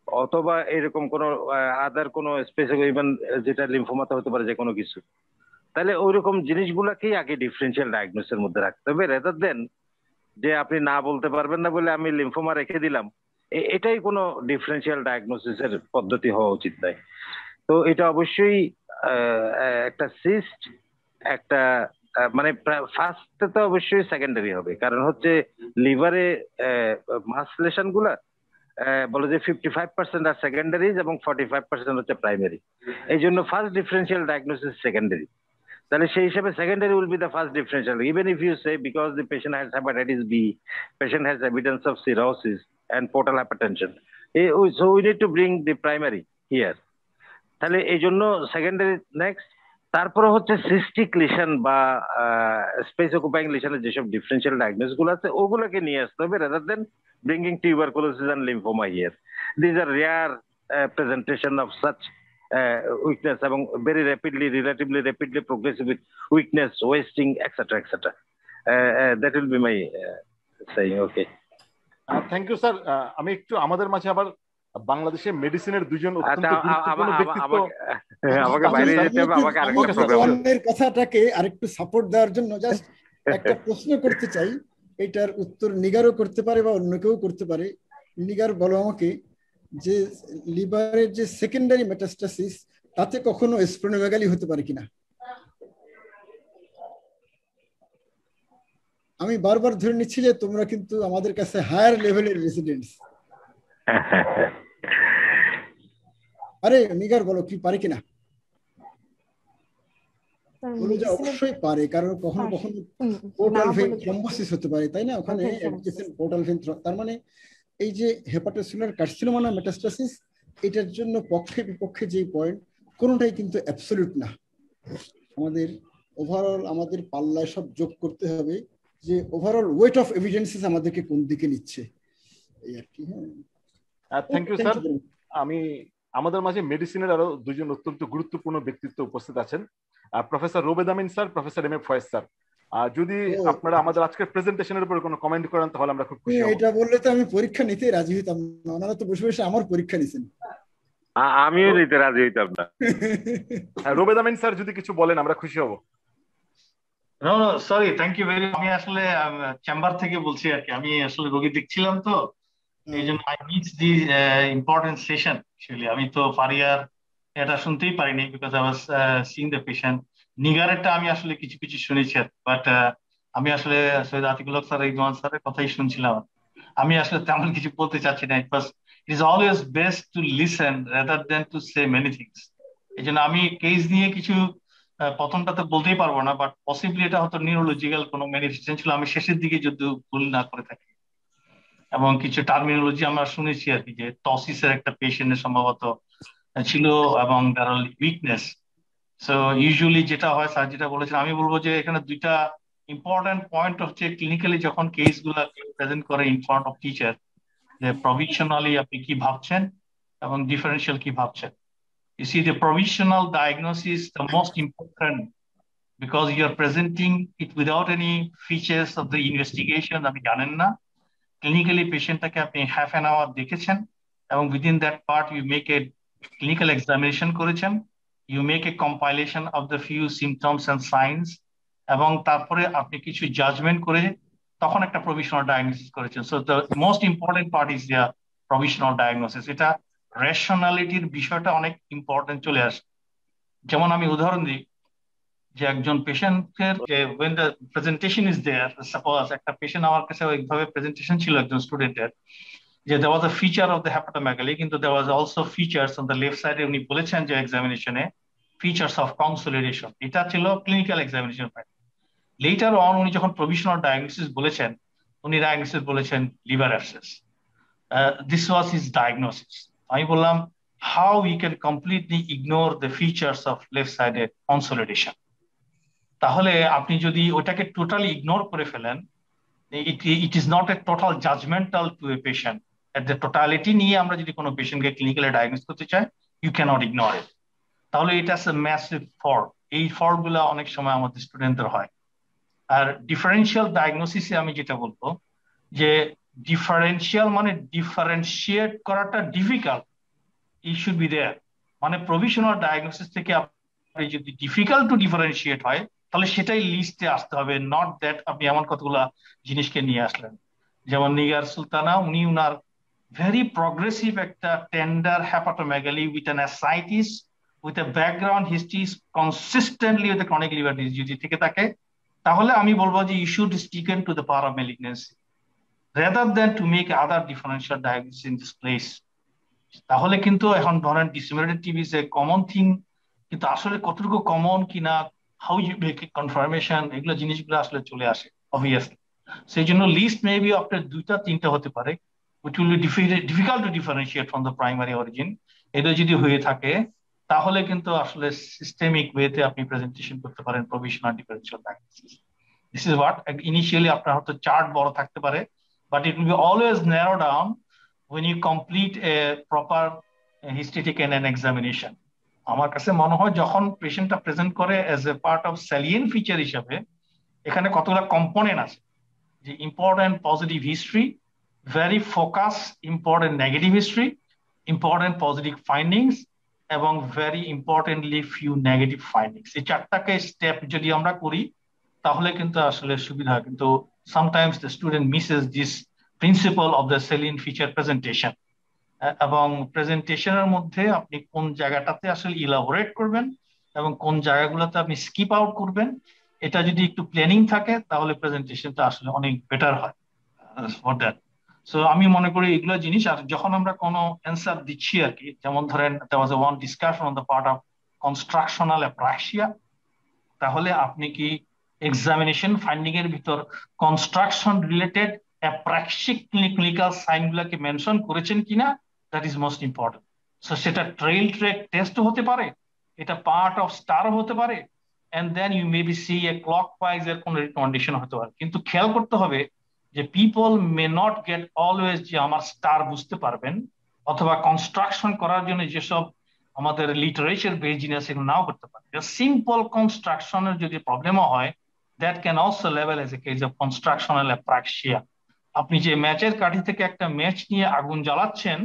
অথবা এরকম কোনো আদার কোনো স্পেসিফিক, ইভেন যেটা লিম্ফোমাতে হতে পারে যে কোনো কিছু, তাহলে ওইরকম জিনিসগুলাকেই আগে ডিফারেন্সিয়াল ডায়াগনোসিসের মধ্যে রাখতে হবে, রেদার দেন যে আপনি না বলতে পারবেন না বলে আমি লিম্ফোমা রেখে দিলাম, এটাই কোনো ডিফারেন্সিয়াল ডায়াগনোসিসের পদ্ধতি হওয়া উচিত নয়। তো এটা অবশ্যই একটা সিস্ট একটা মানে ফার্স্টে তো অবশ্যই সেকেন্ডারি হবে, কারণ হচ্ছে লিভারে মাসলেশন গুলা বলে যে 55% আর সেকেন্ডারি এবং 45% হচ্ছে প্রাইমারি। এই জন্য ফার্স্ট ডিফারেন্সিয়াল ডায়াগনোসিস সেকেন্ডারি। তাহলে সেই হিসাবে secondary will be the first differential, even if you say because the patient has hepatitis B, patient has evidence of cirrhosis and portal hypertension, so we need to bring the primary here. তাহলে এই জন্য secondary next. তারপরে হচ্ছে cystic lesion বা space occupying লিশনের যেসব differential diagnosis গুলো আছে ওগুলোকে নিয়ে আসতে হবে, rather than bringing tuberculosis and lymphoma here. These are rare presentation of such weakness এবং very relatively rapidly progressive with weakness, wasting, etc. That will be my saying. Okay, thank you sir. আমি একটু আমাদের মাঝে আবার বাংলাদেশের মেডিসিনের দুজন অত্যন্ত গুরুত্বপূর্ণ ব্যক্তিত্ব, আমাকে বাইরে যেতে হবে, আমাকে আরেকটা প্রোগ্রামের কথাটাকে আরেকটু সাপোর্ট দেওয়ার জন্য জাস্ট একটা প্রশ্ন করতে চাই, এটার উত্তর নিগারও করতে পারে বা অন্য কেউ করতে পারে। নিগার বলো আমাকে যে লিভারের যে সেকেন্ডারি মেটাস্টাসিস তাতে কখনো স্প্লেনোমেগালি হতে পারে কিনা? আমি বারবার ধরে নিচ্ছি যে তোমরা কিন্তু আমাদের কাছে হায়ার লেভেলের রেসিডেন্টস। আরে নিগার বলো কি পারে কিনা? বলো যে অবশ্যই পারে, কারণ কখনো কখনো পোর্টাল ভেইন থ্রম্বোসিস হতে পারে, তাই না? ওখানে অ্যাডজেসেন্ট পোর্টাল ভেইন, তার মানে এই যে হেপাটোসেলুলার কার্সিনোমা মেটাস্টাসিস, এটার জন্য পক্ষে বিপক্ষে যে পয়েন্ট কোনোটাই কিন্তু অ্যাবসলিউট না। আমাদের ওভারঅল আমাদের পাল্লায় সব যোগ করতে হবে যে ওভারঅল ওয়েট অফ এভিডেন্সেস আমাদেরকে কোন দিকে নিচ্ছে, এই আর কি। হ্যাঁ, থ্যাংক ইউ স্যার। আমি আমাদের মাঝে মেডিসিনের আরো দুজন অত্যন্ত গুরুত্বপূর্ণ ব্যক্তিত্ব উপস্থিত আছেন, প্রফেসর রোবেদ আমিন স্যার, প্রফেসর এম এ ফয়েজ স্যার। যদি আপনারা আমাদের আজকের প্রেজেন্টেশনের উপর কোনো কমেন্ট করেন তাহলে আমরা খুব খুশি হব। এটা বললে তো আমি পরীক্ষা নিতে রাজি হইতাম না, ওনারা তো বসে বসে আমার পরীক্ষা নিছেন। আমিও নিতে রাজি হইতাম না। রোবেদ আমিন স্যার যদি কিছু বলেন আমরা খুশি হব। No sorry, thank you very much. আমি আসলে চেম্বার থেকে বলছি আর কি, আমি আসলে রোগী দেখছিলাম তো, এই জন্য I miss the important session. Actually আমি তো ফারিয়ার এটা শুনতেই পারিনি because I was seeing the patient. নিগারেরটা আমি আসলে কিছু কিছু শুনেছি, বাট আমি আসলে সৈয়দ আতিকুল হক স্যার, রিজওয়ান স্যারের কথাই শুনছিলাম। আমি আসলে তেমন কিছু বলতে চাচ্ছি না। It is always best to listen rather than to say many things. এই জন্য আমি কেস নিয়ে কিছু প্রথমটা তো বলতেই পারবো না, বাট পসিবলি এটা হয়তো নিউরোলজিক্যাল কোনো ম্যানিফেস্টেশন ছিল, আমি শেষের দিকে যদি ভুল না করে থাকি। এবং কিছু টার্মিনোলজি আমরা শুনেছি আর কি, যে টসিসের একটা পেশেন্টের সম্ভবত ছিল এবং তার উইকনেস। সো ইউজুয়ালি যেটা হয় স্যার যেটা বলেছেন, আমি বলবো যে এখানে দুইটা ইম্পর্টেন্ট পয়েন্ট হচ্ছে ক্লিনিক্যালি যখন কেস গুলা প্রেজেন্ট করে ইন ফ্রন্ট অফ টিচার, যে প্রভিশনালি আপনি কি ভাবছেন এবং ডিফারেন্সিয়াল কি ভাবছেন। You see, the provisional diagnosis the most important because you are presenting it without any features of the investigation. আপনি জানেন না ক্লিনিক্যালি পেশেন্টটাকে আপনি হাফ অ্যান আওয়ার দেখেছেন এবং within that part you make a clinical examination করেছেন, you make a compilation of the few symptoms and signs এবং তারপরে আপনি কিছু জাজমেন্ট করে তখন একটা provisional diagnosis করেছেন। So the most important part is the provisional diagnosis. এটা রেশনালিটির বিষয়টা অনেক ইম্পর্টেন্ট চলে আসে। যেমন আমি উদাহরণ দিই যে একজন পেশেন্টের যে when the presentation is there, suppose একটা পেশেন্ট আমার কাছে ওইভাবে প্রেজেন্টেশন ছিল একজন স্টুডেন্টের, যে there was a feature of the hepatomegaly কিন্তু there was also features on the left side. উনি বলেছেন যে এক্সামিনেশনে features of consolidation, এটা ছিল ক্লিনিক্যাল এক্সামিনেশন। লেটার অন উনি যখন প্রভিশনাল ডায়াগনোসিস বলেছেন, উনি ডায়াগনোসিস বলেছেন liver abscess. This was his diagnosis. আমি বললাম how we can completely ignore the features of left-sided consolidation. তাহলে আপনি যদি ওটাকে টোটালি ইগনোর করে ফেলেন, it is not a total judgmental to a patient. At the totality নিয়ে আমরা যদি কোনো পেশেন্টকে ক্লিনিক্যালি ডায়াগনোস করতে চাই, you cannot ignore it. তাহলে এটা is a massive fault. এই ফল্ট গুলা অনেক সময় আমাদের স্টুডেন্টদের হয়। আর ডিফারেন্সিয়াল ডায়াগনোসিসে আমি যেটা বলবো যে ডিফারেন্সিয়াল মানে ডিফারেন্সিয়েট করাটা difficult, it should be there. মানে প্রভিশনাল ডায়াগনোসিস থেকে আপনি যদি ডিফিকাল্ট টু ডিফারেন্সিয়েট হয় তাহলে সেটাই লিস্টে আসতে হবে, নট দ্যাট আপনি এমন কতগুলা জিনিসকে নিয়ে আসলেন। যেমন নিগার সুলতানা, উনি উনার ভেরি প্রগ্রেসিভ একটা tender hepatomegaly with an ascites with a background history consistently with the chronic liver disease যদি থেকে থাকে তাহলে আমি বলবো যে you should stick to the part of malignancy rather than to make other differential diagnosis in this place. তাহলে কিন্তু এখন ধরেন disseminated TB is a common thing, কিন্তু আসলে কতটুকু কমন কিনা, how you make a confirmation, এগুলো জিনিসগুলো আসলে চলে আসে obviously. সেই জন্য লিস্ট মেবি আপনার 2টা 3টা হতে পারে, which will be difficult to differentiate from the primary origin. এটা যদি হয়ে থাকে তাহলে কিন্তু আসলে সিস্টেমিক ওয়েতে আপনি প্রেজেন্টেশন করতে পারেন provisional differential diagnosis. This is what initially আপনার হয়তো চার্ট বড় থাকতে পারে, but it will be always narrow down when you complete a proper history taken and examination. আমার কাছে মনে হয় যখন পেশেন্টটা প্রেজেন্ট করে as a part of salient feature হিসাবে এখানে কতগুলো কম্পোনেন্ট আছে, যে important positive history, very focused important negative history, important positive findings, এবং very importantly few negative findings. এই চারটাকে স্টেপ যদি আমরা করি তাহলে কিন্তু আসলে সুবিধা, কিন্তু sometimes the student misses this principle of the salient feature presentation. এবং প্রেজেন্টেশনের মধ্যে আপনি কোন জায়গাটাতে আসলে ইলাবোরেট করবেন এবং কোন জায়গাগুলোতে আপনি স্কিপ আউট করবেন, এটা যদি একটু প্ল্যানিং থাকে তাহলে প্রেজেন্টেশনটা আসলে অনেক বেটার হয় ফর দ্যাট. সো আমি মনে করি এগুলো জিনিস, আর যখন আমরা কোনো অ্যান্সার দিচ্ছি আর কি, যেমন ধরেন there was a one discussion on the part of constructional apraxia, তাহলে আপনি কি এক্সামিনেশন ফাইন্ডিং এর ভিতর কনস্ট্রাকশন রিলেটেড অ্যাপ্রাক্সিক ক্লিনিক্যাল সাইন গুলাকে মেনশন করেছেন কিনা, that is most important. So সেটা ট্রেইল ট্রেক টেস্ট হতে পারে, এটা পার্ট অফ স্টার হতে পারে, and then you maybe see a clockwise এর কোন রিকমেন্ডেশন হতে পারে. কিন্তু খেয়াল করতে হবে যে people may not get always যে আমার স্টার বুঝতে পারবেন, অথবা কনস্ট্রাকশন করার জন্য যেসব আমাদের লিটারেচার বেস জিনিস এগুলো নাও করতে পারে. সিম্পল কনস্ট্রাকশনের যদি প্রবলেমও হয়, that can also level as a case of constructional apraxia. আপনি যে ম্যাচের কাঠি থেকে একটা ম্যাচ নিয়ে আগুন জ্বালাচ্ছেন,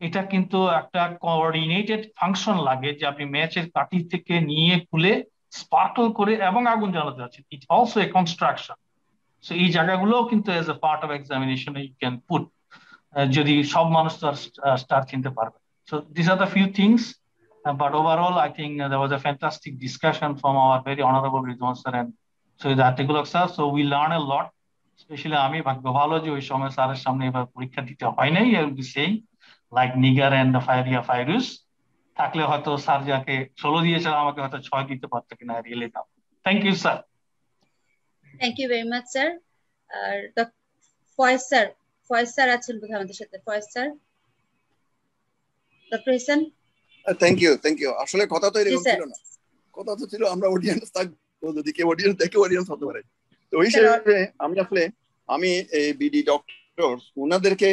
এটা কিন্তু একটা কোঅর্ডিনেটেড ফাংশন লাগে, যে আপনি ম্যাচের কাঠি থেকে নিয়ে খুলে স্পার্কল করে এবং আগুন জ্বালাতে যাচ্ছেন. It also a construction. So এই জায়গাগুলোও কিন্তু as a part of examination you can put, যদি সব মানুষ তো স্টার চিনতে পারবে. So this are the few things, but overall I think there was a fantastic discussion from our very honorable Ridwan sir and Sayyid Atiqul Haq sir. So we learn a lot, especially আমি ভাগ্য ভালো যে ওই সময় স্যারের সামনে এবার পরীক্ষা দিতে হয় নাই. I will be saying like Nigar and Fairia Fairuz, থাকলে হয়তো স্যার যাকে 16 দিয়েছিল আমাকে হয়তো 6 দিতে পারতো কিনা, really now. Thank you sir. Thank you very much, sir. Faiz sir আছেন বোধহয় আমাদের সাথে. Faiz sir, Dr. Hasan. Thank you. আসলে কথা তো এরকম ছিল না, কথা তো ছিল আমরা অডিয়েন্স থাকবো, যদি কেউ অডিয়েন্স দেখে অডিয়েন্স হতে পারে. তো ওই হিসেবে আমি এই বিডি ডক্টর ওনাদেরকে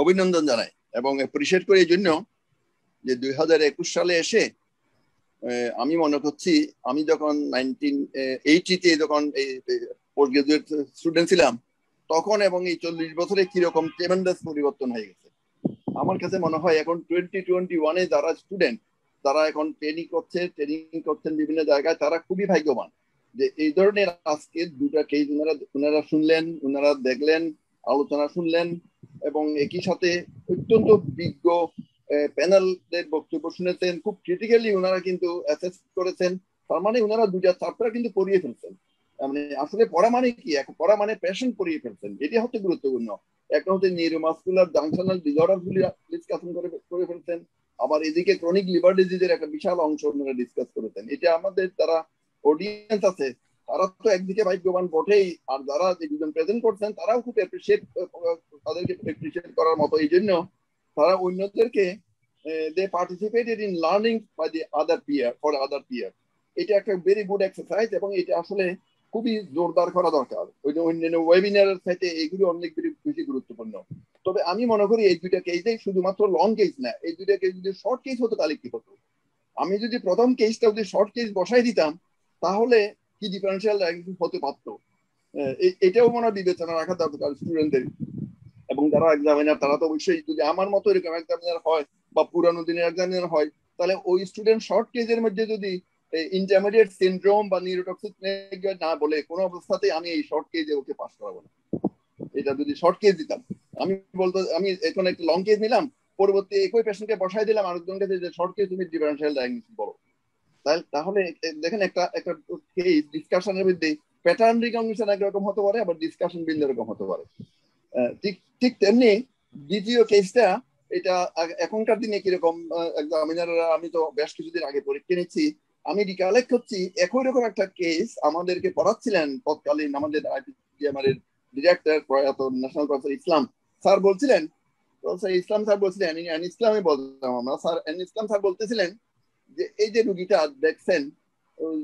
অভিনন্দন জানাই এবং অ্যাপ্রিশিয়েট করি এই জন্য যে 2021 সালে এসে আমি মনে করছি, আমি যখন 1980-তে যখন এই পোস্ট গ্রাজুয়েট স্টুডেন্ট ছিলাম তখন, এবং এই 40 বছরে কিরকম ট্রেমেন্ডাস পরিবর্তন হয়ে গেছে. আমার কাছে মনে হয় এখন 2021-এ যারা স্টুডেন্ট, তারা এখন ট্রেনিং করছেন বিভিন্ন জায়গায়, তারা খুবই ভাগ্যবান যে এই ধরনের আজকে 2টা কেস ওনারা শুনলেন, ওনারা দেখলেন, আলোচনা শুনলেন, এবং একই সাথে অত্যন্ত বিজ্ঞ প্যানেলের বক্তব্য শুনেছেন, খুব ক্রিটিক্যালি ওনারা কিন্তু অ্যাসেস করেছেন. তার মানে ওনারা 2টা চ্যাপ্টার কিন্তু পড়িয়ে ফেলছেন. মানে আসলে পড়া মানে কি, পড়া মানে পেশেন্ট পড়িয়ে ফেলছেন, এটি হচ্ছে গুরুত্বপূর্ণ. একটা হচ্ছে নিউরোমাসকুলার জাংশনাল ডিসঅর্ডার গুলি ডিসকাশন করে ফেলছেন, আবার এদিকে ক্রনিক লিভার ডিজিজের একটা বিশাল অংশ ওনারা ডিসকাস করেছেন. এটা আমাদের যারা অডিয়েন্স আছে তারা তো একদিকে ভাগ্যবান বটেই, আর যারা একজন প্রেজেন্ট করছেন তারাও খুব তাদেরকে অ্যাপ্রিশিয়েট করার মতো. এই জন্য তারা অন্যদেরকে they participated in learning by the other peer. এটা একটা ভেরি গুড এক্সারসাইজ এবং এটা আসলে খুবই জোরদার করা দরকার. ওই যে অন্যান্য ওয়েবিনারের সাথে এগুলো অনেক বেশি গুরুত্বপূর্ণ. তবে আমি মনে করি এই 2টা কেসেই শুধুমাত্র লং কেস না, এই 2টা কেস যদি শর্ট কেস হতো তাহলে কি হতো. আমি যদি প্রথম কেসটা যদি শর্ট কেস বসাই দিতাম তাহলে কি ডিফারেন্সিয়াল ডায়াগনোসিস হতে পারতো, এটাও মনে বিবেচনা রাখা দরকার স্টুডেন্টদের. এবং যারা এক্সামিনার তারা তো অবশ্যই, যদি আমার মতো এরকম এক্সামিনার হয় বা পুরানো দিনের এক্সামিনার হয়, তাহলে ওই স্টুডেন্ট শর্ট কেসের মধ্যে যদি ইন্টারমিডিয়েট সিনড্রোম বা নিউরোটক্সিক না বলে কোনো অবস্থাতেই আমি এই শর্ট কেসে ওকে পাস করাবো না. এটা যদি শর্ট কেস দিতাম, আমি বলতো আমি এখন একটা লং কেস নিলাম, পরবর্তী একই পেশেন্টকে বসাই দিলাম আরেকজনকে যে শর্ট কেস তুমি ডিফারেন্সিয়াল ডায়াগনোসিস বলো, তাহলে দেখেন একটা একটা ডিসকাশনের মধ্যে প্যাটার্ন রিকগনিশন একরকম হতে পারে, আবার ডিসকাশন ভিন্ন রকম হতে পারে। ঠিক ঠিক তেমনি দ্বিতীয় কেসটা, এটা এখনকার দিনে কিরকম এক্সামিনাররা, আমি তো বেশ কিছুদিন আগে পরীক্ষা নিচ্ছি, আমি রিকালেক্ট করছি একই রকম একটা কেস আমাদেরকে পড়াচ্ছিলেন তৎকালীন আমাদের আইপিজিএমআর এর ডিরেক্টর প্রয়াত ন্যাশনাল প্রফেসর ইসলাম স্যার বলছিলেন, ইসলামে বলতাম আমরা, স্যার ইসলাম স্যার বলতেছিলেন যে এই যে রুগীটা দেখছেন,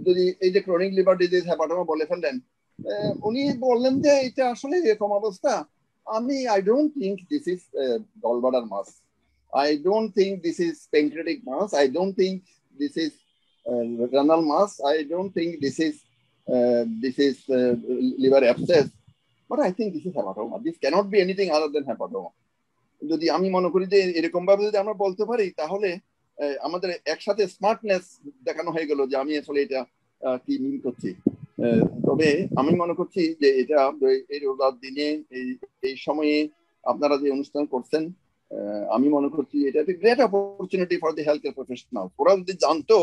যদি এই যে ক্রনিক লিভার ডিজিজ হেপাটোমা বলে ফেললেন, উনি বললেন যে এটা আসলে এরকম অবস্থা, I don't think this is gallbladder mass. I don't think this is pancreatic mass. I don't think this is renal mass. I don't think this is liver abscess. But I think this is hepatoma. This cannot be anything other than hepatoma. যদি আমি মনে করি যে এরকম ভাবে যদি আমরা বলতে পারি, তাহলে আমাদের একসাথে স্মার্টনেস দেখানো হয়ে গেল যে আমি আসলে এটা কি মিন করছি। তবে আমি মনে করছি যে এটা এই রোজার দিনে এই সময়ে আপনারা যে অনুষ্ঠান করছেন, আমি মনে করছি এটা একটা great opportunity for the health care professional. ওরা যদি জানতো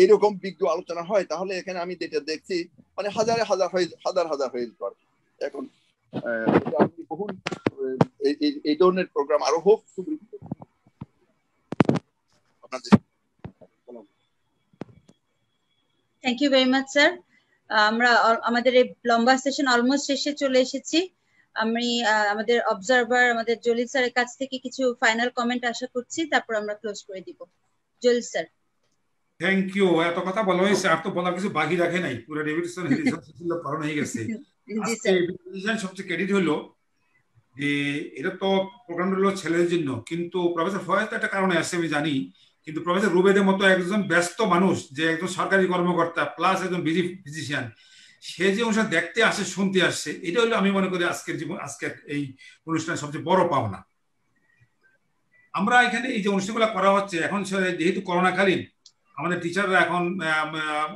এরকম বিজ্ঞ আলোচনা হয়, তাহলে এখানে আমি যেটা দেখছি মানে হাজার হাজার হয়ে যেত। এখন বহু এই ধরনের প্রোগ্রাম আরো হোক। Thank you very much sir. আমরা আমাদের এই লম্বা সেশন অলমোস্ট শেষে চলে এসেছি। আমি আমাদের অবজারভার আমাদের জলিল স্যারের কাছ থেকে কিছু ফাইনাল কমেন্ট আশা করছি, তারপর আমরা ক্লোজ করে দিব। জলিল স্যার। Thank you. এত কথা বলা হয়েছে, আর তো বলার কিছু বাকি রাখে নাই, পুরো ডেভিডসন পড়ানো হয়ে গেছে। সবচেয়ে ক্রেডিট হলো যে এটা তো প্রোগ্রাম হলো ছেলেদের জন্য, কিন্তু প্রফেসর ফয়েজ তো একটা কারণে আসছে আমি জানি, কিন্তু প্রফেসর রুবেদের মতো একজন ব্যস্ত মানুষ, যে একজন সরকারি কর্মকর্তা প্লাস একজন ফিজিশিয়ান, সে যে অনুষ্ঠান দেখতে আসে, শুনতে আসছে, এটা হলো আমি মনে করি আজকের এই অনুষ্ঠানের সবচেয়ে বড় পাওনা। আমরা এখানে এই যে অনুষ্ঠানগুলো করা হচ্ছে এখন, যেহেতু করোনাকালীন আমাদের টিচাররা এখন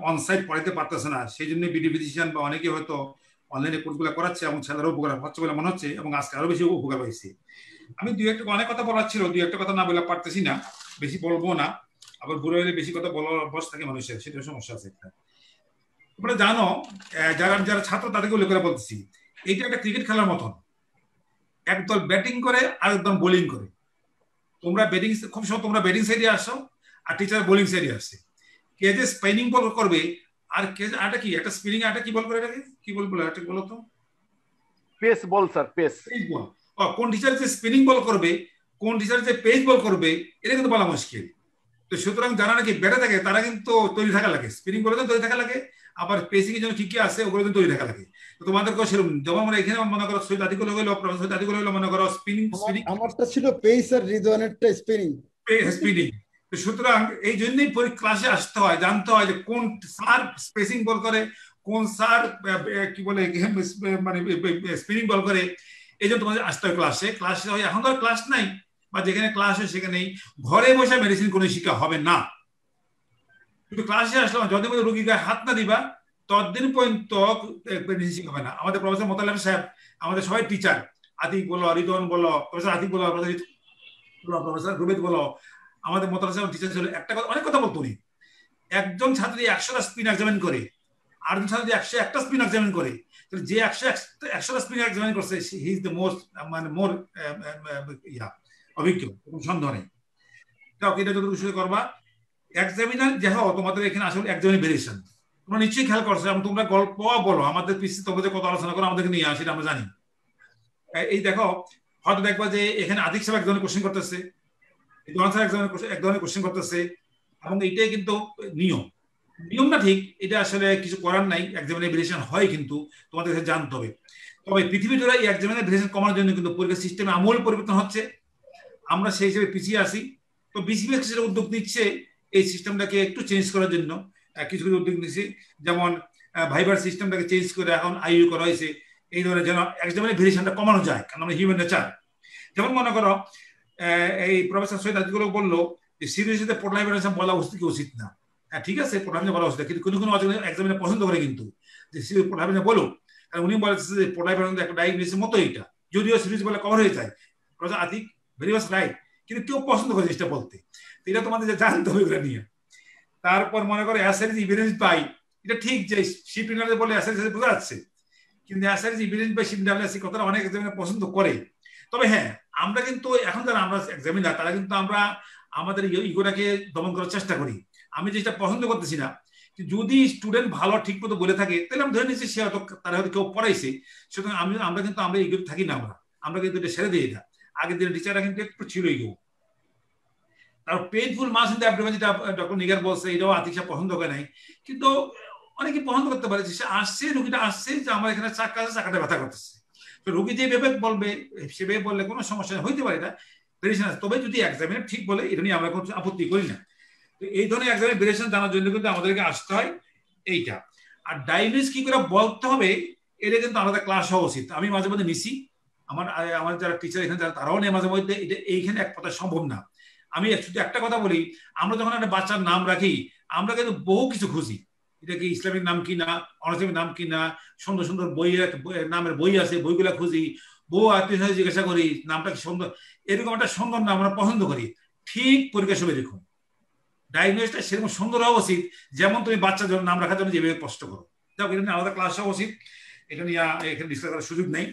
অনসাইট পড়াতে পারতেছে না, সেই জন্য বিডি ফিজিশিয়ান বা অনেকে হয়তো অনলাইনে কোর্সগুলো করাচ্ছে এবং ছেলেরাও উপকার হচ্ছে বলে মনে হচ্ছে, এবং আজকে আরো বেশি উপকার পাইছে। আমি অনেক কথা বলার ছিল, একটা কথা না বলে পারতেছি না, বেশি বলবো না, আবার বুড়ো হলে বেশি কথা বলার অভ্যাস থাকে মানুষের, সেটা সমস্যা আছে একটা। তোমরা জানো, যারা ছাত্র তাদেরকে উল্লেখ করে বলতেছি, এইটা একটা ক্রিকেট খেলার মতন, একদল ব্যাটিং করে আর একদল বোলিং করে। তোমরা ব্যাটিং, খুব সময় তোমরা ব্যাটিং সাইডে আসো আর টিচার বোলিং সাইডে আসে। কে যে স্পিনিং বল করবে আর কে আটা কি একটা স্পিনিং আটা কি বল করে রাখে, কি বল বলে এটা বলো তো? পেস বল স্যার, পেস বল। কোন টিচার যে স্পিনিং বল করবে, কোন টিচার যে পেস বল করবে, এটা কিন্তু বলা মুশকিল। তো সুতরাং যারা নাকি ব্যাটে থাকে তারা কিন্তু তৈরি থাকা লাগে, স্পিনিং বলের জন্য তৈরি থাকা লাগে, আবার পেসিং এর জন্য কি কি আছে ওগুলোর জন্য তৈরি থাকা লাগে। তো তোমাদেরকেও সেরকম, যেমন আমরা এখানে মনে করো সৈয়দ আতিকুল হলো, প্রফেসর সৈয়দ আতিকুল হলো মনে করো স্পিনিং, আমারটা ছিল পেস আর রিদওয়ানেরটা স্পিনিং। সুতরাং এই জন্যই ক্লাসে আসতে হয়, জানতে হয় যে কোন স্যার স্পেসিং বল করে, কোন স্যার কি বলে মানে স্পিনিং বল করে। এই জন্য তোমাদের আসতে হয় ক্লাসে। ক্লাসে হয়, এখন তো ক্লাস নাই, বা যেখানে ক্লাস হয় সেখানেই ঘরে বসে মেডিসিন কোনো শিক্ষা হবে না। কিন্তু ক্লাসে আসলাম, যতদিন পর্যন্ত রোগীকে হাত না দিবা ততদিন পর্যন্ত মেডিসিন শিক্ষা হবে না। আমাদের প্রফেসর মোতালেব সাহেব, আমাদের সবাই টিচার, আতিক বলো, রিদওয়ান বলো, প্রফেসর আতিক বলো, প্রফেসর রুবেদ বলো, আমাদের মোতালেব সাহেব টিচার ছিল, একটা কথা অনেক কথা বলতো উনি। একজন ছাত্রী 100টা স্পিন এক্সামিন করে, আরেকজন ছাত্রী 101টা স্পিন এক্সামিন করে, যে 100টা স্পিন এক্সামিন করছে হি ইজ দ্য মোস্ট মানে মোর অভিজ্ঞ, কোনো সন্দেহ নেই। এটা যতটুকু শুরু করবা এক্সামিনার যে হও, তোমাদের এখানে আসলে এক্সামিন ভেরিয়েশন তোমরা নিশ্চয়ই খেয়াল করছো, এবং তোমরা গল্প বলো আমাদের পিছিয়ে তোমাদের কত আলোচনা করো, আমাদেরকে নিয়ে আসি, আমরা জানি। এই দেখো, হয়তো দেখবা যে এখানে আদিক সাহেব এক ধরনের কোশ্চেন করতেছে, জোয়ান স্যার এক ধরনের কোশ্চেন করতেছে, এবং এইটাই কিন্তু নিয়ম না ঠিক, এটা আসলে কিছু করার নাই, এক্সামিনের ভেরিয়েশন হয়, কিন্তু তোমাদের কাছে জানতে হবে। তবে পৃথিবী জুড়ে এই এক্সামিনের ভেরিয়েশন কমানোর জন্য কিন্তু পরীক্ষা সিস্টেমে আমূল পরিবর্তন হচ্ছে, আমরা সেই হিসেবে পিছিয়ে আসি। তো বিসিবিএস কিছু উদ্যোগ নিচ্ছে এই সিস্টেমটাকে একটু চেঞ্জ করার জন্য, কিছু কিছু উদ্যোগ নিচ্ছে, যেমন ভাইবার সিস্টেমটাকে চেঞ্জ করে এখন আইইউ করা হয়েছে, এই ধরনের যেন এক্সামিনের ভেরিয়েশনটা কমানো যায়, কারণ আমরা হিউম্যান নেচার। যেমন মনে করো এই প্রফেসর সৈয়দ আতিকুল বললো যে সিরিজে পোর্টাল হাইপারটেনশন বলা উচিত না। হ্যাঁ ঠিক আছে, পোর্টাল হাইপারটেনশন বলা উচিত, কিন্তু কোনো কোনো এক্সামিনে পছন্দ করে কিন্তু যে সিরিজ পোর্টাল হাইপারটেনশন বলো, কারণ উনি বলেছে যে পোর্টাল হাইপারটেনশন একটা ডায়াগনোসিসের মতো, এইটা যদিও সিরিজ বলে কভার হয়ে যায়। Professor Atik very much right, কিন্তু কেউ পছন্দ করে জিনিসটা বলতে, এটা তোমাদের জানতে হবে এগুলো নিয়ে। তারপর মনে করে অ্যাসারিজ ইভিডেন্স পাই, এটা ঠিক যে শিপ ইনারে বলে অ্যাসারিজ বোঝা যাচ্ছে, কিন্তু অ্যাসারিজ ইভিডেন্স বাই শিপ ডাব্লিউএসসি কথাটা অনেক এক্সামিনার পছন্দ করে। তবে হ্যাঁ, আমরা কিন্তু এখন যারা আমরা এক্সামিনার তারা কিন্তু আমরা আমাদের ইগোটাকে দমন করার চেষ্টা করি। আমি যেটা পছন্দ করতেছি না, যদি স্টুডেন্ট ভালো ঠিক মতো বলে থাকে তাহলে আমি ধরে নিচ্ছি সে হয়তো তারা হয়তো কেউ পড়াইছে, সুতরাং আমরা কিন্তু আমরা ইগো থাকি না, আমরা কিন্তু এটা ছেড়ে দিই। না আগের দিনের টিচাররা কিন্তু একটু ছিল ইগো। তার painful mass in the abdomen যেটা ডক্টর নিগার বলছে, এটাও আতিক সাহেব পছন্দ করে নাই, কিন্তু অনেকে পছন্দ করতে পারে যে সে আসছে, রোগীটা আসছে যে আমার এখানে চাকা আছে, চাকাটা ব্যথা করতেছে, তো রোগী যে ভেবে বলবে সেভাবে বললে কোনো সমস্যা হইতে পারে না, ভেরিয়েশন আছে। তবে যদি এক্সামিনার ঠিক বলে এটা নিয়ে আমরা কোনো আপত্তি করি না। তো এই ধরনের এক্সামিনার ভেরিয়েশন জানার জন্য কিন্তু আমাদেরকে আসতে হয় এইটা। আর ডায়াগনোস কি করে বলতে হবে এটা কিন্তু আলাদা ক্লাস হওয়া উচিত। আমি মাঝে মাঝে নিছি, আমার যারা টিচার এখানে যারা তারাও নেই মাঝে মধ্যে, এটা এইখানে এক কথা সম্ভব না। আমি শুধু একটা কথা বলি, আমরা যখন একটা বাচ্চার নাম রাখি আমরা কিন্তু বহু কিছু খুঁজি, এটা কি ইসলামিক নাম কিনা, অনইসলামিক নাম কিনা, সুন্দর সুন্দর নামের বই আছে, বইগুলা খুঁজি, বহু আত্মীয় জিজ্ঞাসা করি নামটা কি সুন্দর, এরকম একটা সুন্দর নাম আমরা পছন্দ করি। ঠিক পরীক্ষা সব এরকম ডায়াগনোসটা সেরকম সুন্দর হওয়া উচিত, যেমন তুমি বাচ্চার জন্য নাম রাখার জন্য যেভাবে কষ্ট করো। যাও, এটা নিয়ে আলাদা ক্লাস হওয়া উচিত, এটা নিয়ে এখানে ডিসকাস করার সুযোগ নেই।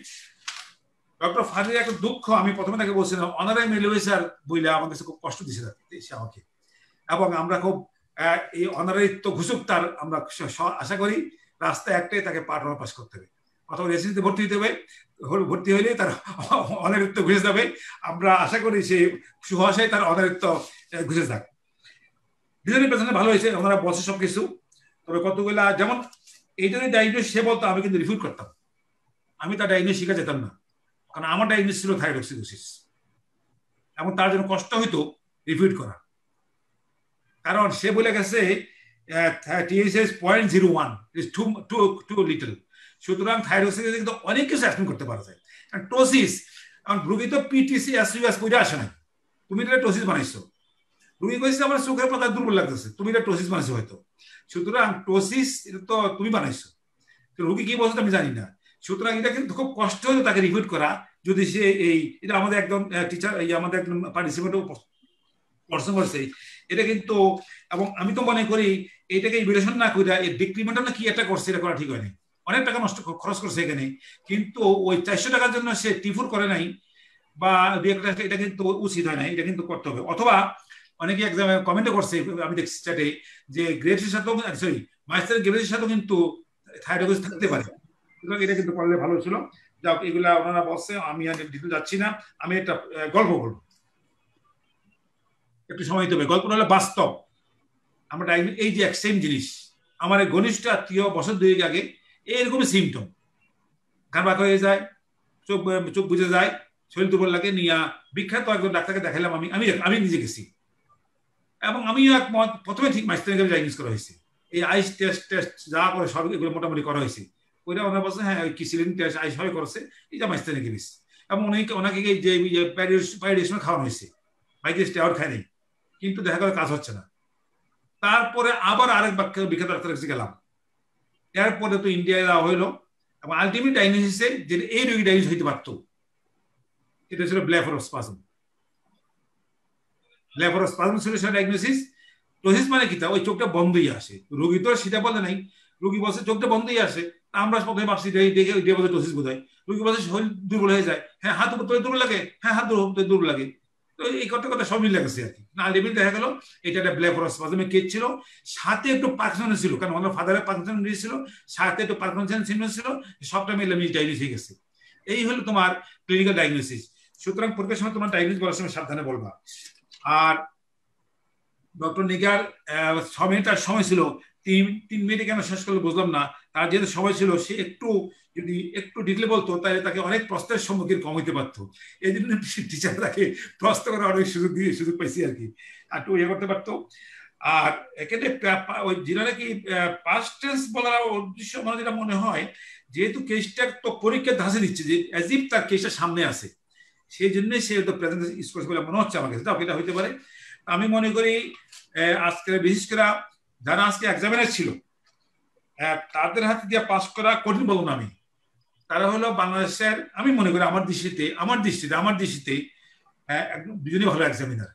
ডক্টর ফারির একটা দুঃখ, আমি প্রথমে তাকে বলছিলাম অনারারি মেলওয়ে স্যার বইলে আমার কাছে খুব কষ্ট দিছে আমাকে, এবং আমরা খুব এই অনারারিত্ব ঘুষুক তার আমরা আশা করি রাস্তায় একটাই, তাকে পাঠ পাস করতে হবে অথবা রেসিডেন্সিতে ভর্তি হতে হবে, ভর্তি হইলে তার অনারিত্ব ঘুষে যাবে। আমরা আশা করি সেই সুহাসায় তার অনারিত্ব ঘুষে যাক। ডিজাইনের পেছনে ভালো হয়েছে, ওনারা বসে সবকিছু। তবে কতগুলা যেমন এই জন্য ডায়াগনোস সে বলতো, আমি কিন্তু রিফিউট করতাম, আমি তার ডায়াগনোস শিখা যেতাম না, কারণ আমার ডায়াগনোস ছিল থাইরয়েডসিডোসিস, এবং তার জন্য কষ্ট হইতো রিফিউট করা, কারণ সে বলে গেছে TSH 0.01 is too little। সুতরাং থাইরয়েডসিডোসিস কিন্তু অনেক কিছু অ্যাসপেক্ট করতে পারা যায়। টোসিস, কারণ রোগী তো PTC SUS পড়ে আসে না, তুমি এটা টোসিস বানাইছো, রোগী কইছে আমার চোখের পাতা দুর্বল লাগতেছে, তুমি এটা টোসিস বানাইছো হয়তো, সুতরাং টোসিস এটা তো তুমি বানাইছো, রোগী কি বলছে আমি জানি না। সুতরাং এটা কিন্তু খুব কষ্ট হলো তাকে রিপিট করা, যদি সে এটা আমাদের একদম টিচার আমাদের একদম পার্টিসিপেন্টও পড়াশোনা করছে এটা কিন্তু, এবং আমি তো মনে করি এটাকে ইভ্যালুয়েশন না করে ডিক্রিমেন্টাল না কি একটা করছে, এটা করা ঠিক হয়নি, অনেক টাকা নষ্ট খরচ করছে এখানে, কিন্তু ওই 400 টাকার জন্য সে টিফুর করে নাই বা এটা কিন্তু উচিত হয় না, এটা কিন্তু করতে হবে। অথবা অনেকে এক্সামে কমেন্ট করছে, আমি দেখছি চ্যাটে যে গ্রেডের সাথেও সরি মাস্টার গ্রেডের সাথেও কিন্তু থাইরয়েড থাকতে পারে, এটা কিন্তু করলে ভালো ছিল। যাক, এগুলা ওনারা বলছে, আমি আর ডিটেল যাচ্ছি না। আমি একটা গল্প বলবো, একটু সময় দিতে হবে। গল্পটা হলো বাস্তব। আমরা এই যে এক সেম জিনিস, আমার ঘনিষ্ঠ আত্মীয় বছর 2 আগে এরকমই সিমটম, ঘাম বাঁকা হয়ে যায়, চোখ বুঝে যায়, শরীর দুর্বল লাগে, নিয়ে বিখ্যাত একজন ডাক্তারকে দেখালাম। আমি নিজে গেছি, এবং আমিও একমত। প্রথমে ঠিক মাইস্টার ডায়াগনোস করা হয়েছে, এই আইস টেস্ট যা করে সব এগুলো মোটামুটি করা হয়েছে। ওইটা ওনার বলছে হ্যাঁ ওই কিসিলিন টেস্ট আইস ভাবে করেছে, এটা মাইস্টার গেছে, এবং ওনাকে যে প্যারিডেশন খাওয়ানো হয়েছে, মাইগ্রেস টাওয়ার খায় নেই, কিন্তু দেখা গেল কাজ হচ্ছে না। তারপরে আবার আরেক বিখ্যাত ডাক্তার কাছে গেলাম, এরপরে তো ইন্ডিয়ায় যাওয়া হইলো, এবং আলটিমেট ডায়াগনোসিসে যে এই রোগী ডায়াগনোস হইতে পারতো, এটা ছিল ব্লেফারোস্পাজম। ব্লেফারোস্পাজম ছিল সেটা ডায়াগনোসিস। টোসিস মানে কি, ওই চোখটা বন্ধই আসে, রোগী তো সেটা বলে নাই, রোগী বলছে চোখটা বন্ধই আসে, আমরা প্রথমে ভাবছি দেখে টোসিস বোধহয়, রোগী বলছে শরীর দুর্বল হয়ে যায়, হ্যাঁ হাত উপর দুর্বল লাগে, হ্যাঁ হাত দুর্বল লাগে, তো এই কথা সবই লাগছে আর কি। না আলটিমেটলি দেখা গেল এটা একটা ব্লেফারোস্পাজমের কেস ছিল, সাথে একটু পার্কিনসন ছিল, কারণ আমার ফাদারের পার্কিনসন ডিজিজ ছিল, সাথে একটু পার্কিনসন সিনড্রোম ছিল, সবটা মিলে ডায়াগনোস হয়ে গেছে। এই হলো তোমার ক্লিনিক্যাল ডায়াগনোসিস। সুতরাং পরীক্ষার সময় তোমার ডায়াগনোস বলার সময় সাবধানে বলবা। আর ডক্টর নিগার 6 মিনিট তার সময় ছিল, 3 মিনিটে কেন শেষ করলে বুঝলাম না। তার যেহেতু সময় ছিল, সে যদি একটু ডিটেলে বলতো তাহলে তাকে অনেক প্রশ্নের সম্মুখীন কম হইতে পারতো। এই জন্য টিচার তাকে প্রশ্ন করার অনেক সুযোগ পাইছি আর কি, আর একটু ইয়ে করতে পারতো। আর এখানে ওই যেটা নাকি পাস্ট টেন্স বলার উদ্দেশ্য আমার যেটা মনে হয়, যেহেতু কেসটা তো পরীক্ষার ধাঁচে দিচ্ছে যে অ্যাজ ইফ তার কেসটা সামনে আছে, সেই জন্যই সে তো প্রেজেন্ট ইউজ করছে বলে মনে হচ্ছে আমার কাছে। এটা হইতে পারে। আমি মনে করি আজকে বিশেষ করে যারা আজকে এক্সামিনার ছিল তাদের হাতে দিয়ে পাস করা কঠিন বলবো না আমি, তারা হলো বাংলাদেশের, আমি মনে করি আমার দৃষ্টিতে একদম দুজনই ভালো এক্সামিনার।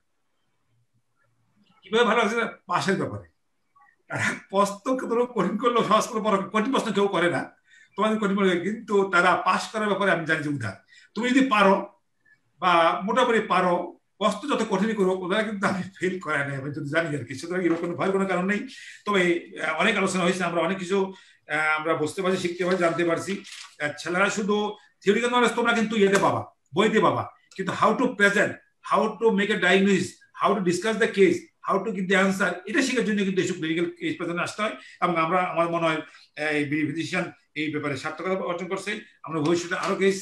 কিভাবে ভালো এক্সামিনার? পাশের ব্যাপারে প্রশ্ন কঠিন করলেও সহজ করে কঠিন প্রশ্ন কেউ করে না, তোমাদের কঠিন করে, কিন্তু তারা পাস করার ব্যাপারে আমি জানি যে উদার। তুমি যদি পারো বা মোটামুটি পারো, প্রশ্ন যত কঠিন করো, ওরা কিন্তু আমি ফেল করাই না, আমি যদি জানি আর কি। সুতরাং এরকম ভয় কোনো কারণ নেই। তবে অনেক আলোচনা হয়েছে, আমরা অনেক কিছু আমরা বুঝতে পারছি, শিখতে পারছি, জানতে পারছি। ছেলেরা শুধু থিওরিক্যাল নলেজ তোমরা কিন্তু ইয়েতে পাবা, বইতে পাবা, কিন্তু how to present, how to make a diagnosis, how to discuss the case, how to give the answer, এটা শেখার জন্য কিন্তু এইসব ক্লিনিক্যাল কেস প্রেজেন্ট আসতে হয়। এবং আমরা, আমার মনে হয় এই ফিজিশিয়ান এই ব্যাপারে সার্থকতা অর্জন করছে। আমরা ভবিষ্যতে আরো কেস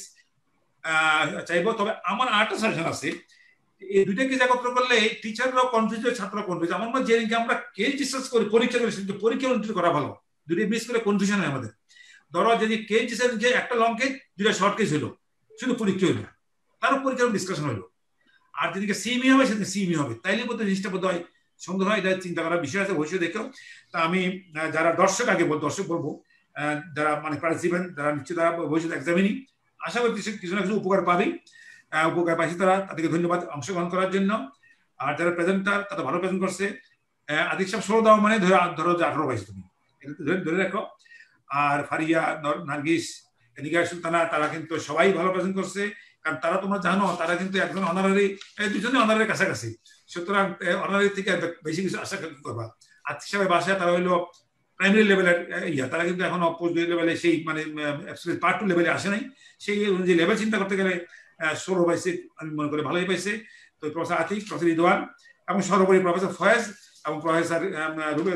চাইবো। তবে আমার আরেকটা সাজেশন আছে, এই দুইটা কেস একত্র করলে টিচাররাও কনফিউজ হয়, ছাত্ররা কনফিউজ। আমার মনে হয় যে আমরা কেস ডিসকাস করি, পরীক্ষা করি, কিন্তু পরীক্ষা অনুষ্ঠিত করা ভালো। দুটো মিস করে কনফিউশন হয় আমাদের। ধরো যদি কেস ডিসকাস, যে একটা লং কেস, দুইটা শর্ট কেস হলো, শুধু পরীক্ষা হইলো, তার পরীক্ষার ডিসকাশন হইলো। আর যেদিকে সিএমই হবে সেদিকে সিএমই হবে, তাইলে বোধ হয় জিনিসটা বোধ হয় সুন্দর হয়। এটা চিন্তা করার বিষয় আছে, ভবিষ্যৎ দেখেও। তা আমি যারা দর্শক, আগে দর্শক বলবো, যারা মানে পার্টিসিপেন্ট, যারা নিশ্চয় তারা ভবিষ্যৎ এক্সামিনি, আশা করি কিছু না কিছু উপকার পাবেই, উপকার পাইছে তারা, তাদেরকে ধন্যবাদ অংশগ্রহণ করার জন্য। আর যারা প্রেজেন্টার, তারা ভালো প্রেজেন্ট করছে। আদিক সাহেব 16 দাও মানে ধরো যে 18 পাইছে, তুমি ধরে রাখো। আর ফারিয়া, নার্গিস, নিগার সুলতানা, তারা কিন্তু সবাই ভালো প্রেজেন্ট করছে। কারণ তারা, তোমরা জানো, তারা কিন্তু একজন অনারারি, দুজনে অনারারি কাছাকাছি। সুতরাং অনারারি থেকে বেশি কিছু আশা করবা। আতিক সাহেবের বাসায় তারা হইলো প্রাইমারি লেভেলের তারা কিন্তু এখনো পোস্ট লেভেলে, সেই মানে পার্ট 2 লেভেলে আসে নাই। সেই অনুযায়ী লেভেল চিন্তা করতে গেলে 16 পাইছে, আমি মনে করি ভালোই পাইছে। তো প্রফেসর আতিক, প্রফেসর রিদওয়ান এবং সর্বোপরি প্রফেসর ফয়েজ এবং প্রফেসর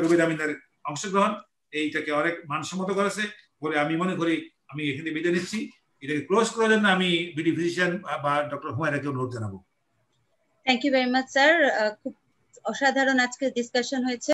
রুবেদ আমিনের অংশগ্রহণ এইটাকে অনেক মানসম্মত করেছে বলে আমি মনে করি। আমি এখানে বিদায় নিচ্ছি। এটাকে ক্লোজ করার জন্য আমি বিডি ফিজিশিয়ান বা ডক্টর হুমায়রাকে অনুরোধ জানাবো। Thank you very much sir, খুব অসাধারণ আজকে ডিসকাশন হয়েছে।